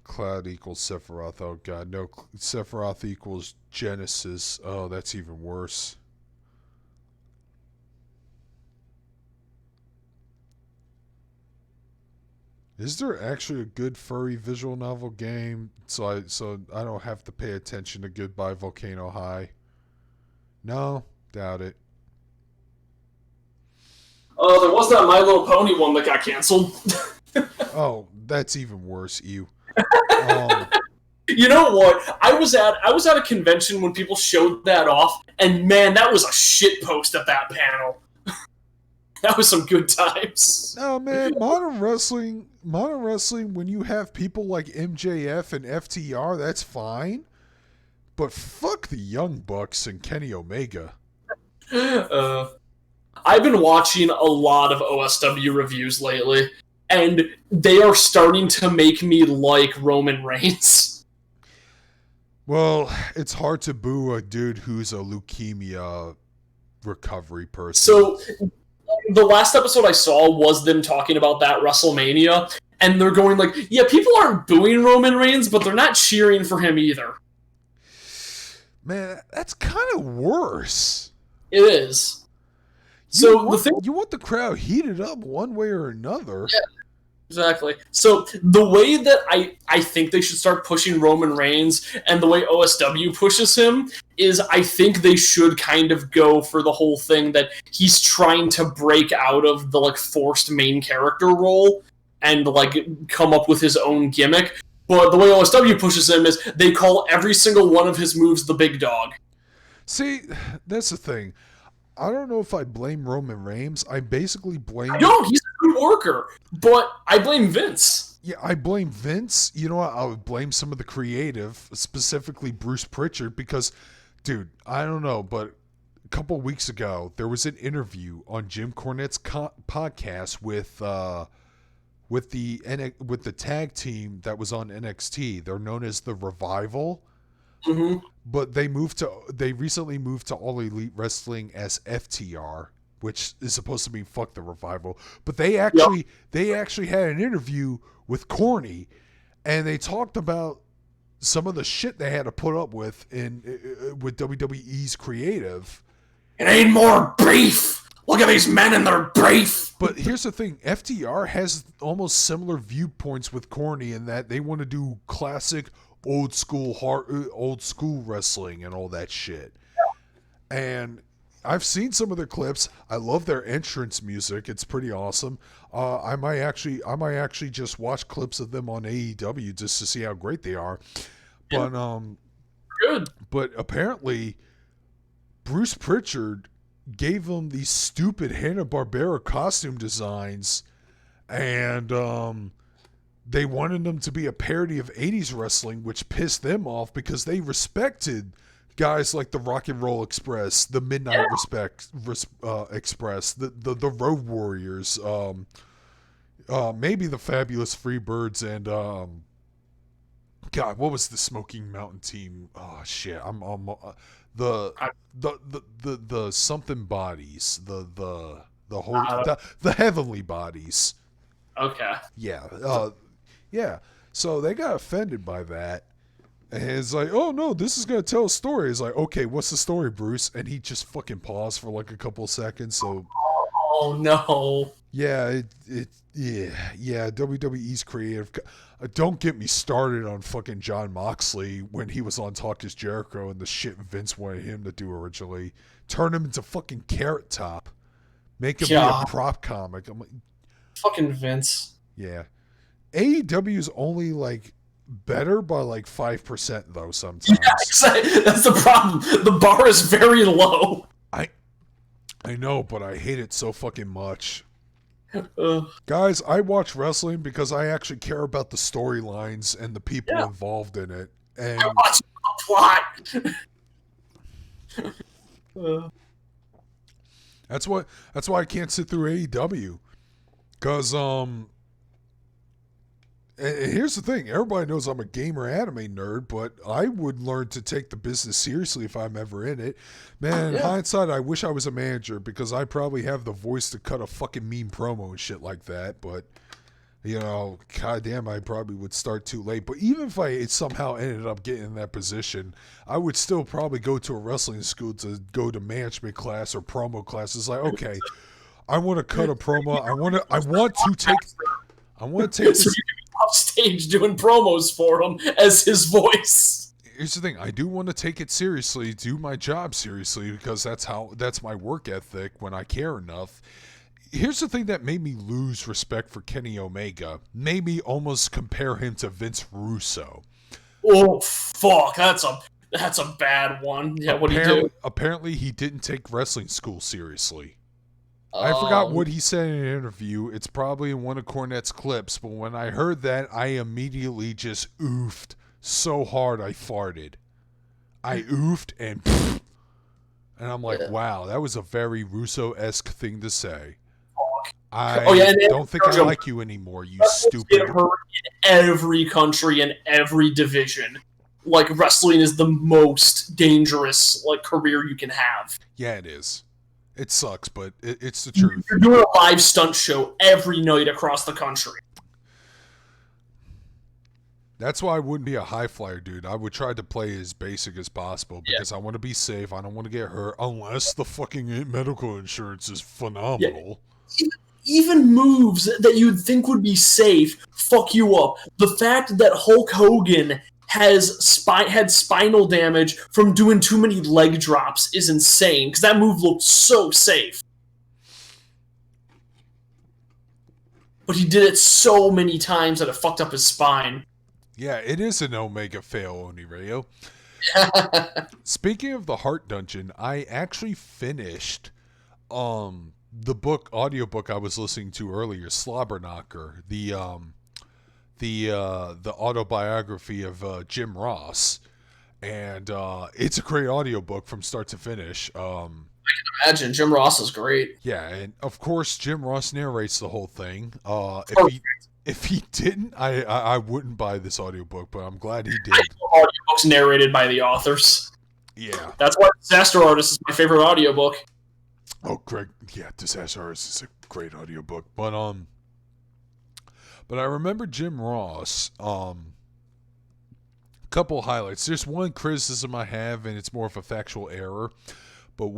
Cloud equals Sephiroth. Oh god, no. Sephiroth equals Genesis. Oh, that's even worse. Is there actually a good furry visual novel game so I don't have to pay attention to Goodbye Volcano High? No, doubt it. There was that My Little Pony one that got canceled. Oh, that's even worse, you. You know what? I was at a convention when people showed that off, and man, that was a shit post at that panel. That was some good times. No, man, modern wrestling, when you have people like MJF and FTR, that's fine. But fuck the Young Bucks and Kenny Omega. I've been watching a lot of OSW reviews lately, and they are starting to make me like Roman Reigns. Well, it's hard to boo a dude who's a leukemia recovery person. So, the last episode I saw was them talking about that WrestleMania, and they're going like, yeah, people aren't booing Roman Reigns, but they're not cheering for him either. Man, that's kind of worse. It is. So you want the crowd heated up one way or another. Yeah, exactly. So the way that I think they should start pushing Roman Reigns and the way OSW pushes him is I think they should kind of go for the whole thing that he's trying to break out of the like forced main character role and like come up with his own gimmick. But the way OSW pushes him is they call every single one of his moves the big dog. See, that's the thing. I don't know if I blame Roman Reigns. I basically blame... No, he's a good worker, but I blame Vince. Yeah, I blame Vince. You know what? I would blame some of the creative, specifically Bruce Pritchard, because, dude, I don't know, but a couple weeks ago, there was an interview on Jim Cornette's podcast with the tag team that was on NXT. They're known as the Revival. Mm-hmm. But they recently moved to All Elite Wrestling as FTR, which is supposed to mean fuck the Revival. But they actually had an interview with Corny, and they talked about some of the shit they had to put up with with WWE's creative. It ain't more beef. Look at these men and their beef. But here's the thing: FTR has almost similar viewpoints with Corny in that they want to do classic old school wrestling and all that shit. And I've seen some of their clips. I love their entrance music. It's pretty awesome. I might actually just watch clips of them on AEW just to see how great they are. Yeah. But Good. But apparently, Bruce Pritchard gave them these stupid Hanna-Barbera costume designs, and they wanted them to be a parody of 80s wrestling, which pissed them off because they respected guys like the Rock and Roll Express, the Midnight Express, the Road Warriors, maybe the Fabulous Freebirds, and God, what was the Smoking Mountain team? Oh shit, the something bodies, the heavenly bodies. Okay. Yeah, yeah. So they got offended by that. And it's like, oh no, this is gonna tell a story. It's like, okay, what's the story, Bruce? And he just fucking paused for like a couple of seconds. So, oh no, yeah, WWE's creative. Don't get me started on fucking Jon Moxley when he was on Talk Is Jericho and the shit Vince wanted him to do originally. Turn him into fucking Carrot Top, make him be a prop comic. I'm like, fucking Vince. Yeah, AEW is only like better by like 5% though sometimes. Yeah, exactly. That's the problem. The bar is very low. I know, but I hate it so fucking much. Guys, I watch wrestling because I actually care about the storylines and the people involved in it. And I watch the plot. That's why I can't sit through AEW. Cause and here's the thing, everybody knows I'm a gamer anime nerd, but I would learn to take the business seriously if I'm ever in it. Man, in hindsight, I wish I was a manager because I probably have the voice to cut a fucking meme promo and shit like that, but, you know, goddamn, I probably would start too late. But even if I somehow ended up getting in that position, I would still probably go to a wrestling school to go to management class or promo class. It's like, okay, I want to cut a promo. I want to take this. So you can be off stage doing promos for him as his voice. Here's the thing, I do want to take it seriously, do my job seriously, because that's my work ethic when I care enough. Here's the thing that made me lose respect for Kenny Omega, made me almost compare him to Vince Russo. Oh fuck, that's a bad one. Yeah, what did he do? Apparently he didn't take wrestling school seriously. I forgot what he said in an interview. It's probably in one of Cornette's clips, but when I heard that, I immediately just oofed so hard I farted. I oofed and I'm like, wow, that was a very Russo-esque thing to say. I don't think I like you anymore, you stupid. Get hurt in every country and every division. Like, wrestling is the most dangerous career you can have. Yeah, it is. It sucks, but it's the truth. You're doing a live stunt show every night across the country. That's why I wouldn't be a high flyer, dude. I would try to play as basic as possible because I want to be safe. I don't want to get hurt unless the fucking medical insurance is phenomenal. Yeah. Even moves that you'd think would be safe fuck you up. The fact that Hulk Hogan had spinal damage from doing too many leg drops is insane, because that move looked so safe. But he did it so many times that it fucked up his spine. Yeah, it is an Omega fail, Oniryo. Speaking of the Heart Dungeon, I actually finished the audiobook I was listening to earlier, Slobberknocker, the autobiography of Jim Ross, and it's a great audiobook from start to finish. I can imagine. Jim Ross is great. Yeah, and of course Jim Ross narrates the whole thing. If he didn't, I wouldn't buy this audiobook, but I'm glad he did. Audiobooks narrated by the authors. Yeah. That's why Disaster Artist is my favorite audiobook. Oh, Greg, yeah, Disaster Artist is a great audiobook. But I remember Jim Ross, couple highlights. There's one criticism I have, and it's more of a factual error. But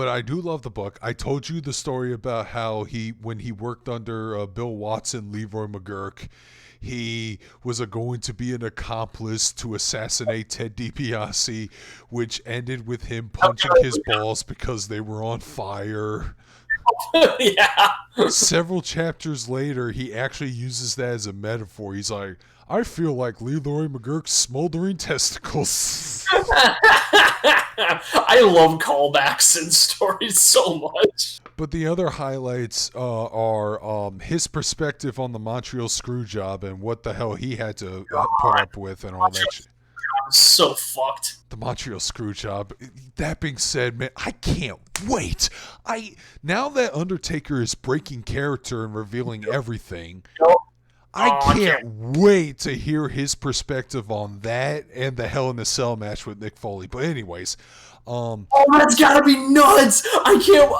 I do love the book. I told you the story about how when he worked under Bill Watson, Leroy McGurk, he was going to be an accomplice to assassinate Ted DiBiase, which ended with him punching his balls because they were on fire. Yeah. Several chapters later, he actually uses that as a metaphor. He's like, I feel like Leroy McGurk's smoldering testicles. I love callbacks in stories so much. But the other highlights are his perspective on the Montreal screw job and what the hell he had to put up with and all that shit. So fucked. The Montreal screw job. That being said, man, I can't wait. Now that Undertaker is breaking character and revealing everything, I can't wait to hear his perspective on that and the Hell in a Cell match with Mick Foley. But anyways, that's gotta be nuts! I can't.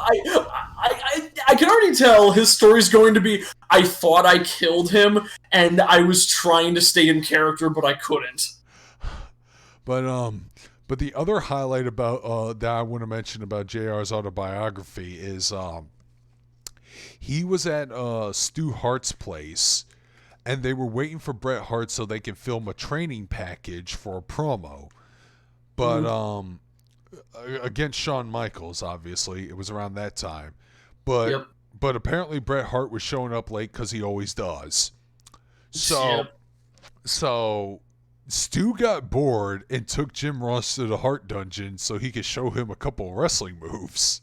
I can already tell his story's going to be. I thought I killed him, and I was trying to stay in character, but I couldn't. But the other highlight about that I want to mention about JR's autobiography is he was at Stu Hart's place, and they were waiting for Bret Hart so they could film a training package for a promo. But against Shawn Michaels, obviously, it was around that time. But apparently Bret Hart was showing up late because he always does. So Stu got bored and took Jim Ross to the Hart Dungeon so he could show him a couple of wrestling moves.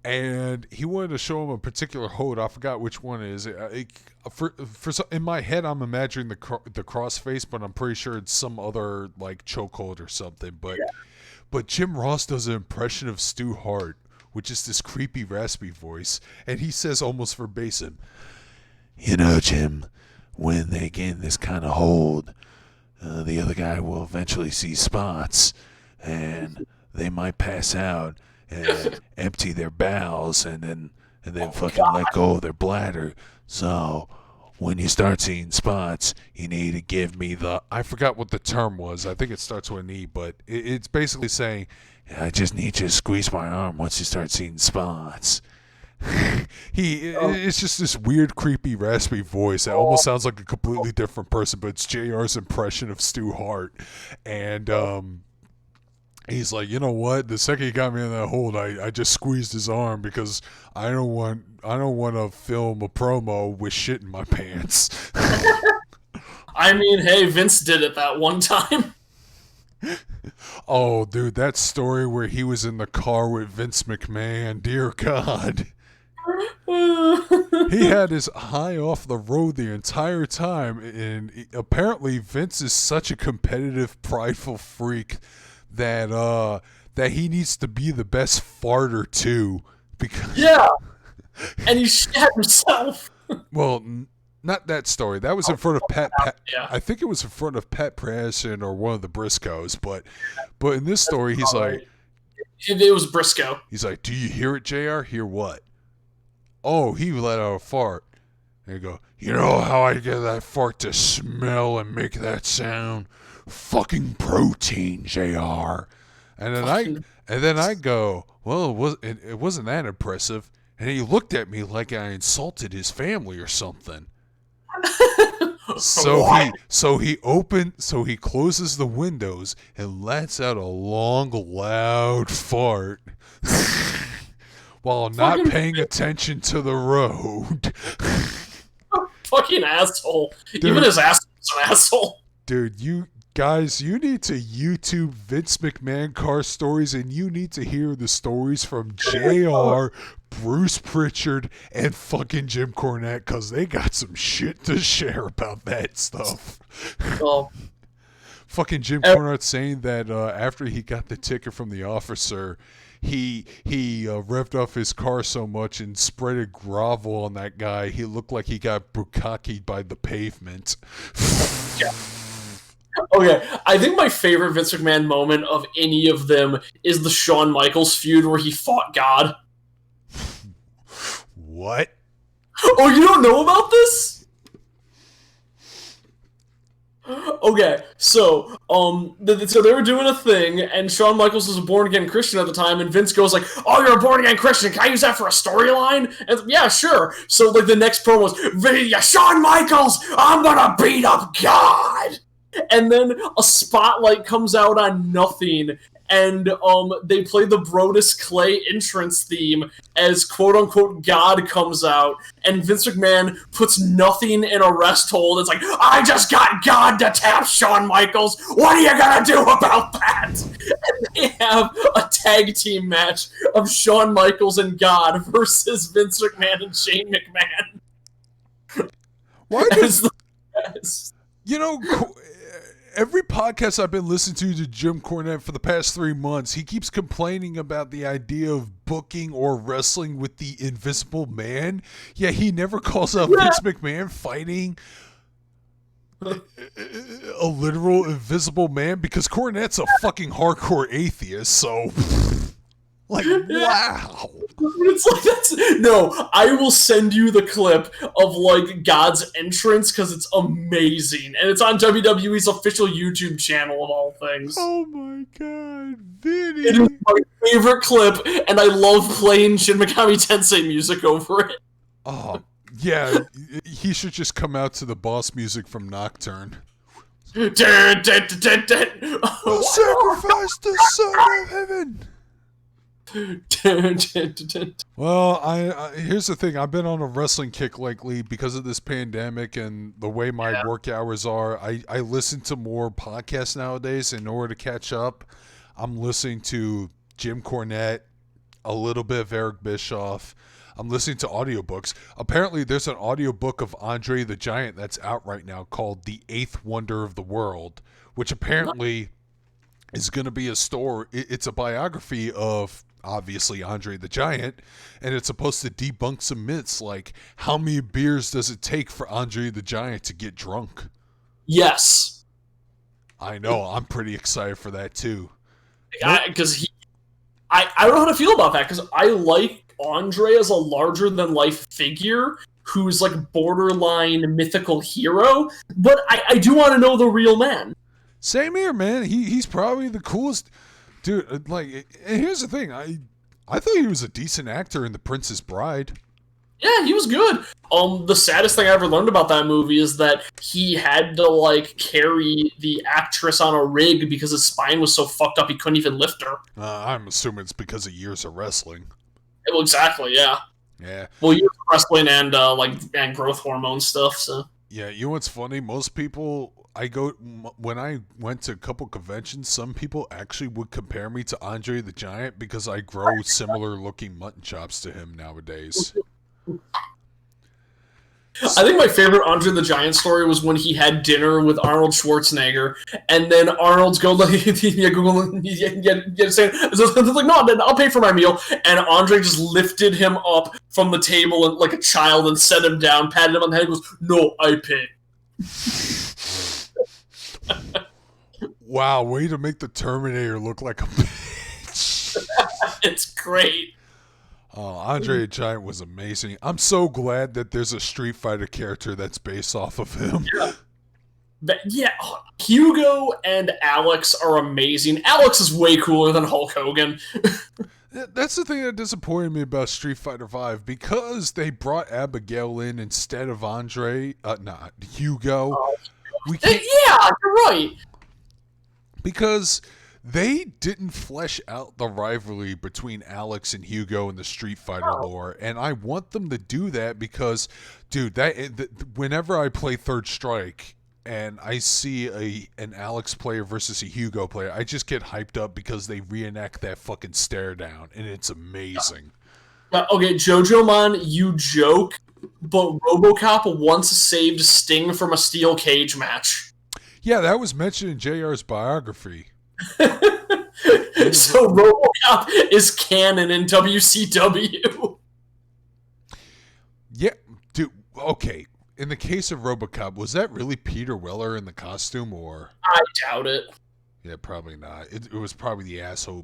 And he wanted to show him a particular hold. I forgot which one it is. In my head, I'm imagining the crossface, but I'm pretty sure it's some other like chokehold or something. But Jim Ross does an impression of Stu Hart, which is this creepy, raspy voice, and he says almost verbatim, "You know, Jim, when they gain this kind of hold, the other guy will eventually see spots, and they might pass out and empty their bowels, and then fucking let go of their bladder. So when you start seeing spots, you need to give me the," I forgot what the term was. I think it starts with an E, but it's basically saying, "I just need you to squeeze my arm once you start seeing spots." It's just this weird, creepy, raspy voice that almost sounds like a completely different person, but it's JR's impression of Stu Hart. And he's like, you know what? The second he got me in that hold, I just squeezed his arm because I don't want to film a promo with shit in my pants. I mean, hey, Vince did it that one time. Oh, dude, that story where he was in the car with Vince McMahon, dear God. He had his eye off the road the entire time, and apparently Vince is such a competitive, prideful freak that he needs to be the best farter too. Because and he shat himself. Well, not that story. That was in front of Pat. Yeah. I think it was in front of Pat Patterson or one of the Briscoes. But in this story, he's like, it was Briscoe. He's like, "Do you hear it, JR? Hear what?" "Oh, he let out a fart." And you go, "You know how I get that fart to smell and make that sound? Fucking protein, JR." And then I go, "Well, it wasn't that impressive." And he looked at me like I insulted his family or something. So he closes the windows and lets out a long, loud fart while not paying attention to the road. Fucking asshole. Dude, even his asshole's an asshole. Dude, you guys, you need to YouTube Vince McMahon car stories, and you need to hear the stories from JR, Bruce Pritchard, and fucking Jim Cornette, because they got some shit to share about that stuff. Well, fucking Jim Cornette saying that after he got the ticket from the officer, he revved off his car so much and spreaded gravel on that guy, he looked like he got bukkakied by the pavement. Yeah. Okay, I think my favorite Vince McMahon moment of any of them is the Shawn Michaels feud where he fought God. What? Oh, you don't know about this? Okay, so so they were doing a thing, and Shawn Michaels was a born again Christian at the time, and Vince goes like, "Oh, you're a born again Christian? Can I use that for a storyline?" And yeah, sure. So like the next promo was, "Shawn Michaels, I'm gonna beat up God," and then a spotlight comes out on nothing. And they play the Brodus Clay entrance theme as quote unquote God comes out, and Vince McMahon puts nothing in a rest hold. It's like, I just got God to tap Shawn Michaels. What are you gonna do about that? And they have a tag team match of Shawn Michaels and God versus Vince McMahon and Shane McMahon. Why does Yes. every podcast I've been listening to Jim Cornette for the past 3 months, he keeps complaining about the idea of booking or wrestling with the Invisible Man. Yeah, he never calls out Vince McMahon fighting a literal Invisible Man because Cornette's a fucking hardcore atheist, so like, wow. It's like no, I will send you the clip of like God's entrance because it's amazing, and it's on WWE's official YouTube channel of all things. Oh my god, Vinny! It is my favorite clip, and I love playing Shin Megami Tensei music over it. Oh yeah, he should just come out to the boss music from Nocturne. I'll Sacrifice the Son of Heaven. Well, I here's the thing. I've been on a wrestling kick lately because of this pandemic and the way my work hours are. I listen to more podcasts nowadays in order to catch up. I'm listening to Jim Cornette, a little bit of Eric Bischoff. I'm listening to audiobooks. Apparently, there's an audiobook of Andre the Giant that's out right now called The Eighth Wonder of the World, which apparently is going to be a story. It's a biography of obviously Andre the Giant, and it's supposed to debunk some myths like how many beers does it take for Andre the Giant to get drunk? Yes. I know. I'm pretty excited for that too. Because I don't know how to feel about that, because I like Andre as a larger-than-life figure who's like borderline mythical hero, but I do want to know the real man. Same here, man. He's probably the coolest dude. Like, and here's the thing. I thought he was a decent actor in The Princess Bride. Yeah, he was good. The saddest thing I ever learned about that movie is that he had to like carry the actress on a rig because his spine was so fucked up he couldn't even lift her. I'm assuming it's because of years of wrestling. Well, exactly, yeah. Yeah. Well, years of wrestling and and growth hormone stuff. So. Yeah, you know what's funny? Most people, when I went to a couple conventions, some people actually would compare me to Andre the Giant because I grow similar looking mutton chops to him nowadays. I think my favorite Andre the Giant story was when he had dinner with Arnold Schwarzenegger, and then Arnold's go like, saying, like, no, I'll pay for my meal, and Andre just lifted him up from the table and, like a child and set him down, patted him on the head, and goes, no, I pay. Wow, way to make the Terminator look like a bitch. It's great. Oh, Andre the Giant was amazing. I'm so glad that there's a Street Fighter character that's based off of him. Yeah, Hugo and Alex are amazing. Alex is way cooler than Hulk Hogan. That's the thing that disappointed me about Street Fighter V, because they brought Abigail in instead of not Hugo. Yeah, you're right. Because they didn't flesh out the rivalry between Alex and Hugo in the Street Fighter lore, and I want them to do that because, dude, whenever I play Third Strike and I see an Alex player versus a Hugo player, I just get hyped up because they reenact that fucking stare down, and it's amazing. Okay, JoJo-mon, you joke, but RoboCop once saved Sting from a steel cage match. Yeah, that was mentioned in JR's biography. So RoboCop is canon in WCW. Yeah, dude. Okay, in the case of RoboCop, was that really Peter Weller in the costume, or? I doubt it. Yeah, probably not. It was probably the asshole who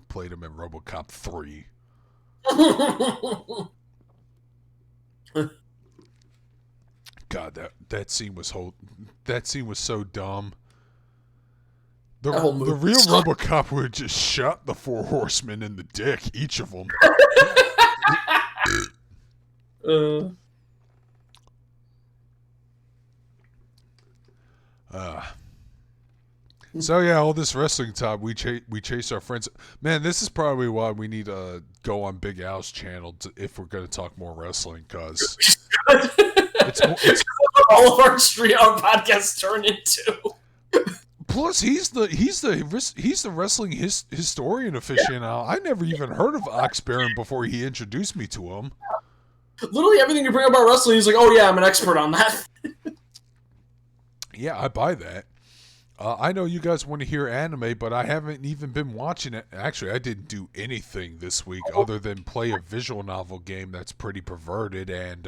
played him in RoboCop 3. God, that scene was so dumb. The That whole movie real sucked. RoboCop would have just shot the 4 horsemen in the dick, each of them. So yeah, all this wrestling talk, we chase our friends. Man, this is probably why we need to go on Big Al's channel if we're going to talk more wrestling, because it's all of our podcasts turn into. Plus, he's the wrestling historian aficionado. I never even heard of Ox Baron before he introduced me to him. Literally everything you bring up about wrestling, he's like, "Oh yeah, I'm an expert on that." Yeah, I buy that. I know you guys want to hear anime, but I haven't even been watching it. Actually, I didn't do anything this week other than play a visual novel game that's pretty perverted and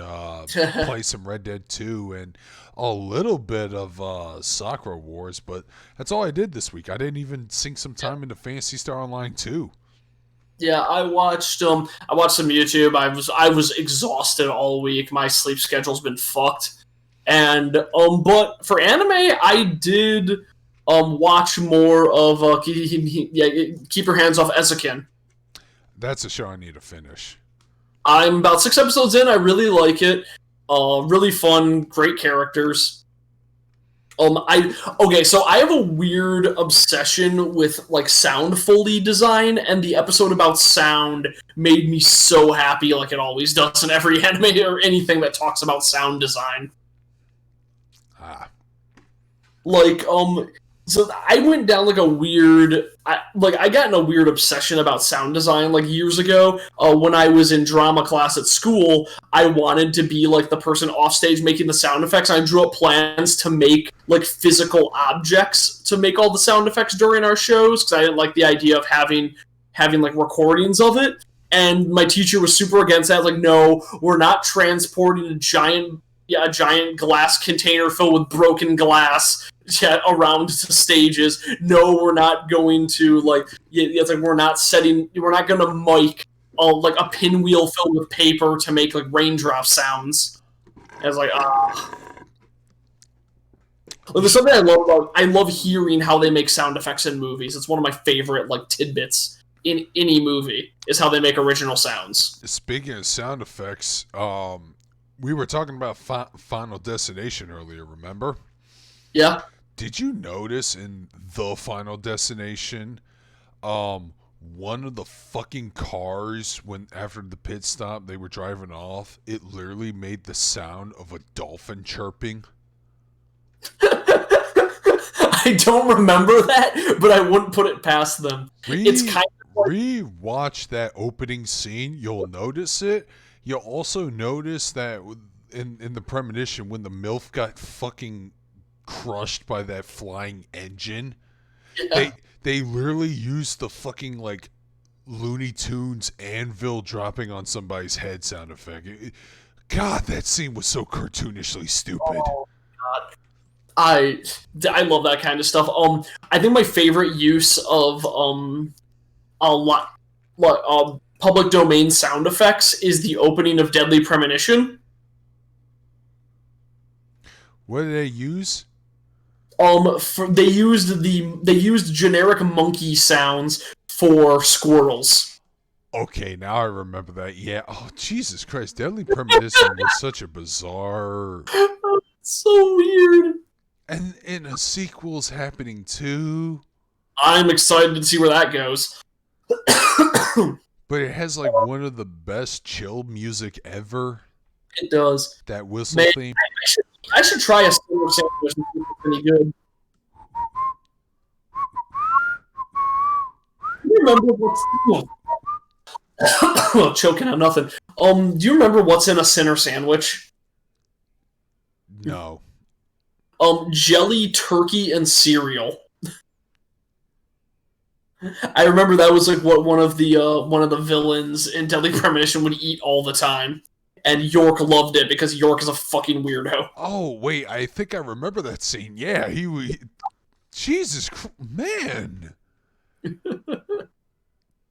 play some Red Dead 2 and a little bit of Sakura Wars, but that's all I did this week. I didn't even sink some time into Phantasy Star Online 2. Yeah, I watched some YouTube. I was exhausted all week. My sleep schedule's been fucked. And but for anime, I did watch more of Keep Your Hands Off Ezekin. That's a show I need to finish. I'm about 6 episodes in. I really like it. Really fun, great characters. So I have a weird obsession with like sound Foley design, and the episode about sound made me so happy, like it always does in every anime or anything that talks about sound design. So I went down like a weird, I got in a weird obsession about sound design like years ago. When I was in drama class at school, I wanted to be like the person off stage making the sound effects. I drew up plans to make like physical objects to make all the sound effects during our shows because I didn't like the idea of having like recordings of it. And my teacher was super against that. Like, no, we're not transporting a giant glass container filled with broken glass around to stages. No, we're not going to it's like we're not going to mic like a pinwheel filled with paper to make like raindrop sounds. I was like, there's something I love about. I love hearing how they make sound effects in movies. It's one of my favorite like tidbits in any movie is how they make original sounds. Speaking of sound effects, we were talking about Final Destination earlier, remember? Yeah. Did you notice in the Final Destination, one of the fucking cars, after the pit stop, they were driving off, it literally made the sound of a dolphin chirping? I don't remember that, but I wouldn't put it past them. It's kind of like... Rewatch that opening scene, you'll notice it. You'll also notice that in the premonition when the MILF got fucking crushed by that flying engine, they literally used the fucking like Looney Tunes anvil dropping on somebody's head sound effect. God, that scene was so cartoonishly stupid. Oh, God. I love that kind of stuff. I think my favorite use of public domain sound effects is the opening of Deadly Premonition. What did they use? They used generic monkey sounds for squirrels. Okay, now I remember that. Yeah. Oh, Jesus Christ. Deadly Premonition was such a bizarre... So weird. And a sequel's happening too. I'm excited to see where that goes. But it has like one of the best chill music ever. It does. That whistle theme. I should try a similar sandwich and see if it's any good. Do you remember what's choking on nothing? Do you remember what's in a Sinner sandwich? No. Jelly, turkey, and cereal. I remember that was like what one of the villains in Deadly Premonition would eat all the time, and York loved it because York is a fucking weirdo. Oh wait, I think I remember that scene. Yeah, Jesus man.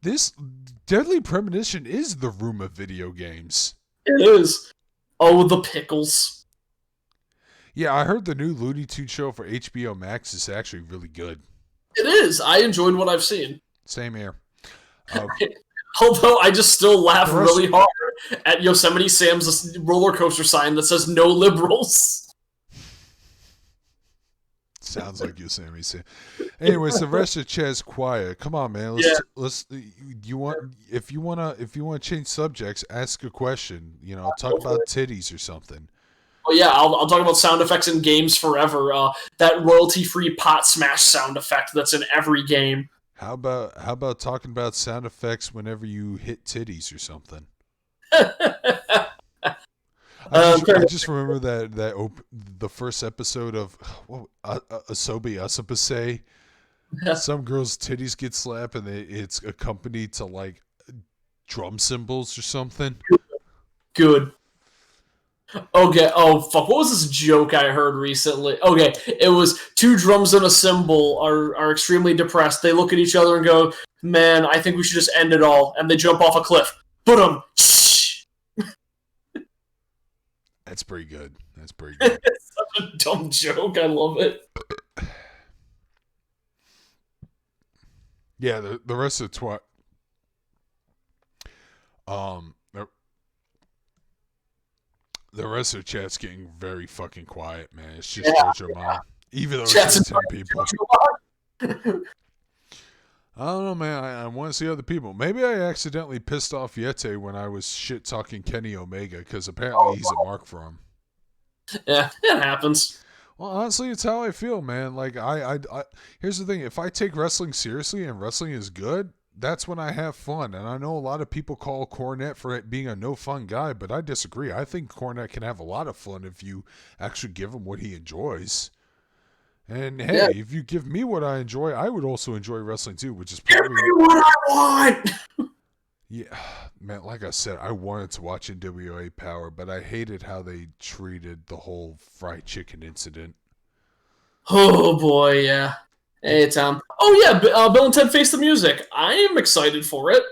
This Deadly Premonition is the room of video games. It is. Oh, the pickles. Yeah, I heard the new Looney Tunes show for HBO Max is actually really good. It is. I enjoyed what I've seen. Same here. Uh, Although I just still laugh The rest- really hard at Yosemite Sam's roller coaster sign that says "No liberals." Sounds like Yosemite Sam. Anyways, the rest of chat's quiet. Come on, man. Let's. You want if you wanna change subjects, ask a question. You know, talk about titties or something. Oh yeah, I'll talk about sound effects in games forever. That royalty-free pot smash sound effect that's in every game. How about talking about sound effects whenever you hit titties or something? I just remember the first episode of Asobi Asapase. Some girl's titties get slapped and it's accompanied to like drum cymbals or something. Good. Okay. Oh fuck! What was this joke I heard recently? Okay, it was two drums and a cymbal are extremely depressed. They look at each other and go, "Man, I think we should just end it all." And they jump off a cliff. Boom! That's pretty good. That's pretty good. It's such a dumb joke. I love it. Yeah, the rest of the rest of the chat's getting very fucking quiet, man. It's just Jojo Mom. Even though it's 10 people. I don't know, man. I want to see other people. Maybe I accidentally pissed off Yete when I was shit talking Kenny Omega because apparently he's a mark for him. Yeah, it happens. Well, honestly, it's how I feel, man. Like I here's the thing: if I take wrestling seriously and wrestling is good, that's when I have fun. And I know a lot of people call Cornette for it being a no fun guy, but I disagree. I think Cornette can have a lot of fun if you actually give him what he enjoys. And hey, if you give me what I enjoy, I would also enjoy wrestling too, which is probably give me what I want. Yeah, man, like I said, I wanted to watch NWA Power, but I hated how they treated the whole fried chicken incident. Oh boy, yeah. Hey, Tom. Oh yeah, Bill and Ted Face the Music. I am excited for it.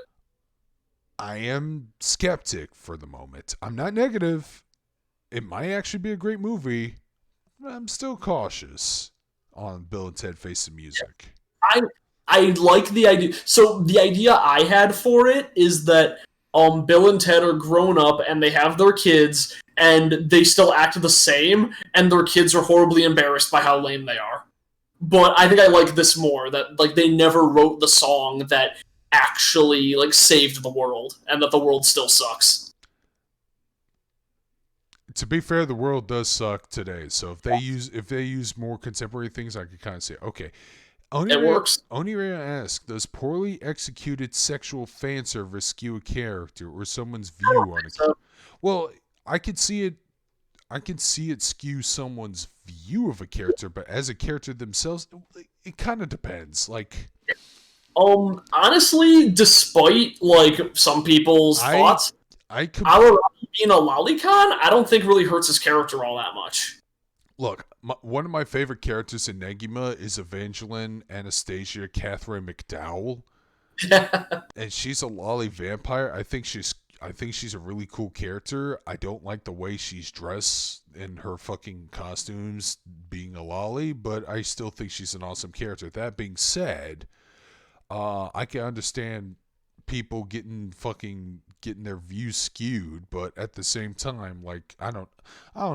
I am skeptic for the moment. I'm not negative. It might actually be a great movie. But I'm still cautious on Bill and Ted Face the Music. I like the idea. So the idea I had for it is that Bill and Ted are grown up and they have their kids and they still act the same and their kids are horribly embarrassed by how lame they are. But I think I like this more, that like they never wrote the song that actually like saved the world and that the world still sucks. To be fair, the world does suck today. So if they use more contemporary things, I could kind of say, okay. It works. Oniria asks, does poorly executed sexual fan service skew a character or someone's view on a character? Well, I could see it. I can see it skew someone's view of a character, but as a character themselves, it kind of depends. Like, honestly, despite like some people's thoughts, our being a lolicon, I don't think really hurts his character all that much. Look, one of my favorite characters in Negima is Evangeline Anastasia Catherine McDowell, and she's a lolly vampire. I think she's a really cool character. I don't like the way she's dressed in her fucking costumes, being a lolly, but I still think she's an awesome character. That being said, I can understand people getting their views skewed, but at the same time, like I don't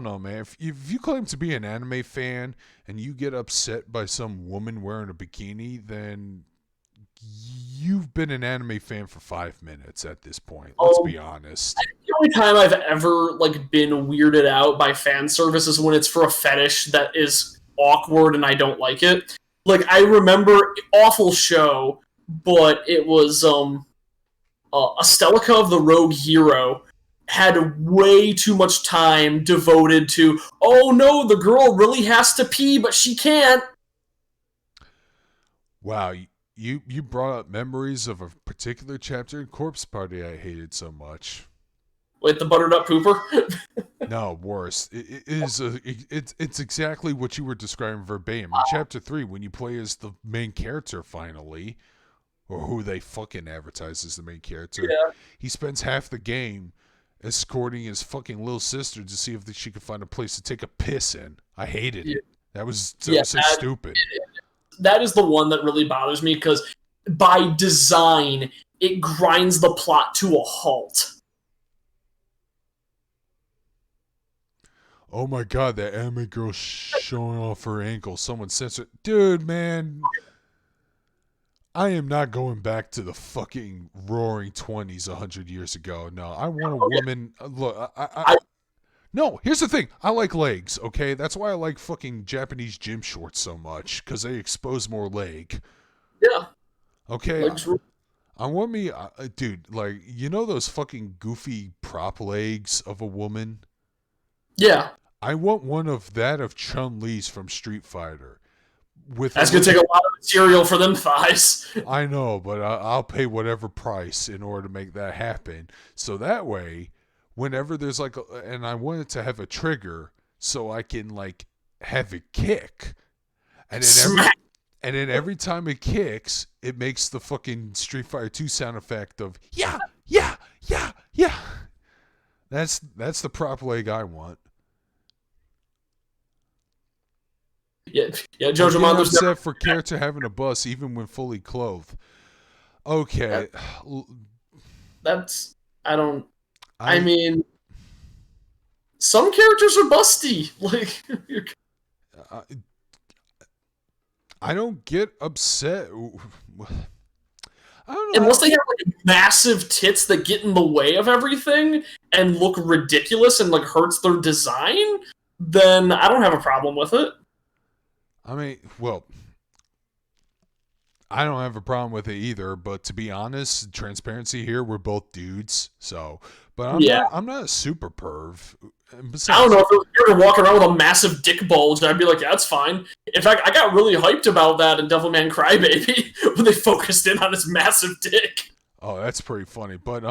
know, man. If you claim to be an anime fan and you get upset by some woman wearing a bikini, then you've been an anime fan for 5 minutes at this point. Let's be honest. The only time I've ever like been weirded out by fan service is when it's for a fetish that is awkward and I don't like it. Like I remember awful show, but it was Astelica of the Rogue Hero had way too much time devoted to, oh no, the girl really has to pee, but she can't. Wow, you brought up memories of a particular chapter in Corpse Party I hated so much. Wait, the buttered up pooper? No, worse. It's exactly what you were describing verbatim. In chapter 3, when you play as the main character finally, or who they fucking advertise as the main character, he spends half the game escorting his fucking little sister to see if she could find a place to take a piss in. I hated it. That was so stupid. That is the one that really bothers me, because by design, it grinds the plot to a halt. Oh my god, that anime girl showing off her ankle. Someone censored. Dude, man. I am not going back to the fucking roaring 20s 100 years ago. No, I want a woman. Look, no, here's the thing. I like legs, okay? That's why I like fucking Japanese gym shorts so much, because they expose more leg. Yeah. Okay? I want me, dude, like, you know those fucking goofy prop legs of a woman? Yeah. I want one of Chun-Li's from Street Fighter. That's going to take a lot of material for them thighs. I know, but I'll pay whatever price in order to make that happen. So that way, whenever there's like, and I want it to have a trigger so I can like have it kick. And then every time it kicks, it makes the fucking Street Fighter 2 sound effect of, yeah, yeah, yeah, yeah. That's the prop leg I want. Yeah, Jojo Mother's upset for character having a bust even when fully clothed. Okay. I mean, some characters are busty. Like, I don't get upset. I don't know. Unless they have like massive tits that get in the way of everything and look ridiculous and like hurts their design, then I don't have a problem with it. I mean, well, I don't have a problem with it either, but to be honest, transparency here, we're both dudes, so, but I'm not a super perv. Besides, I don't know, if you were walking around with a massive dick bulge, I'd be like, yeah, that's fine. In fact, I got really hyped about that in Devilman Crybaby when they focused in on his massive dick. Oh, that's pretty funny, but,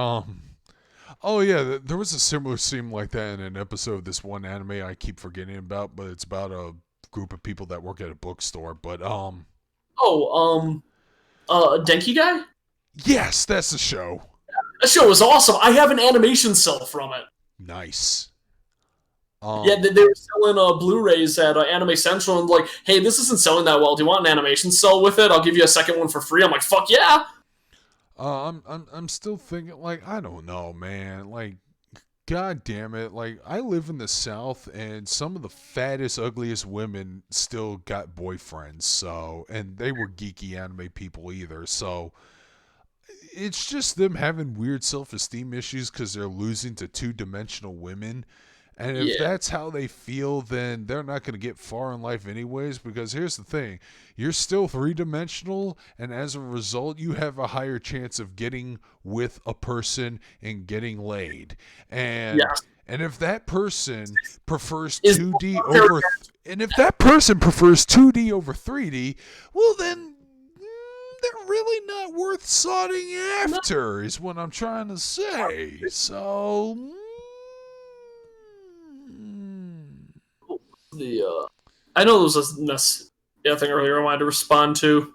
oh yeah, there was a similar scene like that in an episode of this one anime I keep forgetting about, but it's about a group of people that work at a bookstore, but Denki Guy? Yes, that's the show. That show was awesome. I have an animation cell from it. Nice. Yeah, they were selling Blu-rays at Anime Central, and like, hey, this isn't selling that well. Do you want an animation cell with it? I'll give you a second one for free. I'm like, fuck yeah. I'm still thinking, like, I don't know, man. Like, God damn it. Like, I live in the South, and some of the fattest, ugliest women still got boyfriends, so, and they were geeky anime people either, so it's just them having weird self-esteem issues because they're losing to two-dimensional women. And if that's how they feel, then they're not going to get far in life anyways, because here's the thing. You're still three-dimensional, and as a result, you have a higher chance of getting with a person and getting laid. And if that person prefers 2D over... And if that person prefers 2D over 3D, well then, they're really not worth soughting after, is what I'm trying to say. So... I know there was a thing earlier I wanted to respond to.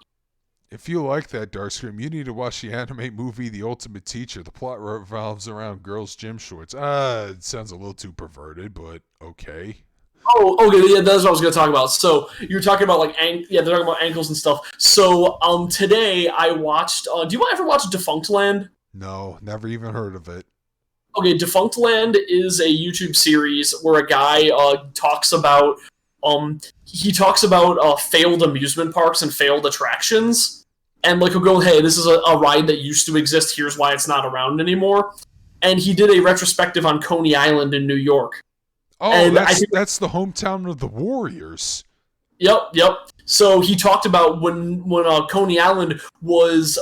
If you like that, Darkstream, you need to watch the anime movie The Ultimate Teacher. The plot revolves around girls' gym shorts. It sounds a little too perverted, but okay. Oh, okay, yeah, that's what I was going to talk about. So, you're talking about, like, they're talking about ankles and stuff. So, today I watched, do you ever watch Defunct Land? No, never even heard of it. Okay, Defunct Land is a YouTube series where a guy talks about failed amusement parks and failed attractions, and like he'll go, "Hey, this is a ride that used to exist. Here's why it's not around anymore." And he did a retrospective on Coney Island in New York. Oh, and that's the hometown of the Warriors. Yep. So he talked about when Coney Island was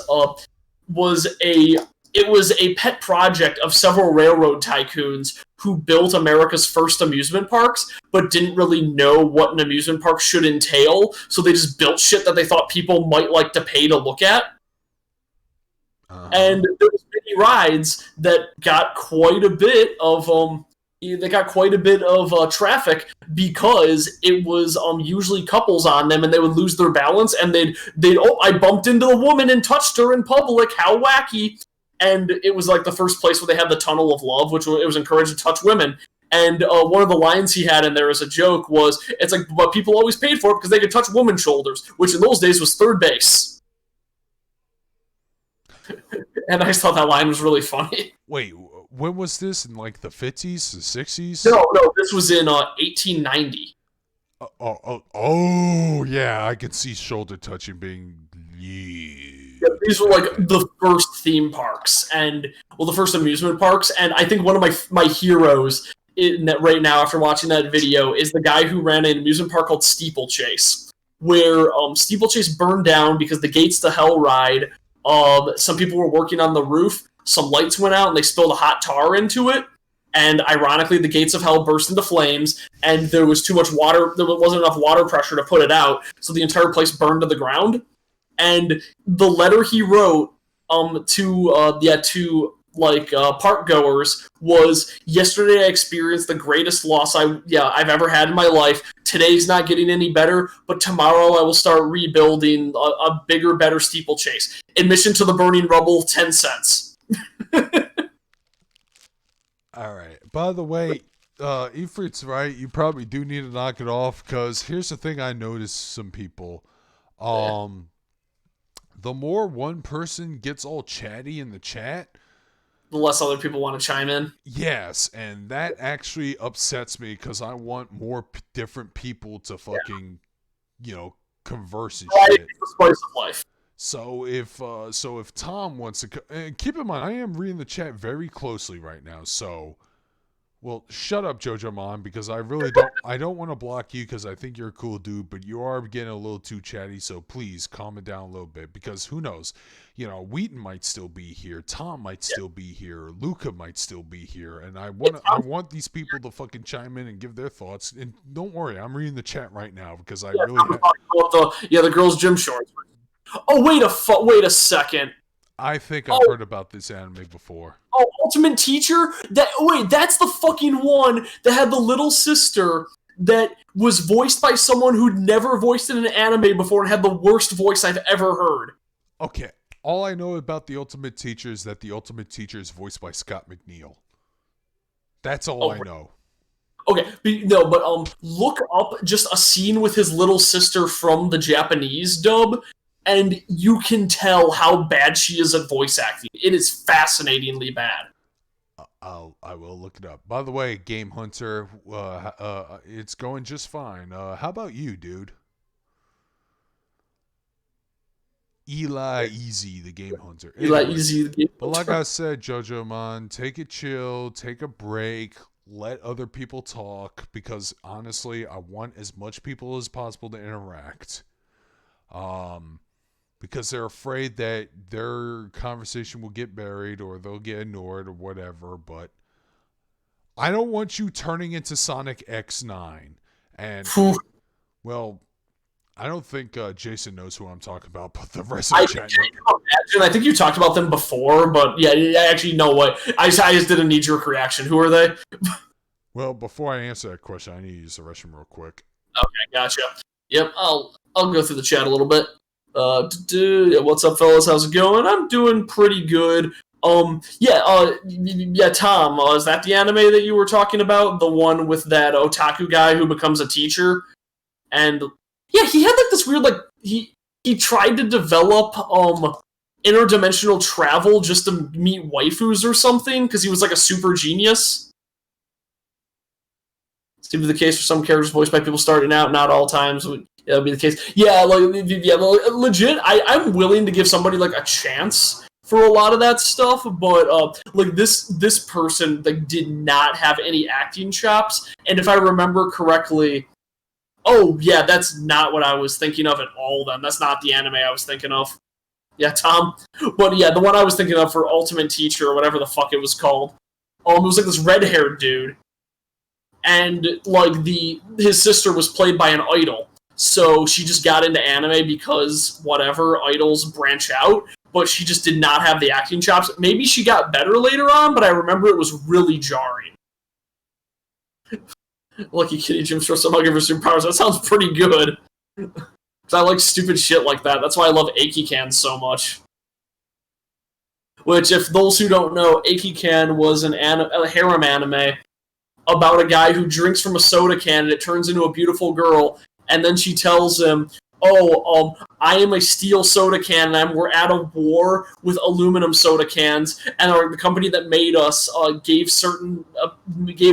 a pet project of several railroad tycoons who built America's first amusement parks, but didn't really know what an amusement park should entail, so they just built shit that they thought people might like to pay to look at. And there was many rides that got quite a bit of traffic because it was usually couples on them, and they would lose their balance, and they'd I bumped into the woman and touched her in public. How wacky! and it was like the first place where they had the Tunnel of Love, which it was encouraged to touch women. And one of the lines he had in there as a joke was, it's like, but people always paid for it because they could touch women's shoulders, which in those days was third base. And I just thought that line was really funny. Wait, when was this? In like the 50s, the 60s? No, this was in 1890. Oh, yeah, I can see shoulder touching being... Yeah, these were like the first theme parks, and, well, the first amusement parks, and I think one of my heroes in that right now after watching that video is the guy who ran an amusement park called Steeplechase, where Steeplechase burned down because the Gates to Hell ride, some people were working on the roof, some lights went out, and they spilled a hot tar into it, and ironically, the Gates of Hell burst into flames, and there was too much water, there wasn't enough water pressure to put it out, so the entire place burned to the ground. And the letter he wrote to park goers was, yesterday I experienced the greatest loss I've ever had in my life. Today's not getting any better, but tomorrow I will start rebuilding a bigger, better steeplechase. Admission to the burning rubble, 10 cents. All right. By the way, Ifrit's right. You probably do need to knock it off, because here's the thing I noticed some people. The more one person gets all chatty in the chat, the less other people want to chime in. Yes, and that actually upsets me, because I want more different people to fucking, converse and shit. It's the spice of life. So if Tom wants to, and keep in mind, I am reading the chat very closely right now. So, well, shut up, Jojo Mon, because I really don't want to block you, because I think you're a cool dude, but you are getting a little too chatty. So please calm it down a little bit, because who knows, Wheaton might still be here, Tom might still be here, Luca might still be here, and I want these people to fucking chime in and give their thoughts. And don't worry, I'm reading the chat right now, because I really the girls' gym shorts. Oh, wait a second. I think I've heard about this anime before. Oh, Ultimate Teacher? That's the fucking one that had the little sister that was voiced by someone who'd never voiced in an anime before and had the worst voice I've ever heard. Okay, all I know about the Ultimate Teacher is that the Ultimate Teacher is voiced by Scott McNeil. That's all I know. Okay, but look up just a scene with his little sister from the Japanese dub, and you can tell how bad she is at voice acting. It is fascinatingly bad. I will look it up. By the way, Game Hunter, it's going just fine. How about you, dude? Eli Easy, the Game Hunter. Eli Easy, the Game Hunter. But like I said, Jojo Man, take it chill, take a break, let other people talk, because honestly, I want as much people as possible to interact. Because they're afraid that their conversation will get buried or they'll get ignored or whatever. But I don't want you turning into Sonic X9. And, well, I don't think Jason knows who I'm talking about, but the rest of the chat. I think you talked about them before, but yeah, I actually know what. I just did a knee-jerk reaction. Who are they? Well, before I answer that question, I need to use the restroom real quick. Okay, gotcha. Yep, I'll go through the chat a little bit. What's up, fellas? How's it going? I'm doing pretty good. Tom, is that the anime that you were talking about? The one with that otaku guy who becomes a teacher? And yeah, he had like this weird, like, he tried to develop interdimensional travel just to meet waifus or something, because he was like a super genius. Seems to be the case for some characters voiced by people starting out, not all times. That'll be the case. Yeah, legit. I'm willing to give somebody like a chance for a lot of that stuff, but this person did not have any acting chops, and if I remember correctly, oh yeah, that's not what I was thinking of at all. Then that's not the anime I was thinking of. Yeah, Tom. But yeah, the one I was thinking of for Ultimate Teacher or whatever the fuck it was called. It was like this red-haired dude, and his sister was played by an idol. So she just got into anime because, whatever, idols branch out, but she just did not have the acting chops. Maybe she got better later on, but I remember it was really jarring. Lucky Kitty Jim Short somehow give her superpowers. That sounds pretty good. Because I like stupid shit like that. That's why I love Aki cans so much. which, if those who don't know, Aikikan was a harem anime about a guy who drinks from a soda can and it turns into a beautiful girl, and then she tells him, I am a steel soda can, and we're at a war with aluminum soda cans, and the company that made us gave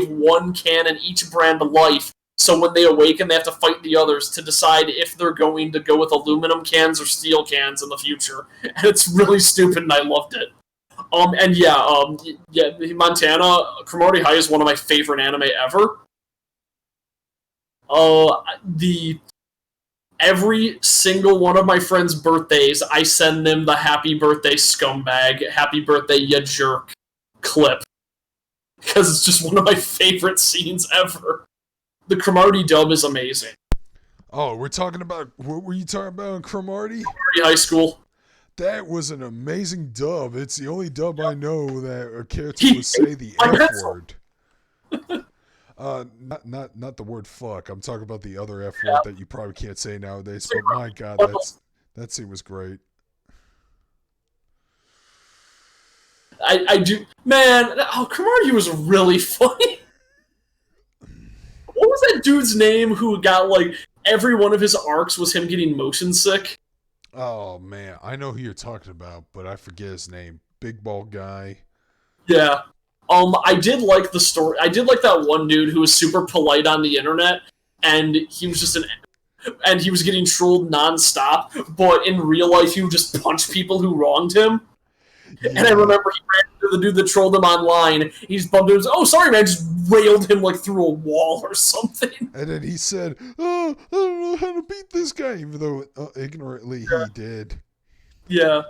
one can in each brand life. So when they awaken, they have to fight the others to decide if they're going to go with aluminum cans or steel cans in the future. And it's really stupid, and I loved it. Montana, Cromartie High is one of my favorite anime ever. Every single one of my friends' birthdays, I send them the happy birthday scumbag, happy birthday ya jerk clip. Because it's just one of my favorite scenes ever. The Cromartie dub is amazing. Oh, what were you talking about in Cromartie? Cromartie High School. That was an amazing dub. It's the only dub I know that a character would say the F word. Not the word fuck. I'm talking about the other F word that you probably can't say nowadays. But my God, that scene was great. I do, man. Cromartie was really funny. What was that dude's name who got every one of his arcs was him getting motion sick? Oh man, I know who you're talking about, but I forget his name. Big bald guy. Yeah. I did like the story. I did like that one dude who was super polite on the internet, and he was just and he was getting trolled nonstop. But in real life, he would just punch people who wronged him. Yeah. And I remember he ran into the dude that trolled him online. He's bumped into him. Oh, sorry, man! Just railed him through a wall or something. And then he said, "Oh, I don't know how to beat this guy," even though ignorantly he did. Yeah.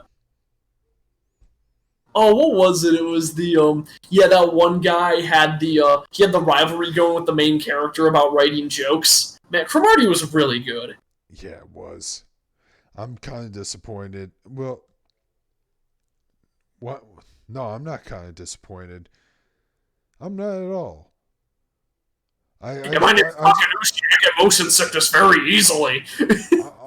Oh, what was it? It was that one guy had he had the rivalry going with the main character about writing jokes. Man, Cromartie was really good. Yeah, it was. I'm kind of disappointed. Well, what? No, I'm not kind of disappointed. I'm not at all. My name's Talkin. You get motion sickness very easily.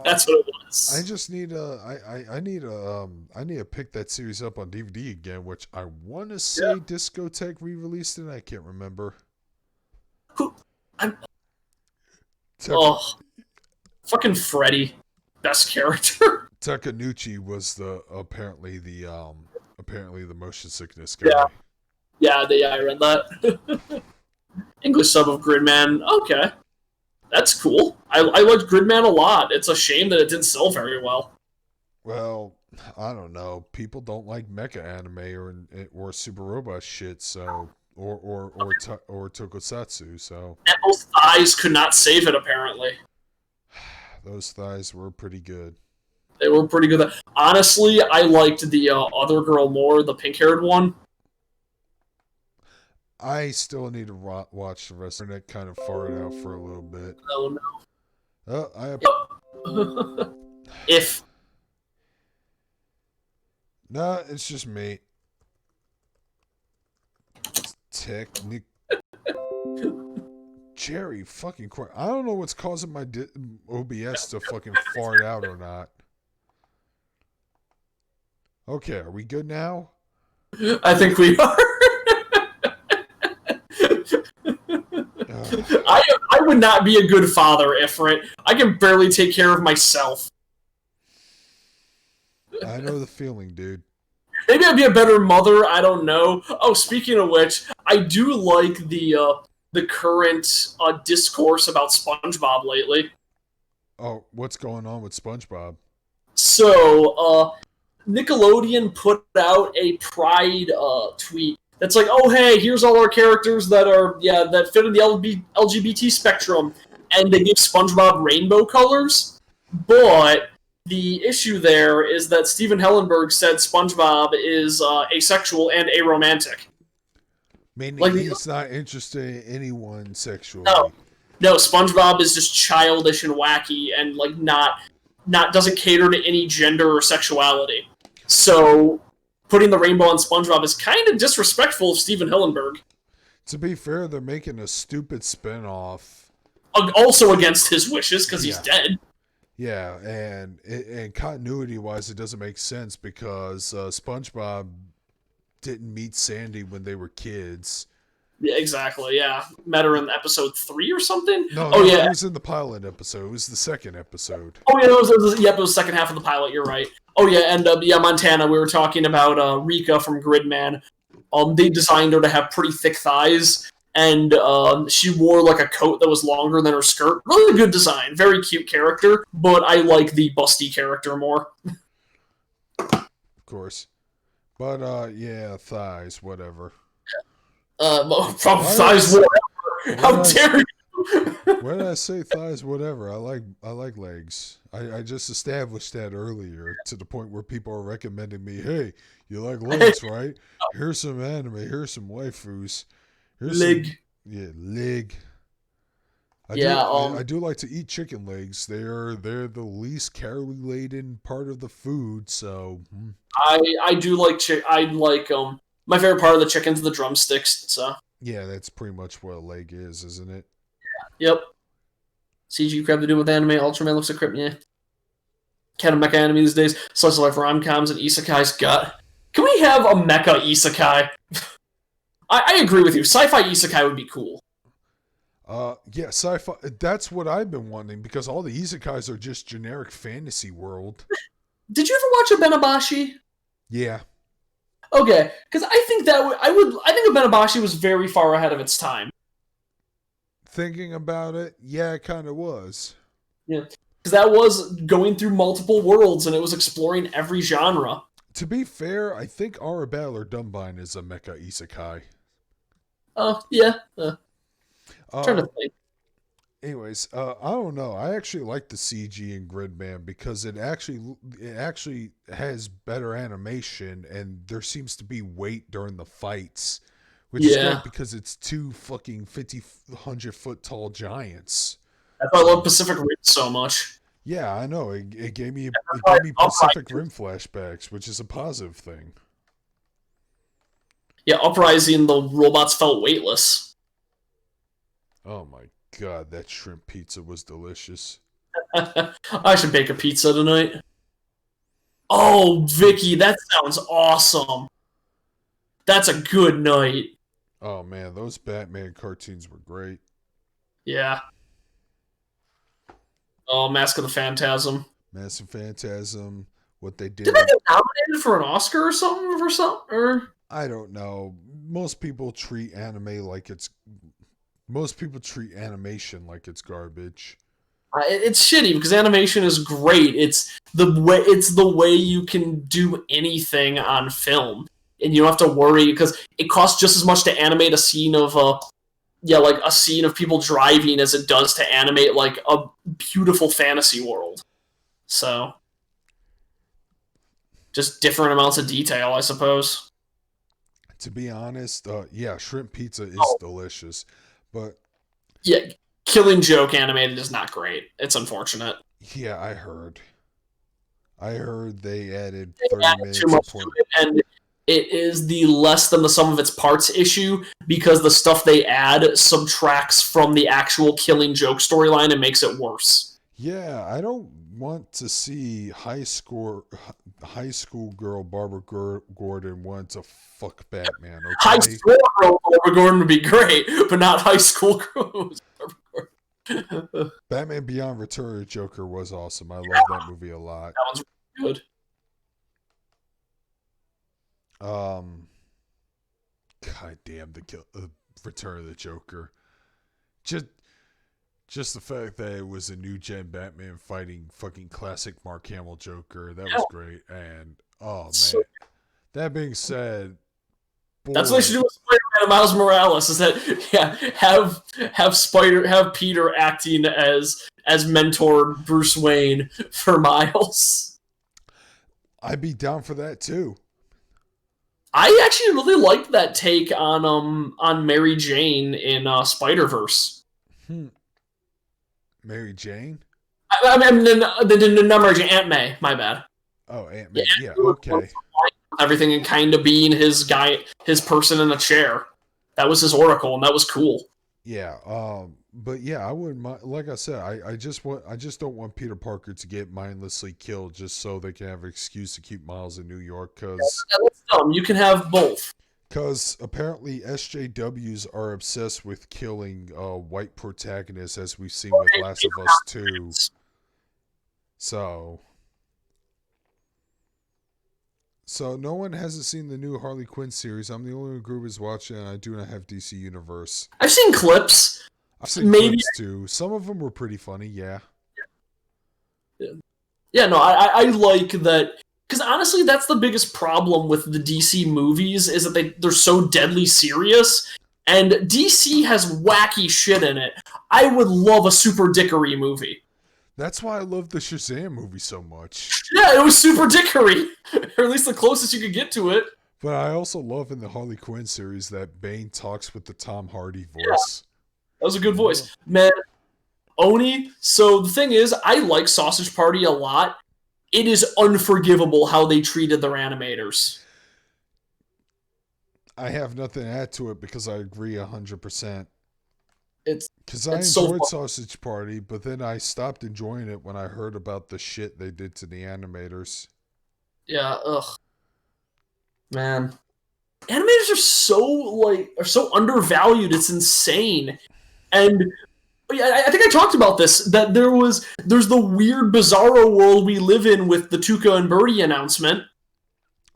That's what it was. I just need I need to pick that series up on DVD again, which I want to say Discotheque re-released it. I can't remember. Fucking Freddy, best character. Takanuchi was apparently the motion sickness guy. Yeah, I read that. English sub of Gridman. Okay. That's cool. I liked Gridman a lot. It's a shame that it didn't sell very well. Well, I don't know. People don't like mecha anime or super robot shit, so or tokusatsu, so. And those thighs could not save it, apparently. Those thighs were pretty good. They were pretty good. Honestly, I liked the other girl more, the pink-haired one. I still need to watch the rest of it. Kind of farted out for a little bit. Oh, no. If. Nah, it's just me. Technic. Jerry, fucking quick. I don't know what's causing my OBS to fucking fart out or not. Okay, are we good now? I think we are. I would not be a good father, Ifrit. I can barely take care of myself. I know the feeling, dude. Maybe I'd be a better mother. I don't know. Oh, speaking of which, I do like the current discourse about SpongeBob lately. Oh, what's going on with SpongeBob? So, Nickelodeon put out a Pride tweet that's like, oh, hey, here's all our characters that fit in the LGBT spectrum. And they give SpongeBob rainbow colors. But the issue there is that Steven Hellenberg said SpongeBob is asexual and aromantic. Meaning he's not interested in anyone sexually. No, SpongeBob is just childish and wacky and not doesn't cater to any gender or sexuality. So putting the rainbow on SpongeBob is kind of disrespectful of Steven Hillenburg. To be fair, they're making a stupid spinoff. Also against his wishes, because he's dead. Yeah, and continuity-wise, it doesn't make sense because SpongeBob didn't meet Sandy when they were kids. Yeah, exactly. Yeah, met her in episode 3 or something. No, Yeah, it was in the pilot episode. It was the second episode. Oh yeah, it was the second half of the pilot. You're right. Oh yeah, and Montana. We were talking about Rika from Gridman. They designed her to have pretty thick thighs, and she wore like a coat that was longer than her skirt. Really good design, very cute character. But I like the busty character more. Of course, but yeah, thighs, whatever. From thighs, whatever. How dare you? When I say thighs, whatever, I like legs. I just established that earlier to the point where people are recommending me, hey, you like legs, right? Here's some anime. Here's some waifus. Here's leg. Leg. I do like to eat chicken legs. They're the least calorie laden part of the food. So I do like my favorite part of the chicken's the drumsticks. So yeah, that's pretty much what a leg is, isn't it? Yep. CG crap to do with anime. Ultraman looks like crap. Yeah. Kind of mecha anime these days. Slice of life rom-coms and isekai's gut. Can we have a mecha isekai? I agree with you. Sci-fi isekai would be cool. Yeah, sci-fi. That's what I've been wanting because all the isekais are just generic fantasy world. Did you ever watch a Benabashi? Yeah. Okay, because I think I think a Benabashi was very far ahead of its time. Thinking about it, yeah, it kind of was. Yeah, because that was going through multiple worlds and it was exploring every genre. To be fair, I think Our Battler Dumbine is a mecha isekai. Oh, yeah. Trying to think. Anyways, I don't know. I actually like the CG in Gridman because it actually has better animation and there seems to be weight during the fights, which is great because it's two fucking 100 foot tall giants. That's why I love Pacific Rim so much. Yeah, I know. It gave me Pacific Rim flashbacks, which is a positive thing. Yeah, Uprising, the robots felt weightless. Oh my god, that shrimp pizza was delicious. I should bake a pizza tonight. Oh, Vicky, that sounds awesome. That's a good night. Oh man, those Batman cartoons were great. Yeah. Oh, Mask of the Phantasm. Mask of Phantasm, what they did. Did they get nominated for an Oscar or something Or I don't know. Most people treat animation like it's garbage. It's shitty because animation is great. It's the way you can do anything on film, and you don't have to worry because it costs just as much to animate a scene of a scene of people driving as it does to animate like a beautiful fantasy world. So, just different amounts of detail, I suppose. To be honest, yeah, shrimp pizza is delicious, but yeah, Killing Joke animated is not great. It's unfortunate. Yeah, I heard they added 30 minutes too much to it, and it is the less than the sum of its parts issue because the stuff they add subtracts from the actual Killing Joke storyline and makes it worse. Yeah, I don't want to see high school girl Barbara Gordon want to fuck Batman. Okay? High school girl Barbara Gordon would be great, but not high school girl Barbara Gordon. Batman Beyond Return of the Joker was awesome. I love that movie a lot. That one's really good. God damn, the Return of the Joker. Just the fact that it was a new gen Batman fighting fucking classic Mark Hamill Joker, that was great. And oh man, that being said, boy, that's what they should do with Spider-Man and Miles Morales. Is that have Peter acting as mentor Bruce Wayne for Miles. I'd be down for that too. I actually really liked that take on Mary Jane in Spider-Verse. Mary Jane? I mean, not Mary Jane, Aunt May. My bad. Oh, Aunt May. Yeah, okay. Everything and kind of being his person in a chair. That was his oracle, and that was cool. Yeah. But yeah, I wouldn't mind. Like I said, I just don't want Peter Parker to get mindlessly killed just so they can have an excuse to keep Miles in New York. That's dumb. You can have both. Because apparently SJWs are obsessed with killing white protagonists, as we've seen with Last of Us 2. So no one hasn't seen the new Harley Quinn series. I'm the only one group is watching, and I do not have DC Universe. I've seen clips. I've seen clips too. Some of them were pretty funny, yeah. Yeah, no, I like that. Because honestly, that's the biggest problem with the DC movies, is that they're so deadly serious. And DC has wacky shit in it. I would love a super dickery movie. That's why I love the Shazam movie so much. Yeah, it was super dickery. Or at least the closest you could get to it. But I also love in the Harley Quinn series that Bane talks with the Tom Hardy voice. That was a good voice. Man, Oni, so the thing is, I like Sausage Party a lot. It is unforgivable how they treated their animators. I have nothing to add to it because I agree 100%. Because I enjoyed so Sausage Party, but then I stopped enjoying it when I heard about the shit they did to the animators. Yeah, ugh. Man. Animators are so undervalued, it's insane. And I think I talked about this, that there's the weird bizarro world we live in with the Tuca and Birdie announcement.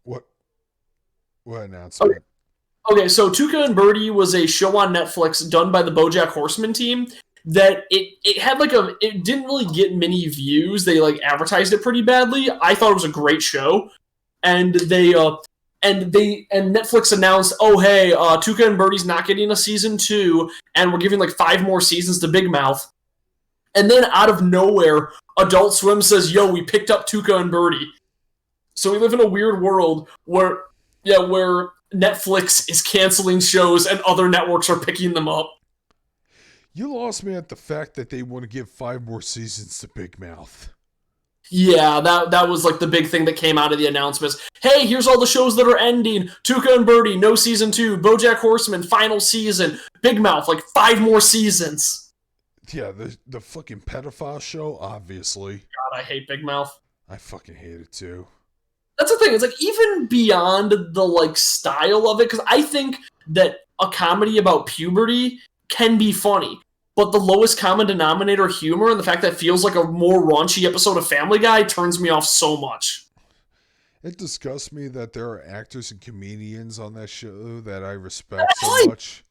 What announcement? Okay, so Tuca and Birdie was a show on Netflix done by the BoJack Horseman team that it had it didn't really get many views. They advertised it pretty badly. I thought it was a great show. And Netflix announced, oh hey, Tuca and Birdie's not getting a season 2, and we're giving 5 more seasons to Big Mouth. And then out of nowhere, Adult Swim says, yo, we picked up Tuca and Birdie. So we live in a weird world where Netflix is canceling shows and other networks are picking them up. You lost me at the fact that they want to give 5 more seasons to Big Mouth. Yeah, that was the big thing that came out of the announcements. Hey, here's all the shows that are ending. Tuca and Birdie, no season 2. BoJack Horseman, final season. Big Mouth, 5 more seasons. Yeah, the fucking pedophile show, obviously. God, I hate Big Mouth. I fucking hate it too. That's the thing. It's even beyond the style of it, because I think that a comedy about puberty can be funny. But the lowest common denominator humor and the fact that it feels like a more raunchy episode of Family Guy turns me off so much. It disgusts me that there are actors and comedians on that show that I respect so much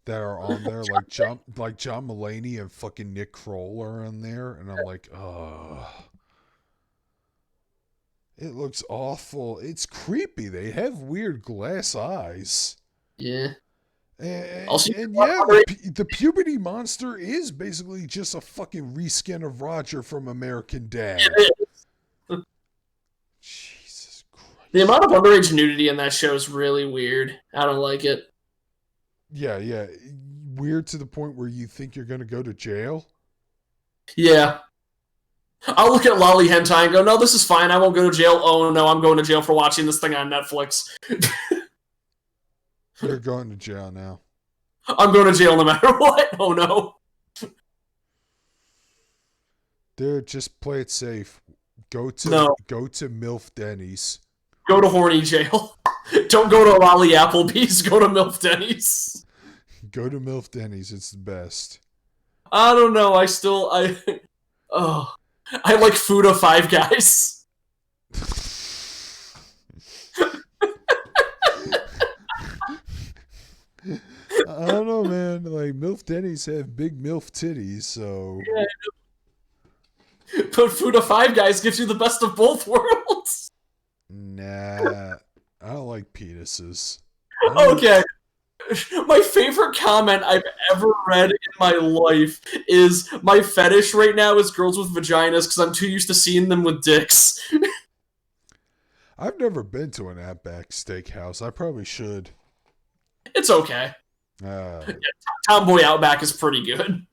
that are on there, like John Mulaney and fucking Nick Kroll are on there, and I'm like, ugh. It looks awful. It's creepy. They have weird glass eyes. Yeah. And the puberty monster is basically just a fucking reskin of Roger from American Dad. Jesus Christ. The amount of underage nudity in that show is really weird. I don't like it. Yeah. Weird to the point where you think you're going to go to jail? Yeah. I'll look at lolly hentai and go, no, this is fine. I won't go to jail. Oh, no, I'm going to jail for watching this thing on Netflix. You're going to jail now. I'm going to jail no matter what. Oh, no. Dude, just play it safe. Go to MILF Denny's. Go to horny jail. Don't go to Lolly Applebee's. Go to MILF Denny's. Go to MILF Denny's. It's the best. I don't know. I like food of Five Guys. I don't know, man. MILF Denny's have big MILF titties, so. Yeah. But food of Five Guys gives you the best of both worlds. Nah. I don't like penises. Okay. My favorite comment I've ever read in my life is, my fetish right now is girls with vaginas because I'm too used to seeing them with dicks. I've never been to an Outback Steakhouse. I probably should. It's okay. Tomboy Outback is pretty good.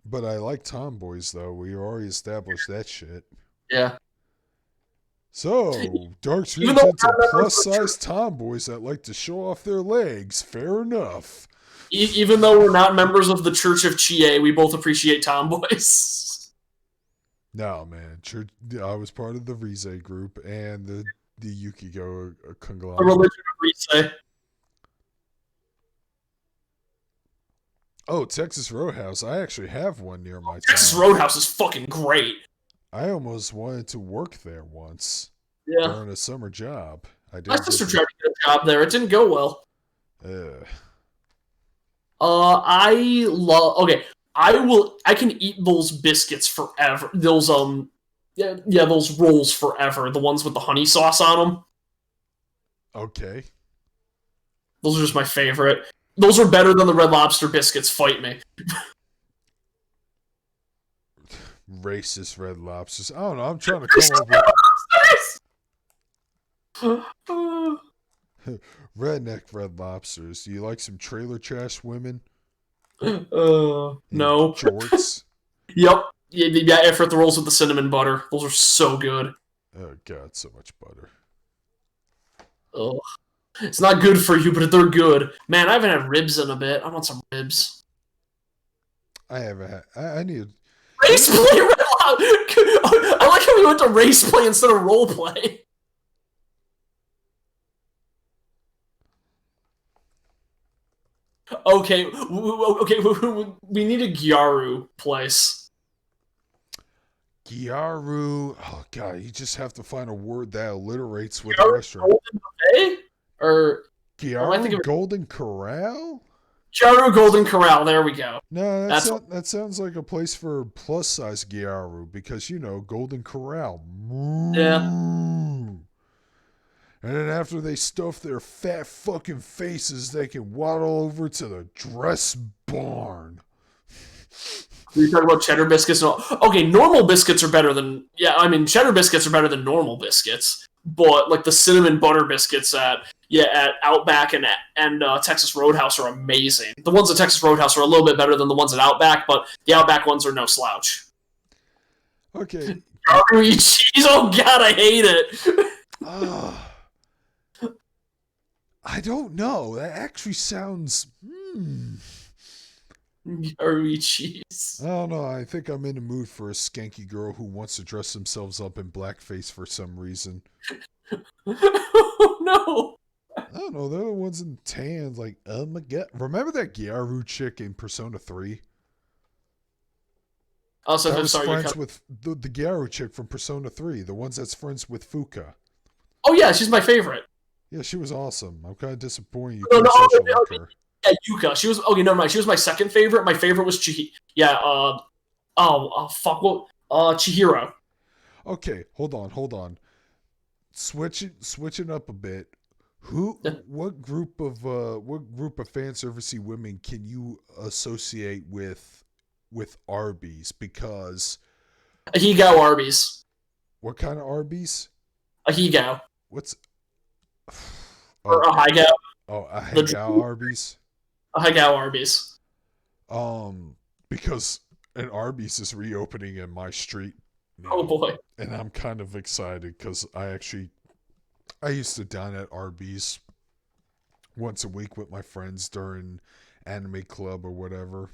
But I like tomboys, though. We already established that shit. Yeah. So, Dark's into plus-size tomboys that like to show off their legs. Fair enough. Even though we're not members of the Church of Chie, we both appreciate tomboys. No, man. I was part of the Rize group and the Yukiko The conglomerate. religion of Rize. Oh, Texas Roadhouse. I actually have one near my Texas town. Roadhouse is fucking great. I almost wanted to work there once Yeah. during a summer job. I did. My sister tried to get a job there. It didn't go well. Okay. I can eat those biscuits forever. Those those rolls forever. The ones with the honey sauce on them. Okay. Those are just my favorite. Those are better than the Red Lobster biscuits. Fight me. Racist Red Lobsters. I don't know. I'm trying to come up with redneck Red Lobsters. Do you like some trailer trash women? No. Jorts? Yep. Yeah, I the rolls with the cinnamon butter. Those are so good. Oh, God, so much butter. Ugh. It's not good for you, but they're good. Man, I haven't had ribs in a bit. I want some ribs. I haven't had... I need... Race play! I like how we went to race play instead of role play. Okay, we need a Gyaru place. Gyaru... Oh, God, you just have to find a word that alliterates with Gyaru the restaurant. Golden Buffet? Or... Gyaru Golden Corral? Gyaru Golden Corral, there we go. No, that sounds like a place for plus-size Gyaru, because, you know, Golden Corral. Yeah. And then after they stuff their fat fucking faces, they can waddle over to the dress barn. We talk about cheddar biscuits. Okay, normal biscuits are better than... Yeah, I mean, cheddar biscuits are better than normal biscuits. But, like, the cinnamon butter biscuits at Outback and Texas Roadhouse are amazing. The ones at Texas Roadhouse are a little bit better than the ones at Outback, but the Outback ones are no slouch. Okay. Gyaru cheese, oh god, I hate it! I don't know. That actually sounds... Gyaru cheese. I don't know. I think I'm in the mood for a skanky girl who wants to dress themselves up in blackface for some reason. Oh, no! I don't know. They're the ones in tan. Like, oh my god. Remember that Gyaru chick in Persona 3? Also, I was friends with the Gyaru chick from Persona 3. The ones that's friends with Fuka. Oh, yeah, she's my favorite. Yeah, she was awesome. I'm kind of disappointed you No, couldn't social like her. Yeah, Yuka. She was... Okay, never mind. She was my second favorite. My favorite was Chihiro. Okay, hold on. Switching up a bit. What group of fan servicey women can you associate with Arby's? Because Ahigao Arby's. what kind of Arby's? Ahigao. What's Or Ahigao. Oh, Ahigao Arby's. Ahigao Arby's. Because an Arby's is reopening in my street now. Oh boy. And I'm kind of excited because I used to dine at Arby's once a week with my friends during anime club or whatever.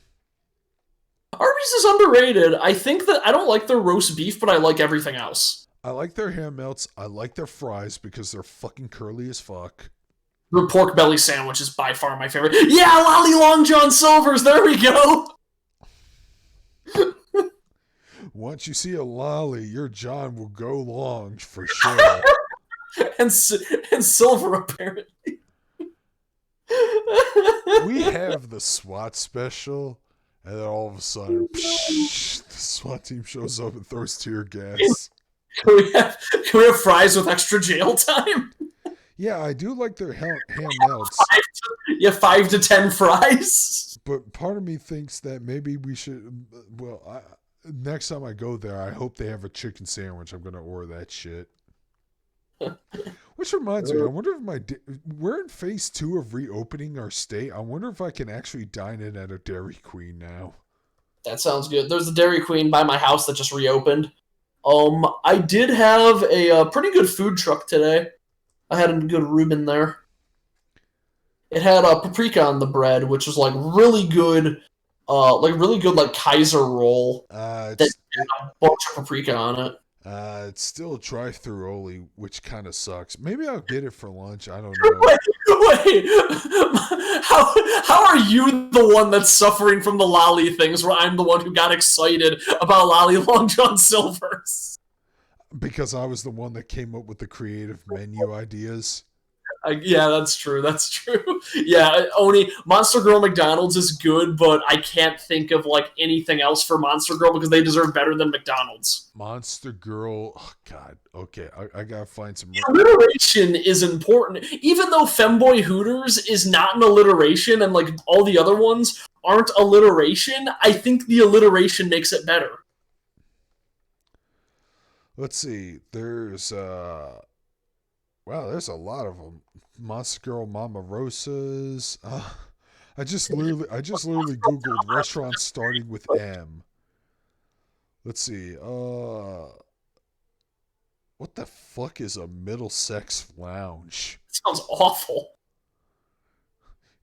Arby's is underrated. I think that I don't like their roast beef, but I like everything else. I like their ham melts. I like their fries because they're fucking curly as fuck. The pork belly sandwich is by far my favorite. Yeah, Lolly Long John Silver's. There we go. Once you see a lolly, your John will go long for sure. and Silver apparently. We have the SWAT special, and then all of a sudden, the SWAT team shows up and throws tear gas. Can we have fries with extra jail time? Yeah, I do like their ham melts. 5 to 10 fries. But part of me thinks that maybe we should. Well, next time I go there, I hope they have a chicken sandwich. I'm gonna order that shit. Which reminds me, I wonder if we're in phase 2 of reopening our state. I wonder if I can actually dine in at a Dairy Queen now. That sounds good. There's a Dairy Queen by my house that just reopened. I did have a pretty good food truck today. I had a good Reuben there. It had paprika on the bread, which was like really good, like Kaiser roll that had a bunch of paprika on it. It's still drive-through only, which kind of sucks. Maybe I'll get it for lunch. I don't know. Wait, how are you the one that's suffering from the lolly things, where I'm the one who got excited about lolly Long John Silver's? Because I was the one that came up with the creative menu ideas. Yeah, that's true. That's true. Yeah, Oni, Monster Girl McDonald's is good, but I can't think of like anything else for Monster Girl because they deserve better than McDonald's. Monster Girl. Oh, God. Okay, I gotta find some. Alliteration is important, even though Femboy Hooters is not an alliteration, and like all the other ones aren't alliteration. I think the alliteration makes it better. Let's see. There's wow, there's a lot of them. Monster Girl Mama Rosa's. I just literally googled restaurants starting with M. Let's see. What the fuck is a Middlesex lounge? Sounds awful.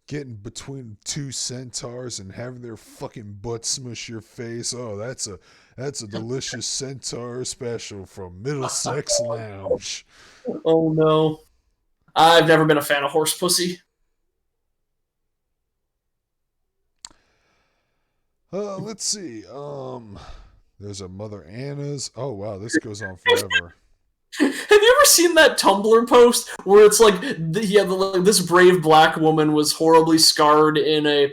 Getting between two centaurs and having their fucking butt smush your face. Oh, that's a delicious centaur special from Middlesex Lounge. Oh no. I've never been a fan of horse pussy. Let's see. There's a Mother Anna's. Oh wow, this goes on forever. Have you ever seen that Tumblr post where it's like, this brave black woman was horribly scarred in a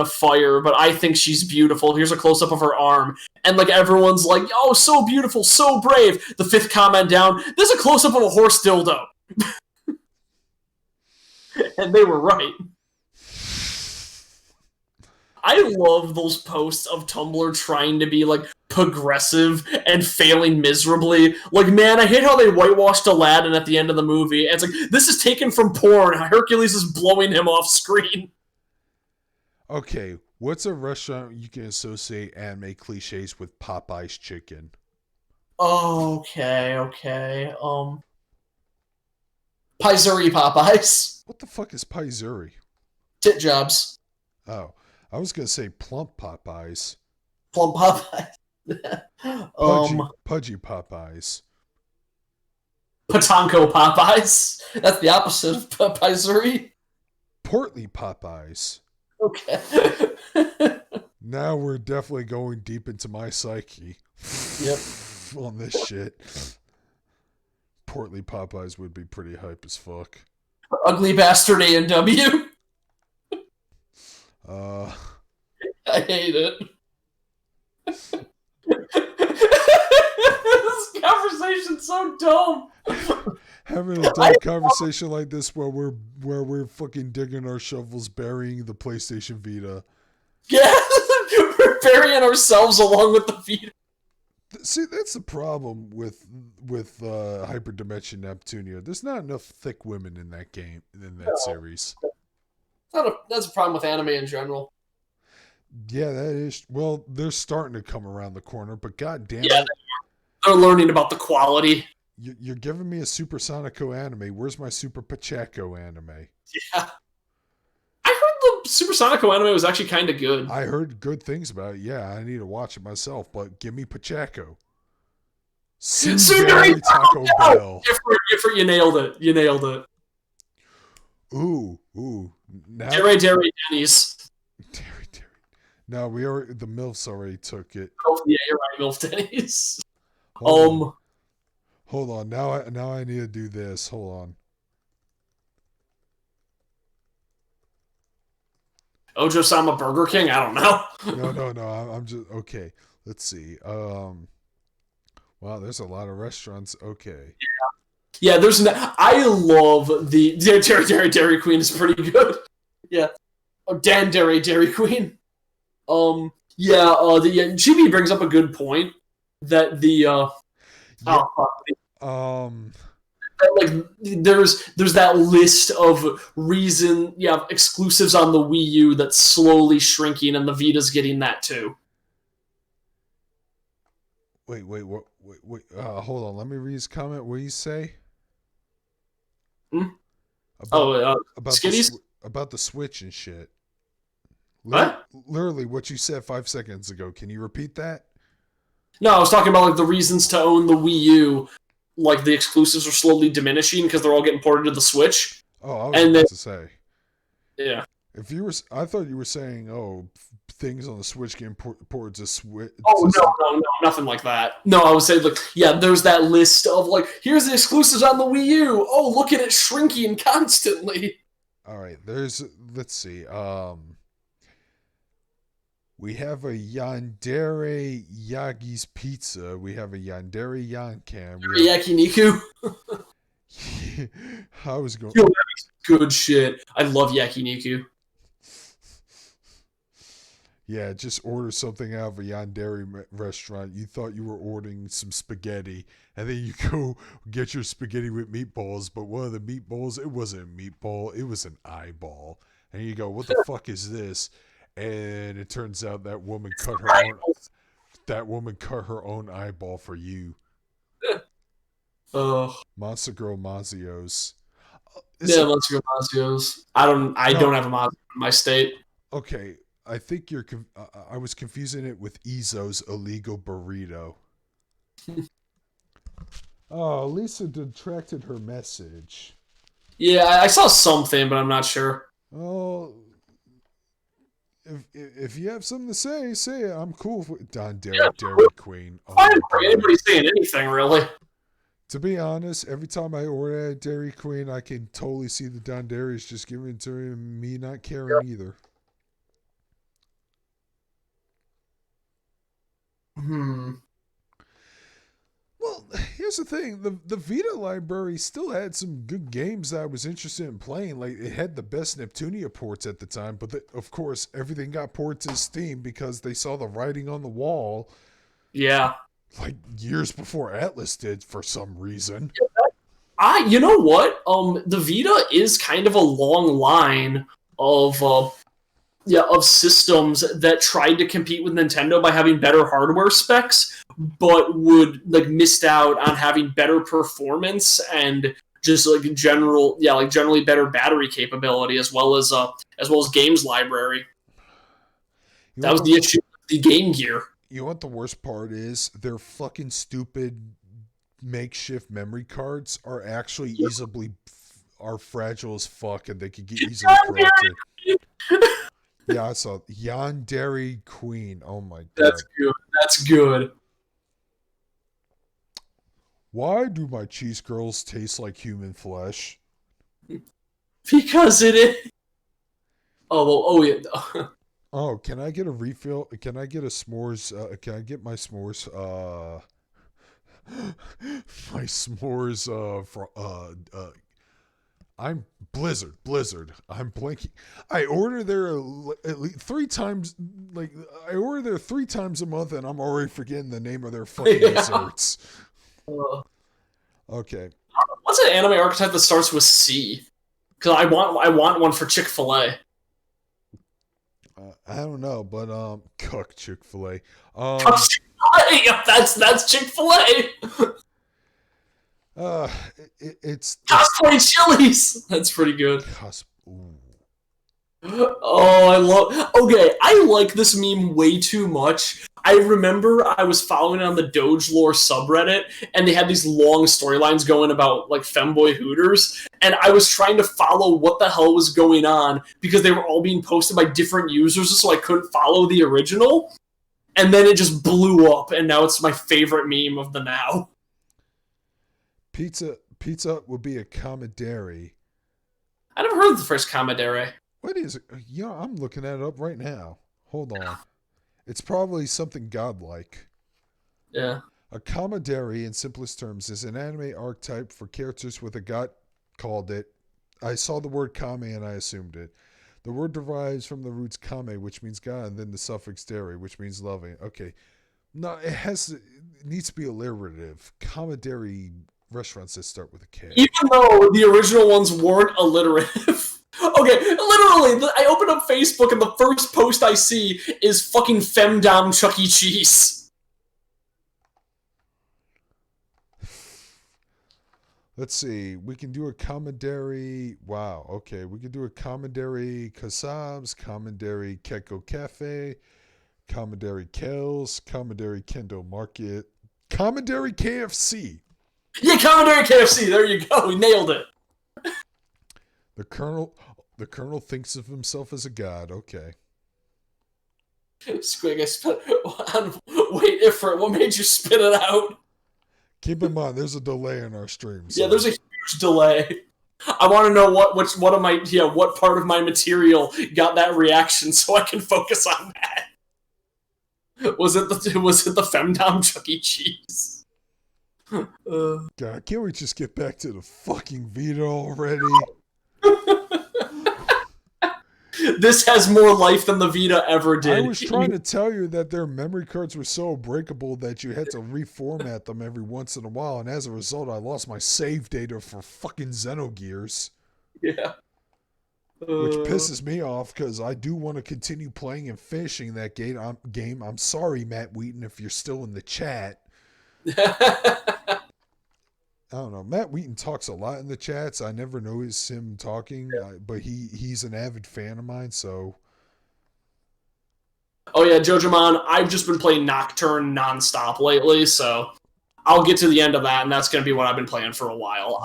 fire, but I think she's beautiful. Here's a close up of her arm, and like everyone's like, "Oh, so beautiful, so brave." The fifth comment down, there's a close up of a horse dildo, and they were right. I love those posts of Tumblr trying to be like progressive and failing miserably. Like, man, I hate how they whitewashed Aladdin at the end of the movie. And it's like, this is taken from porn. Hercules is blowing him off screen. Okay, what's a restaurant you can associate anime cliches with? Popeye's chicken. Okay. Paizuri Popeyes. What the fuck is Paizuri? Tit jobs. Oh, I was gonna say plump Popeyes. Plum Popeyes. Pudgy Popeyes. Patonko Popeyes. That's the opposite of Paizuri. Portly Popeyes. Okay. Now we're definitely going deep into my psyche. Yep. On this shit. Portly Popeyes would be pretty hype as fuck. Ugly Bastard A&W. I hate it. This conversation's so dumb. Having a dumb conversation like this where we're fucking digging our shovels, burying the PlayStation Vita. Yeah, we're burying ourselves along with the Vita. See, that's the problem with Hyperdimension Neptunia. There's not enough thick women in that game, in that series. That's a problem with anime in general. Yeah, that is. Well, they're starting to come around the corner, but god damn it. They're learning about the quality. You're giving me a Super Sonico anime. Where's my Super Pacheco anime? Yeah. I heard the Super Sonico anime was actually kind of good. I heard good things about it. Yeah, I need to watch it myself, but give me Pacheco. Tsundere Taco Bell. Different, you nailed it. You nailed it. Ooh. Now, Dairy Denny's. Dairy. No, the MILFs already took it. Oh, yeah, you're right, MILF Denny's. Hold on. Now I need to do this. Hold on. Ojo-sama Burger King? I don't know. No. I'm just okay. Let's see. Wow, there's a lot of restaurants. Okay. Yeah. I love the Dairy Queen is pretty good. Yeah. Oh, Dan Dairy Queen. GB brings up a good point that there's that list of exclusives on the Wii U that's slowly shrinking, and the Vita's getting that too. Wait, hold on. Let me read his comment. What do you say? About about Skitties? about the Switch and shit. What? Literally what you said 5 seconds ago. Can you repeat that? No, I was talking about like the reasons to own the Wii U. Like the exclusives are slowly diminishing because they're all getting ported to the Switch. Oh, I was about to say. Yeah. I thought you were saying, things on the Switch getting ported to Switch. Oh no, nothing like that. No, I would say like, yeah, there's that list of like, here's the exclusives on the Wii U. Oh, look at it shrinking constantly. All right, let's see. We have a Yandere Yagi's Pizza. We have a Yandere Yankan. Yakiniku. I was going. Yo, that's good shit. I love yakiniku. Yeah, just order something out of a Yandere restaurant. You thought you were ordering some spaghetti, and then you go get your spaghetti with meatballs, but one of the meatballs, it wasn't a meatball, it was an eyeball. And you go, what the fuck is this? And it turns out that woman cut her own eyeball for you. Monster Girl Mazio's. Monster Girl Mazio's. I don't have a Mazio in my state. Okay, I think I was confusing it with Izzo's illegal burrito. Oh, Lisa detracted her message. Yeah, I saw something, but I'm not sure. Oh, if you have something to say it. I'm cool with Dairy Queen. Fine for anybody saying anything, really. To be honest, every time I order at Dairy Queen, I can totally see the Don Dairy's just giving it to me, not caring either. Well, here's the thing. The Vita library still had some good games that I was interested in playing. Like, it had the best Neptunia ports at the time, but of course, everything got ported to Steam because they saw the writing on the wall. Yeah. Like, years before Atlas did, for some reason. You know what? The Vita is kind of a long line of systems that tried to compete with Nintendo by having better hardware specs, but would missed out on having better performance and just generally better battery capability as well as games library. That was the issue with the Game Gear. You know what the worst part is? Their fucking stupid makeshift memory cards are actually are fragile as fuck, and they could get easily corrupted. Yeah, I saw Yandere Queen. Oh my god. That's good. Why do my cheese curls taste like human flesh? Because it is. Oh yeah. Oh, can I get a refill? Can I get a s'mores? Can I get my s'mores? My s'mores. I'm Blizzard. I'm blanking. I order there at least 3 times. Like, I order there 3 times a month, and I'm already forgetting the name of their fucking desserts. Okay. What's an anime archetype that starts with C? Because I want one for Chick-fil-A. I don't know, but cook Chick-fil-A. Chick-fil-A. That's Chick-fil-A. It's Cosplay Chili's. That's pretty good. Ooh. Oh, I like this meme way too much. I remember I was following it on the Doge Lore subreddit, and they had these long storylines going about femboy Hooters, and I was trying to follow what the hell was going on because they were all being posted by different users, so I couldn't follow the original. And then it just blew up, and now it's my favorite meme of the now. Pizza would be a commodore. I never heard of the first commodore. What is it? I'm looking that up right now. Hold on. It's probably something godlike. Yeah. A commodore, in simplest terms, is an anime archetype for characters with a god called it. I saw the word kame and I assumed it. The word derives from the roots kame, which means god, and then the suffix dere, which means loving. Okay. No, it needs to be alliterative. Commodore restaurants that start with a K. Even though the original ones weren't alliterative. Okay, literally, I open up Facebook and the first post I see is fucking femdom Chuck E. Cheese. Let's see. We can do a commentary. Wow. Okay. We can do a commentary Kasab's, commentary Keko Cafe, commentary Kells, commentary Kendall Market, commentary KFC. Yeah, commentary KFC. There you go. We nailed it. The Colonel thinks of himself as a god. Okay. Squig, I spit. Wait, Ifrit, what made you spit it out? Keep in mind, there's a delay in our stream. So. Yeah, there's a huge delay. I want to know what part of my material got that reaction, so I can focus on that. Was it the femdom Chuck E. Cheese? God, can't we just get back to the fucking Vita already? This has more life than the Vita ever did. I was trying to tell you that their memory cards were so breakable that you had to reformat them every once in a while, and as a result, I lost my save data for fucking Xenogears. Yeah. Which pisses me off, because I do want to continue playing and finishing that game. I'm sorry, Matt Wheaton, if you're still in the chat. I don't know. Matt Wheaton talks a lot in the chats. I never notice him talking, but he's an avid fan of mine, so... Oh yeah, Jojamon, I've just been playing Nocturne nonstop lately, so I'll get to the end of that, and that's going to be what I've been playing for a while.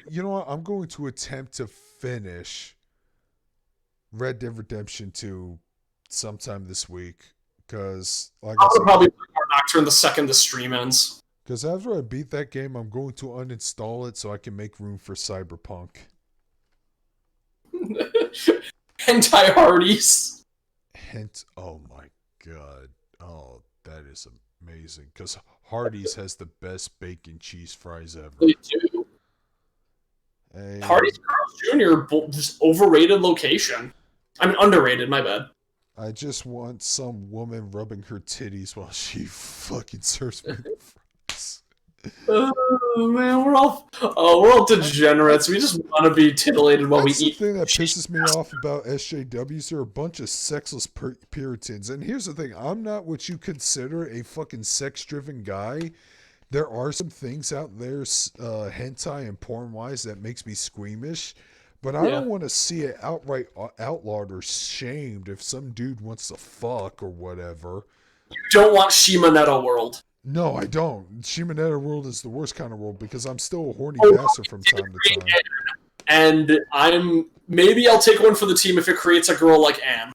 You know what? I'm going to attempt to finish Red Dead Redemption 2 sometime this week, because... I'll probably play more Nocturne the second the stream ends. Because after I beat that game, I'm going to uninstall it so I can make room for Cyberpunk. Hentai Hardies. Oh my god. Oh, that is amazing. Because Hardee's has the best bacon cheese fries ever. They do. Hey. Hardee's Carl's Jr., just overrated location. I mean, underrated, my bad. I just want some woman rubbing her titties while she fucking serves me the fries. Oh man, we're all degenerates. We just want to be titillated while we eat. That's the thing that pisses me off about SJWs. They're a bunch of sexless Puritans. And here's the thing: I'm not what you consider a fucking sex-driven guy. There are some things out there, hentai and porn-wise, that makes me squeamish. But I don't want to see it outright outlawed or shamed if some dude wants to fuck or whatever. You don't want Shimonetta World. No, I don't. Shimonetta World is the worst kind of world because I'm still a horny bastard from time to time. And maybe I'll take one for the team if it creates a girl like Anne.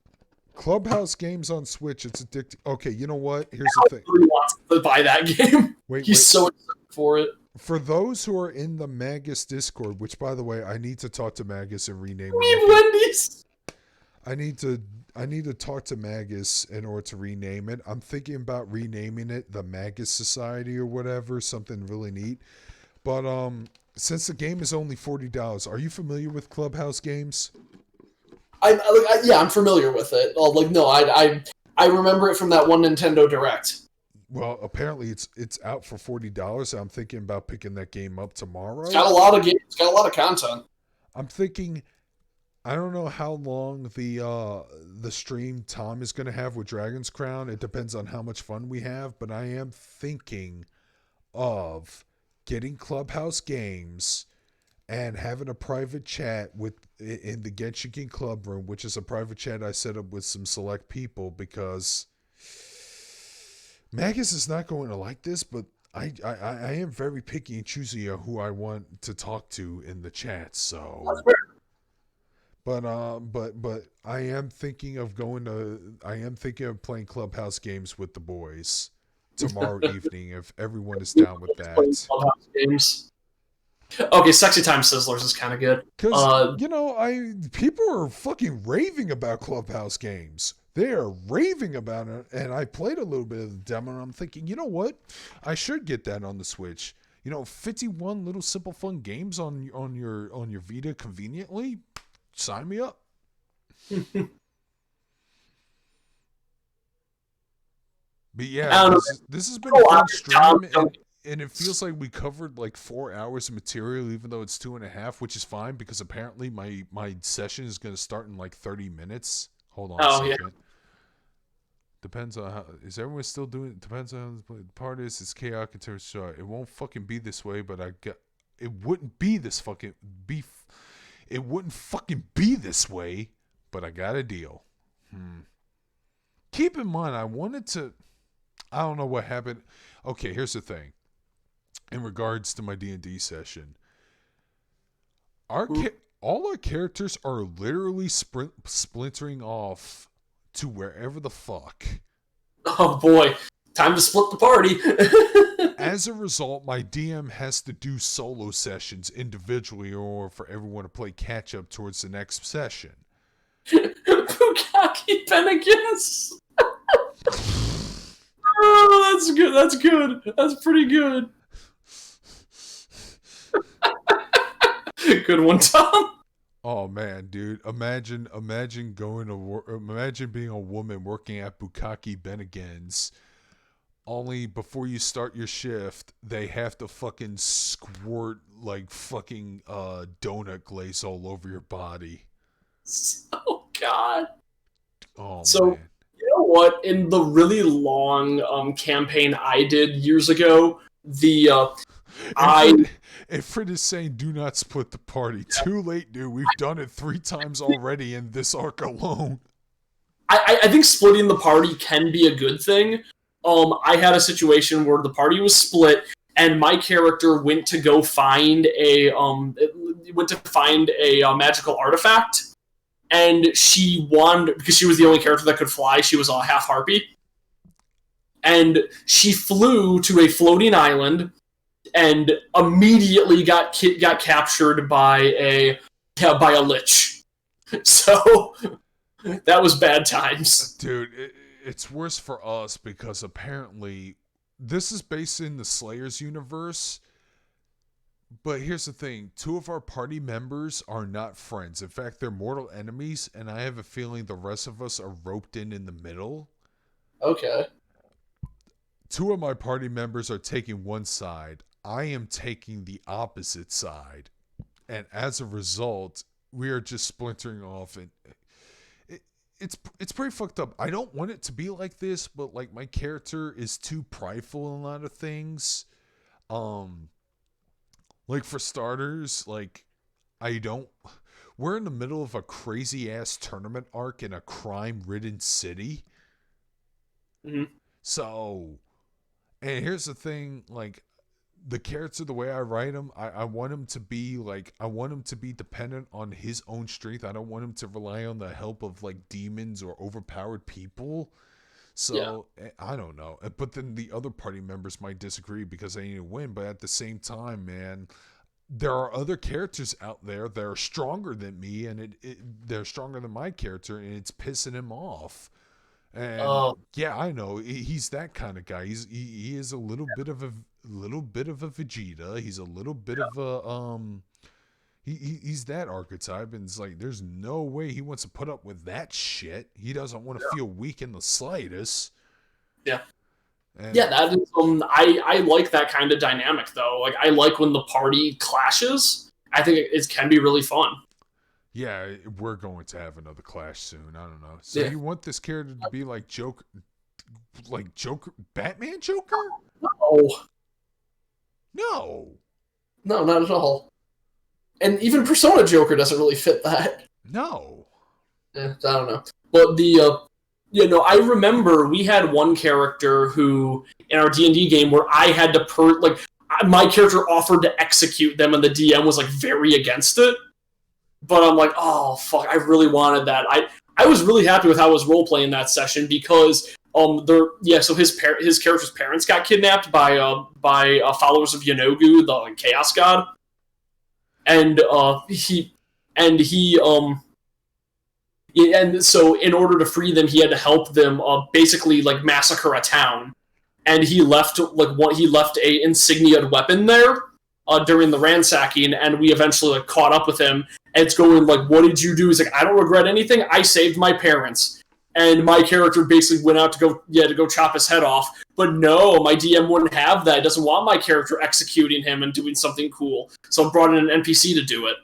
Clubhouse games on Switch, it's addictive. Okay, you know what? Here's the thing. He wants to buy that game. He's so excited for it. For those who are in the Magus Discord, which, by the way, I need to talk to Magus and rename it. Wendy's. I need to talk to Magus in order to rename it. I'm thinking about renaming it the Magus Society or whatever, something really neat. But since the game is only $40, are you familiar with Clubhouse games? Yeah, I'm familiar with it. I remember it from that one Nintendo Direct. Well, apparently it's out for $40. I'm thinking about picking that game up tomorrow. It's got a lot of games. It's got a lot of content. I'm thinking, I don't know how long the stream Tom is going to have with Dragon's Crown. It depends on how much fun we have, but I am thinking of getting Clubhouse games and having a private chat in the Genshiken Club room, which is a private chat I set up with some select people because Magus is not going to like this, but I am very picky and choosy of who I want to talk to in the chat. So, but I am thinking of playing Clubhouse games with the boys tomorrow evening if everyone is down with that. Clubhouse games. Okay, Sexy Time Sizzlers is kind of good. Because, people are fucking raving about Clubhouse games. They are raving about it, and I played a little bit of the demo, and I'm thinking, you know what? I should get that on the Switch. 51 little simple fun games on your Vita conveniently. Sign me up. But yeah, this has been a fun stream, and it feels like we covered like 4 hours of material, even though it's 2.5, which is fine because apparently my session is going to start in like 30 minutes. Hold on a second. Yeah. Depends on how. Is everyone still doing it? Depends on the part is. It's chaotic in terms of. It won't fucking be this way, but it wouldn't be this fucking beef. It wouldn't fucking be this way, but I got a deal. Keep in mind, I don't know what happened. Okay, here's the thing. In regards to my D&D session, all our characters are literally splintering off to wherever the fuck. Oh boy, time to split the party. As a result, my DM has to do solo sessions individually or for everyone to play catch up towards the next session. Bukaki Benegis. Oh, that's good. That's good. That's pretty good. Good one, Tom. Oh man, dude! Imagine being a woman working at Bukaki Bennigan's. Only before you start your shift, they have to fucking squirt like fucking donut glaze all over your body. Oh god. Oh so, man. You know what? In the really long campaign I did years ago, And Fred is saying, do not split the party. Yeah. Too late, dude. We've done it 3 times already in this arc alone. I think splitting the party can be a good thing. I had a situation where the party was split, and my character went to go find a magical artifact, and she wandered because she was the only character that could fly. She was a half harpy, and she flew to a floating island. And immediately got captured by a lich. So that was bad times. Dude, it's worse for us because apparently this is based in the Slayers universe. But here's the thing. 2 of our party members are not friends. In fact, they're mortal enemies. And I have a feeling the rest of us are roped in the middle. Okay. 2 of my party members are taking one side. I am taking the opposite side, and as a result, we are just splintering off, and it's pretty fucked up. I don't want it to be like this, but like my character is too prideful in a lot of things. Like for starters, like we're in the middle of a crazy ass tournament arc in a crime-ridden city. Mm-hmm. So, and here's the thing, like. The character, the way I write him, I want him to be dependent on his own strength. I don't want him to rely on the help of like demons or overpowered people. So I don't know. But then the other party members might disagree because they need to win. But at the same time, man, there are other characters out there that are stronger than me, and they're stronger than my character, and it's pissing him off. And yeah, I know he's that kind of guy. He is a little bit of a Vegeta. He's a little bit of a he's that archetype, and it's like there's no way he wants to put up with that shit. He doesn't want to feel weak in the slightest. Yeah. That is I like that kind of dynamic though. Like I like when the party clashes. I think it can be really fun. Yeah, we're going to have another clash soon. I don't know. So you want this character to be like Joker, Batman Joker? No, not at all. And even Persona Joker doesn't really fit that. No. I don't know. But I remember we had one character who in our D&D game where I had to my character offered to execute them, and the DM was like very against it. But I'm like, oh fuck, I really wanted that. I was really happy with how I was role playing that session because so his character's parents got kidnapped by followers of Yanogu, the Chaos God, and so in order to free them, he had to help them basically like massacre a town, and he left a insignia weapon there during the ransacking, and we eventually like caught up with him. And it's going like, what did you do? He's like, I don't regret anything. I saved my parents. And my character basically went out to go chop his head off. But no, my DM wouldn't have that. He doesn't want my character executing him and doing something cool. So I brought in an NPC to do it.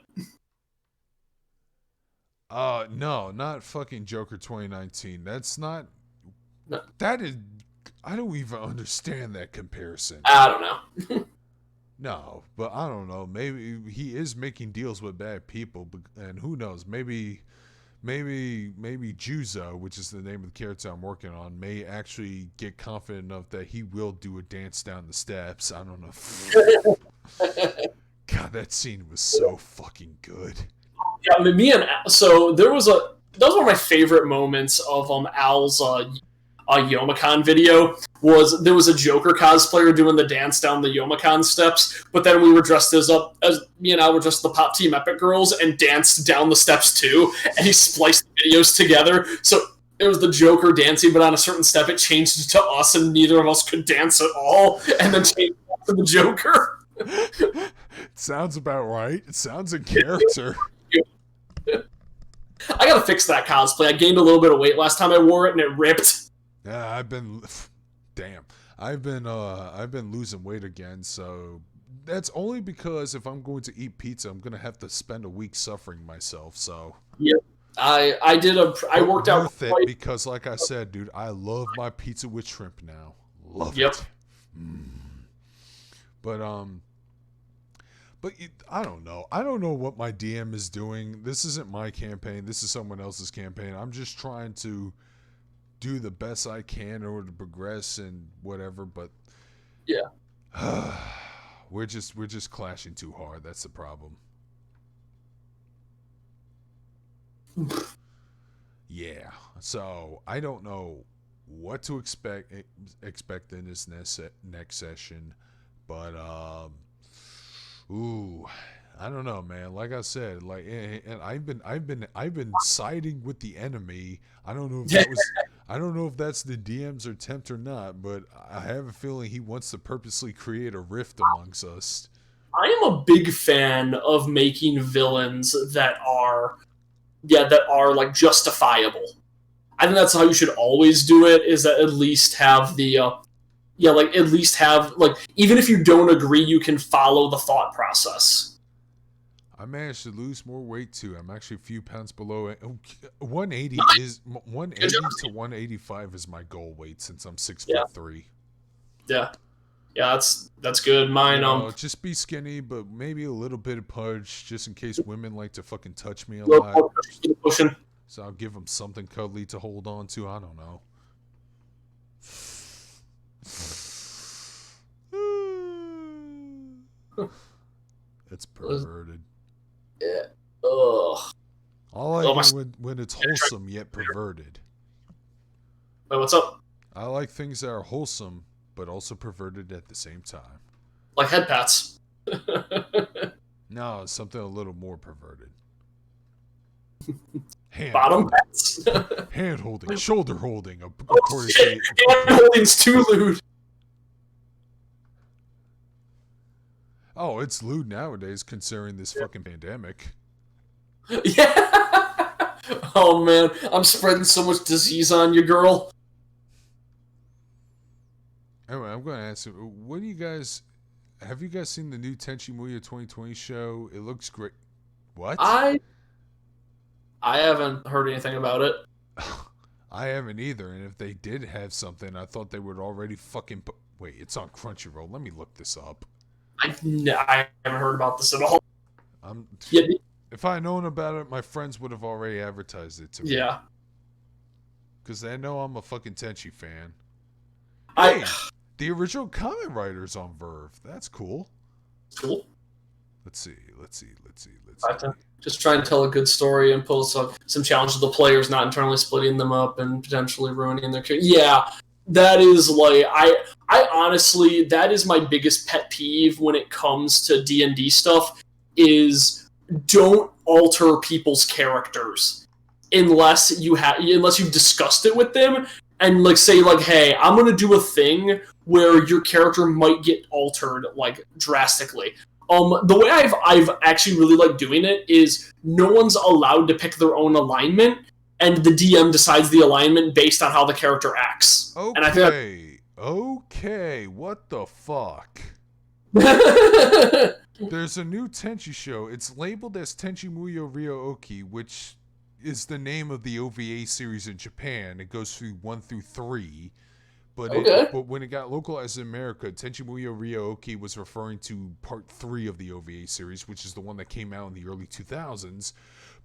No, not fucking Joker 2019. That's not... No. That is... I don't even understand that comparison. I don't know. No, but I don't know. Maybe he is making deals with bad people, and who knows? Maybe Juzo, which is the name of the character I'm working on, may actually get confident enough that he will do a dance down the steps. I don't know. God, that scene was so fucking good. Yeah, I mean, so that was one of my favorite moments of Al's Youmacon video. There was a Joker cosplayer doing the dance down the Youmacon steps, but then we were dressed as me and Al were dressed the Pop Team Epic Girls and danced down the steps too, and he spliced the videos together, so it was the Joker dancing, but on a certain step it changed to us, and neither of us could dance at all, and then changed to the Joker. Sounds about right. It sounds in character. I gotta fix that cosplay. I gained a little bit of weight last time I wore it, and it ripped. Yeah, I've been losing weight again, so that's only because if I'm going to eat pizza, I'm gonna have to spend a week suffering myself. So yeah, I worked out worth it because, like I said, dude, I love my pizza with shrimp now. Love it. But I don't know. I don't know what my DM is doing. This isn't my campaign. This is someone else's campaign. I'm just trying to do the best I can in order to progress and whatever. But yeah, we're just clashing too hard. That's the problem. Yeah. So I don't know what to expect in this next session, but I don't know, man. Like I said, and I've been siding with the enemy. I don't know if that's the DM's attempt or not, but I have a feeling he wants to purposely create a rift amongst us. I am a big fan of making villains that are like justifiable. I think that's how you should always do it. Is that at least have the even if you don't agree, you can follow the thought process. I managed to lose more weight too. I'm actually a few pounds below. 180 is 180 to 185 is my goal weight since I'm 6'3". Yeah, that's good. Mine just be skinny, but maybe a little bit of pudge, just in case women like to fucking touch me a lot. So I'll give them something cuddly to hold on to. I don't know. It's perverted. Yeah. Ugh. I like it when it's wholesome yet perverted. Wait, what's up? I like things that are wholesome but also perverted at the same time. Like head pats. No, something a little more perverted. Bottom pats. Hand holding, shoulder holding. Hand holding's too lewd. Oh, it's lewd nowadays considering this fucking pandemic. Yeah. Oh man, I'm spreading so much disease on you, girl. Anyway, I'm going to ask you, what do you guys... Have you guys seen the new Tenchi Muyo 2020 show? It looks great. What? I haven't heard anything about it. I haven't either, and if they did have something, I thought they would already fucking... Wait, it's on Crunchyroll. Let me look this up. I haven't heard about this at all. If I had known about it, my friends would have already advertised it to me. Yeah. Because they know I'm a fucking Tenchi fan. Hey, the original comment writer's on Verve. That's cool. Cool. Let's see. Just try and tell a good story and pose some challenge to the players, not internally splitting them up and potentially ruining their career. Yeah, that is like I honestly, that is my biggest pet peeve when it comes to D&D stuff, is don't alter people's characters unless you've discussed it with them and like say like, hey, I'm gonna do a thing where your character might get altered like drastically. The way I've actually really liked doing it is no one's allowed to pick their own alignment, and the DM decides the alignment based on how the character acts. Okay. And I think okay, what the fuck? There's a new Tenchi show. It's labeled as Tenchi Muyo Ryo-Oki, which is the name of the OVA series in Japan. It goes through 1 through 3. But Okay. but when it got localized in America, Tenchi Muyo Ryo-Oki was referring to part 3 of the OVA series, which is the one that came out in the early 2000s.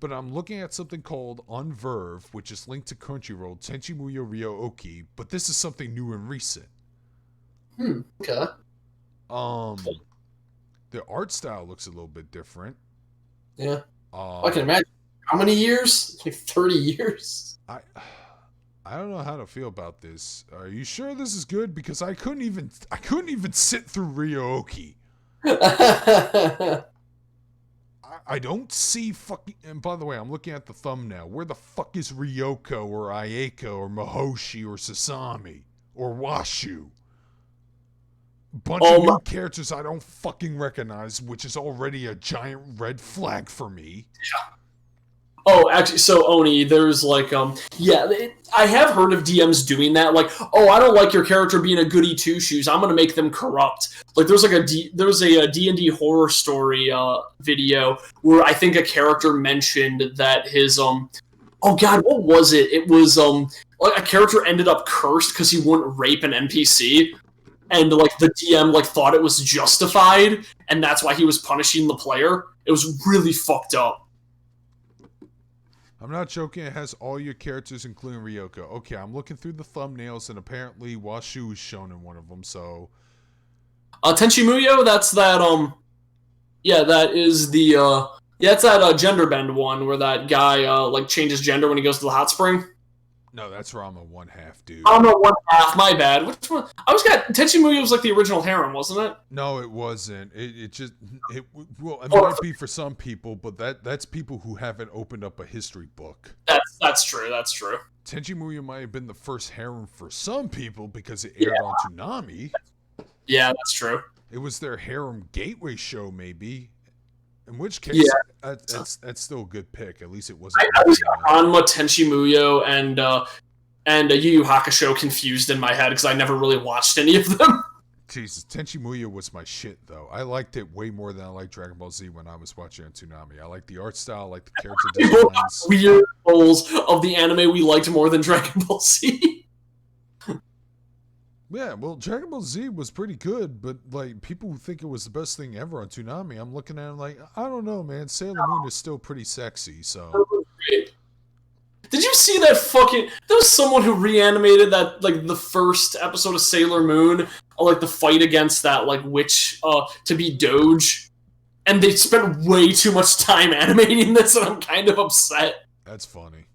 But I'm looking at something called On Verve, which is linked to Crunchyroll, Tenchi Muyo Ryo-Oki, but this is something new and recent. Okay. The art style looks a little bit different. Yeah. I can imagine. How many years? Like 30 years? I don't know how to feel about this. Are you sure this is good? Because I couldn't even sit through Ryo-Oki. I don't see fucking... And by the way, I'm looking at the thumbnail. Where the fuck is Ryoko or Ayeko or Mahoshi or Sasami or Washu? Bunch of new characters I don't fucking recognize, which is already a giant red flag for me. Yeah. Oh, actually, so Oni, there's like, I have heard of DMs doing that. Like, oh, I don't like your character being a goody two shoes. I'm gonna make them corrupt. Like, there's a D&D horror story video where I think a character mentioned that his oh god, what was it? It was like a character ended up cursed because he wouldn't rape an NPC, and like the DM like thought it was justified, and that's why he was punishing the player. It was really fucked up. I'm not joking, it has all your characters, including Ryoko. Okay, I'm looking through the thumbnails, and apparently Washu is shown in one of them, so... Tenchi Muyo, that's that, that is the, it's that, gender bend one, where that guy, like, changes gender when he goes to the hot spring. No, that's Rama 1/2, dude. Rama 1/2, my bad. Which one? Tenchi Muyo was like the original harem, wasn't it? No, it wasn't. It might be for some people, but that's people who haven't opened up a history book. That's true. Tenchi Muyo might have been the first harem for some people because it aired on Toonami. Yeah, that's true. It was their harem gateway show, maybe. In which case, that's still a good pick. At least it wasn't. I was Ranma, Tenchi Muyo, and Yu Yu Hakusho confused in my head because I never really watched any of them. Jesus, Tenchi Muyo was my shit, though. I liked it way more than I liked Dragon Ball Z when I was watching on Toonami. I liked the art style, I liked the character designs. Weird roles of the anime we liked more than Dragon Ball Z. Yeah, well, Dragon Ball Z was pretty good, but like people who think it was the best thing ever on Toonami, I'm looking at it like, I don't know, man. Sailor Moon is still pretty sexy, so. Did you see that fucking... There was someone who reanimated that, like, the first episode of Sailor Moon, like, the fight against that, like, witch, to be Doge. And they spent way too much time animating this, and I'm kind of upset. That's funny.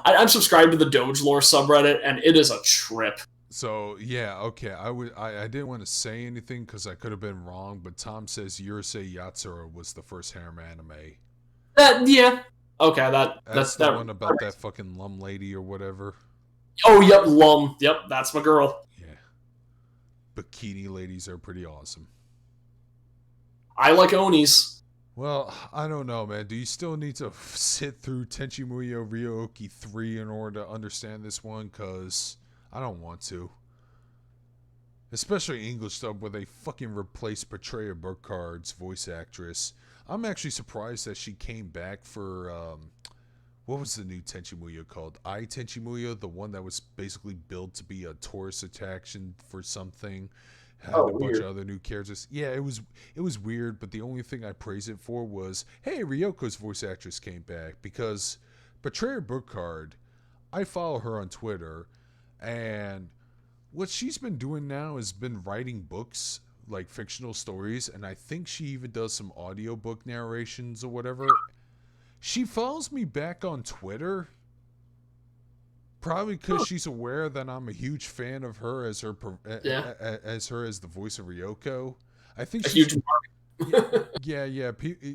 I'm subscribed to the Doge lore subreddit, and it is a trip. So, yeah, okay, I didn't want to say anything because I could have been wrong, but Tom says Yurusei Yatsura was the first harem anime. Yeah. Okay, that's the one about that fucking Lum lady or whatever. Oh, yep, Lum. Yep, that's my girl. Yeah. Bikini ladies are pretty awesome. I like Onis. Well, I don't know, man. Do you still need to sit through Tenchi Muyo Ryo-Oki 3 in order to understand this one? Because I don't want to. Especially English dub where they fucking replaced Betrayer Burkhardt's voice actress. I'm actually surprised that she came back for, what was the new Tenchi Muyo called? Tenchi Muyo, the one that was basically built to be a tourist attraction for something. Had a bunch of other new characters. Yeah, it was weird, but the only thing I praised it for was, hey, Ryoko's voice actress came back, because Betrayer Burkhardt, I follow her on Twitter, and what she's been doing now is been writing books, like fictional stories, and I think she even does some audiobook narrations or whatever. She follows me back on Twitter, probably because she's aware that I'm a huge fan of her as her as the voice of Ryoko. I think she's yeah.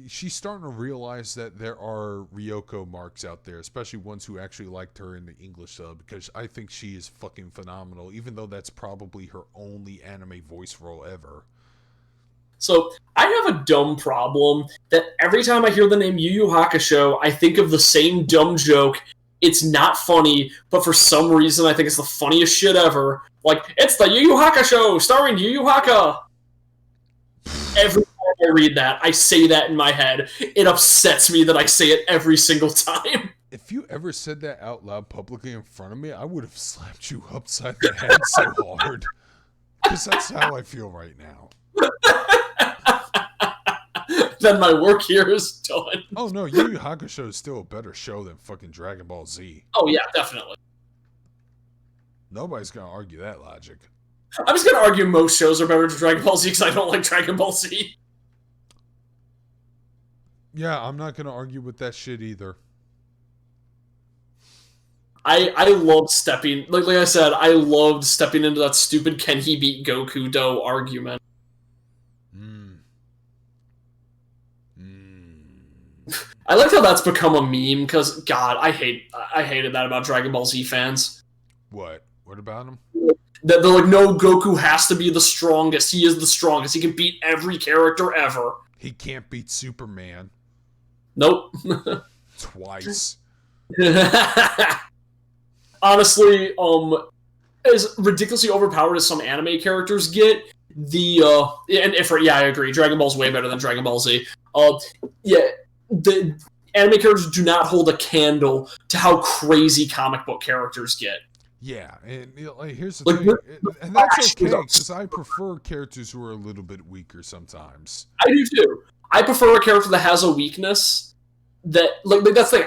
She's starting to realize that there are Ryoko marks out there, especially ones who actually liked her in the English sub, because I think she is fucking phenomenal, even though that's probably her only anime voice role ever. So, I have a dumb problem that every time I hear the name Yu Yu Hakusho, I think of the same dumb joke. It's not funny, but for some reason I think it's the funniest shit ever. Like, it's the Yu Yu Hakusho starring Yu Yu Haka. Every time I read that, I say that in my head. It upsets me that I say it every single time. If you ever said that out loud publicly in front of me, I would have slapped you upside the head so hard. Because that's how I feel right now. Then my work here is done. Oh no, Yu Yu Hakusho is still a better show than fucking Dragon Ball Z. Oh yeah, definitely. Nobody's gonna argue that logic. I'm just gonna argue most shows are better than Dragon Ball Z because I don't like Dragon Ball Z. Yeah, I'm not gonna argue with that shit either. I loved stepping, like I said, I loved stepping into that stupid "Can he beat Goku Do" argument. I like how that's become a meme because God, I hated that about Dragon Ball Z fans. What? What about him? That they're like, no, Goku has to be the strongest. He is the strongest. He can beat every character ever. He can't beat Superman. Nope. Twice. Honestly, as ridiculously overpowered as some anime characters get, I agree, Dragon Ball's way better than Dragon Ball Z. The anime characters do not hold a candle to how crazy comic book characters get. Yeah, and here's the thing, and that's okay, because I prefer characters who are a little bit weaker sometimes. I do too. I prefer a character that has a weakness that, that's the thing,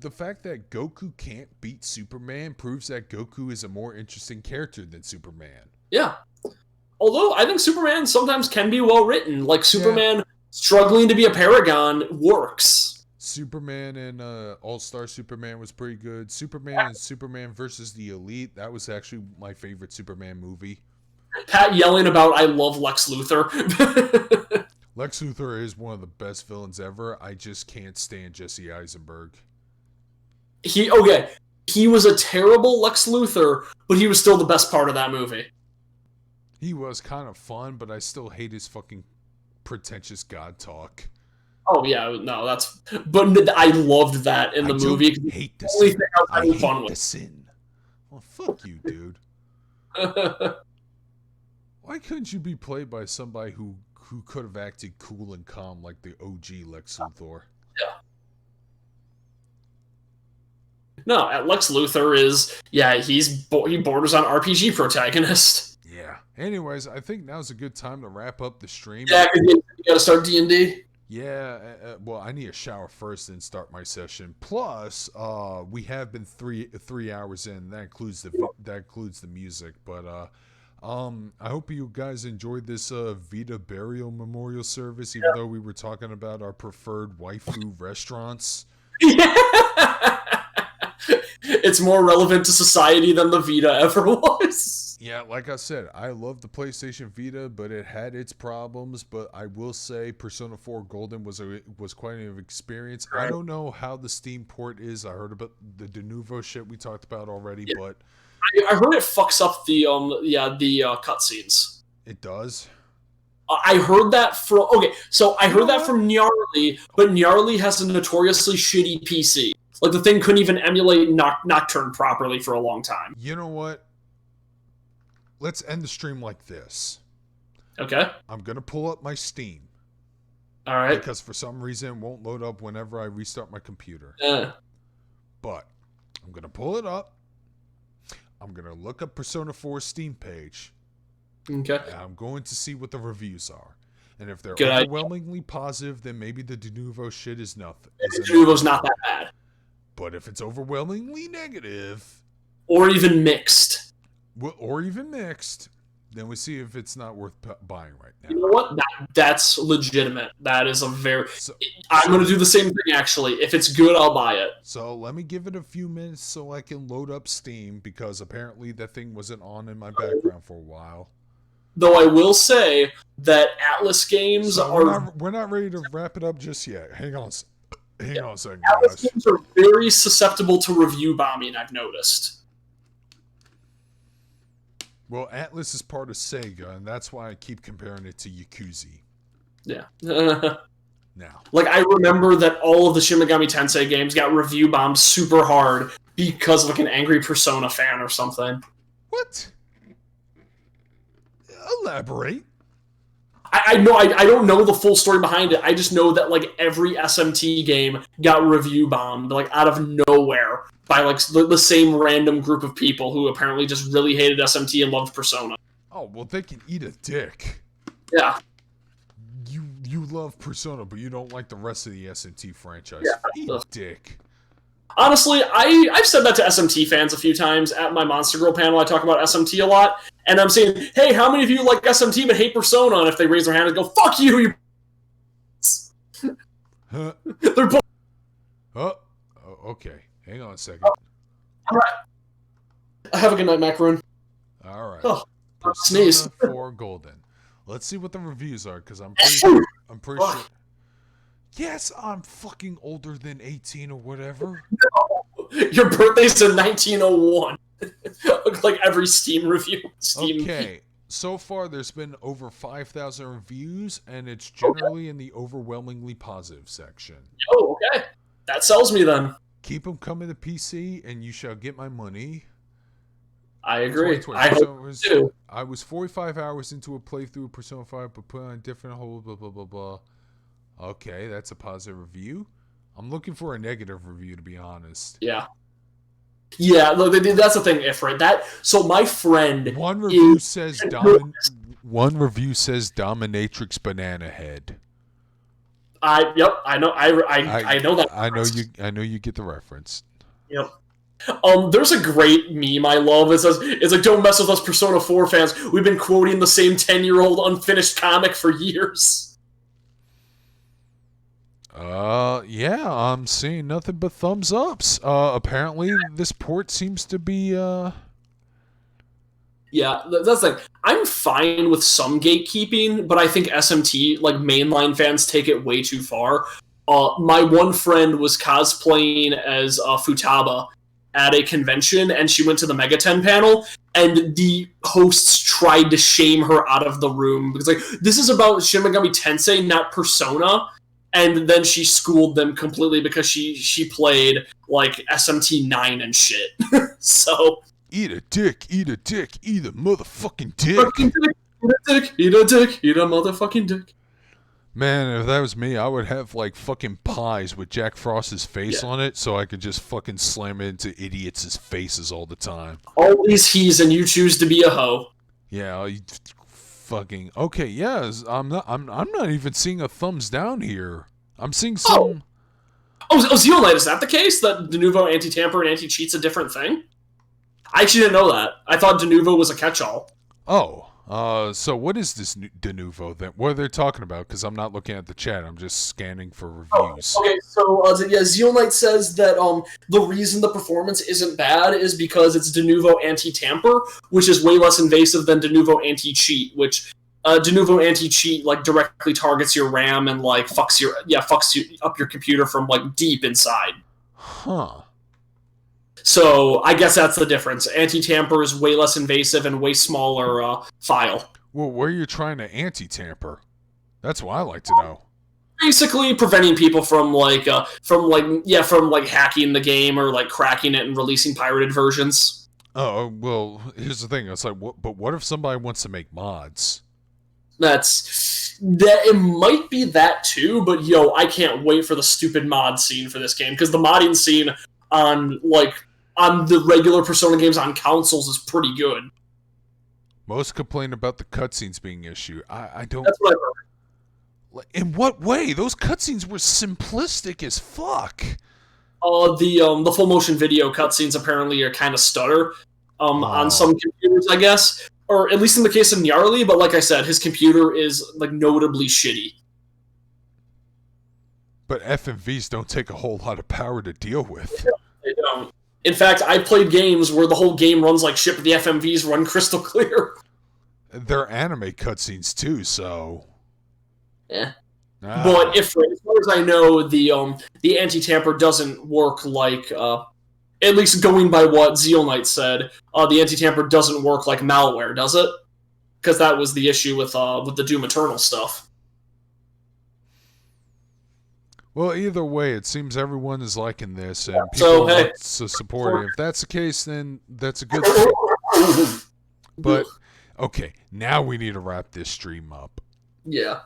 The fact that Goku can't beat Superman proves that Goku is a more interesting character than Superman. Yeah. Although, I think Superman sometimes can be well written. Like, Superman struggling to be a paragon works. Superman and All-Star Superman was pretty good. Superman and Superman versus the Elite, that was actually my favorite Superman movie. Pat yelling about "I love Lex Luthor." Lex Luthor is one of the best villains ever. I just can't stand Jesse Eisenberg. He was a terrible Lex Luthor, but he was still the best part of that movie. He was kind of fun, but I still hate his fucking pretentious god talk. Oh yeah, no, but I loved that in the movie. I hate the sin. I hate the sin. Well, fuck you, dude. Why couldn't you be played by somebody who could have acted cool and calm like the OG Lex Luthor? Yeah. No, Lex Luthor is, he borders on RPG protagonist. Yeah. Anyways, I think now's a good time to wrap up the stream. Yeah, because you gotta start D&D. Yeah, well, I need a shower first and start my session. Plus, we have been three hours in. That includes the music. But I hope you guys enjoyed this Vita burial memorial service, even though we were talking about our preferred waifu restaurants. Yeah. It's more relevant to society than the Vita ever was. Yeah, like I said, I love the PlayStation Vita, but it had its problems. But I will say Persona 4 Golden was quite an experience. Right. I don't know how the Steam port is. I heard about the de novo shit we talked about already, but I heard it fucks up the cutscenes. It does? I heard that from from Gnarly, but Gnarly has a notoriously shitty PC. Like, the thing couldn't even emulate Nocturne properly for a long time. You know what? Let's end the stream like this. Okay. I'm going to pull up my Steam. All right. Because for some reason it won't load up whenever I restart my computer. But I'm going to pull it up. I'm going to look up Persona 4 Steam page. Okay. And I'm going to see what the reviews are. And if they're Good overwhelmingly positive, then maybe the de novo shit is nothing. The de novo's not that bad. But if it's overwhelmingly negative, or even mixed, then we see if it's not worth buying right now. You know what? That's legitimate. That is I'm going to do the same thing, actually. If it's good, I'll buy it. So let me give it a few minutes so I can load up Steam, because apparently that thing wasn't on in my background for a while. Though I will say that Atlas games We're not ready to wrap it up just yet. Hang on a second, Atlas guys. games are very susceptible to review bombing, I've noticed. Well, Atlas is part of Sega, and that's why I keep comparing it to Yakuza. Yeah. Now. Like, I remember that all of the Shin Megami Tensei games got review bombed super hard because of, like, an angry Persona fan or something. What? Elaborate. I know I don't know the full story behind it. I just know that like every SMT game got review bombed like out of nowhere by like the same random group of people who apparently just really hated SMT and loved Persona. Oh, well, they can eat a dick. Yeah. You love Persona, but you don't like the rest of the SMT franchise. Yeah. Eat a dick. Honestly, I've said that to SMT fans a few times at my Monster Girl panel. I talk about SMT a lot, and I'm saying, hey, how many of you like SMT but hate Persona? And if they raise their hand and go, fuck you, you Huh? they're both. Oh, okay. Hang on a second. All right. Have a good night, Macaroon. All right. Oh, Persona sneeze. 4 Golden. Let's see what the reviews are, because I'm pretty sure. Yes, I'm fucking older than 18 or whatever. Your birthday's in 1901. Like every Steam review. Okay, so far there's been over 5,000 reviews, and it's generally in the overwhelmingly positive section. Oh, okay. That sells me then. Keep them coming to PC, and you shall get my money. I agree. I was 45 hours into a playthrough of Persona 5, but put on a different hold, blah, blah, blah, blah. Okay, that's a positive review. I'm looking for a negative review, to be honest. Yeah. Yeah, look, that's the thing, Ifrit. So my friend... One review says Dominatrix Banana Head. Yep, I know. I know that. I know you get the reference. Yep. There's a great meme I love. It's like, don't mess with us Persona 4 fans. We've been quoting the same 10-year-old unfinished comic for years. Yeah, I'm seeing nothing but thumbs ups. Apparently this port seems to be, Yeah, that's like, I'm fine with some gatekeeping, but I think SMT, like, mainline fans take it way too far. My one friend was cosplaying as Futaba at a convention, and she went to the Mega 10 panel, and the hosts tried to shame her out of the room, because, like, this is about Shin Megami Tensei, not Persona, and then she schooled them completely because she played, like, SMT 9 and shit. So... Eat a dick, eat a motherfucking dick. Eat a dick, eat a motherfucking dick. Man, if that was me, I would have, like, fucking pies with Jack Frost's face on it, so I could just fucking slam it into idiots' faces all the time. All these he's and you choose to be a hoe. Yeah, fucking... Okay, yeah, I'm not even seeing a thumbs down here. I'm seeing some... Oh, Zeolite, is that the case? That Denuvo anti-tamper and anti-cheat's a different thing? I actually didn't know that. I thought Denuvo was a catch-all. Oh, so what is this Denuvo then? What are they talking about? Because I'm not looking at the chat. I'm just scanning for reviews. Okay, so Zeolite says that the reason the performance isn't bad is because it's Denuvo anti-tamper, which is way less invasive than Denuvo anti-cheat, which Denuvo anti-cheat like directly targets your RAM and like fucks you up your computer from like deep inside. Huh. So I guess that's the difference. Anti-tamper is way less invasive and way smaller file. Well, where are you trying to anti-tamper? That's what I like to know. Basically, preventing people from hacking the game or like cracking it and releasing pirated versions. Oh well, here's the thing. It's like, but what if somebody wants to make mods? It might be that too, but I can't wait for the stupid mod scene for this game because the modding scene on the regular Persona games on consoles is pretty good. Most complain about the cutscenes being issued. I don't... That's what I heard. In what way? Those cutscenes were simplistic as fuck. The full motion video cutscenes apparently are kind of stutter on some computers, I guess. Or at least in the case of Nyarly, but like I said, his computer is like notably shitty. But FMVs don't take a whole lot of power to deal with. They don't. In fact, I played games where the whole game runs like shit, but the FMVs run crystal clear. They're anime cutscenes too, so... Yeah. But as far as I know, the anti-tamper doesn't work like... at least going by what Zeolite said, the anti-tamper doesn't work like malware, does it? Because that was the issue with the Doom Eternal stuff. Well, either way, it seems everyone is liking this, and people want to support it. If that's the case, then that's a good thing. But, okay, now we need to wrap this stream up. Yeah.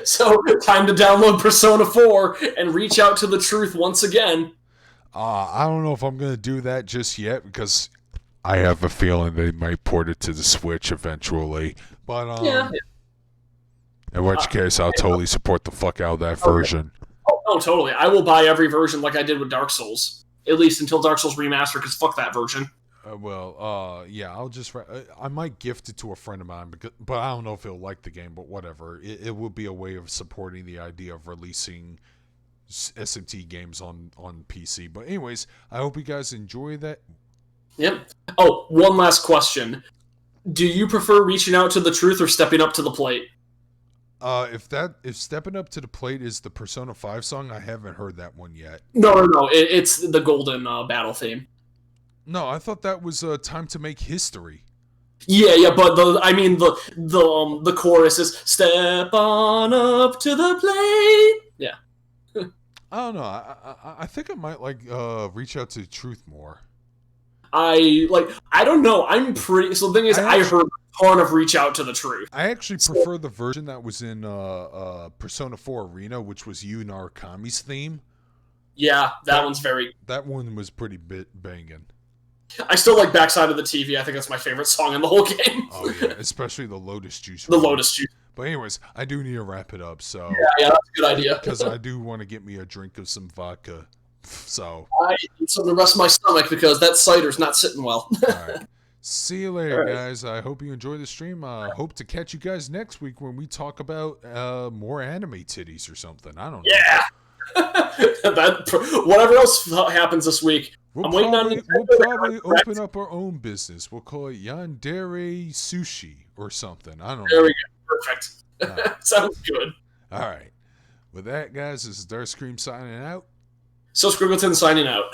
So, time to download Persona 4 and reach out to the truth once again. I don't know if I'm going to do that just yet because I have a feeling they might port it to the Switch eventually. But Yeah. in which case, I'll totally support the fuck out of that version. Oh, totally. I will buy every version like I did with Dark Souls. At least until Dark Souls Remastered, because fuck that version. Yeah, I'll just... I might gift it to a friend of mine, but I don't know if he'll like the game, but whatever. It will be a way of supporting the idea of releasing SMT games on PC. But anyways, I hope you guys enjoy that. Yep. Oh, one last question. Do you prefer reaching out to the truth or stepping up to the plate? If Stepping Up to the Plate is the Persona 5 song, I haven't heard that one yet. No. It's the golden battle theme. No, I thought that was Time to Make History. Yeah, but the chorus is "Step on up to the plate." Yeah. I don't know. I think I might reach out to the truth more. I don't know. I'm pretty. So the thing is, I heard a ton of reach out to the truth. I actually prefer the version that was in Persona 4 Arena, which was Yu Narakami's theme. Yeah, that one's very. That one was pretty banging. I still like Backside of the TV. I think that's my favorite song in the whole game. Oh yeah, especially the Lotus Juice. The Lotus Juice. But anyways, I do need to wrap it up. So yeah, that's a good idea. Because I do want to get me a drink of some vodka. So I eat some of the rest of my stomach because that cider's not sitting well. All right. See you later, guys. I hope you enjoy the stream. Hope to catch you guys next week when we talk about more anime titties or something. I don't know. Yeah. Whatever else happens this week. We'll probably open up our own business. We'll call it Yandere Sushi or something. I don't know. There we go. Perfect. Right. Sounds good. All right. With that, guys, this is Dark Scream signing out. So Scriggleton signing out.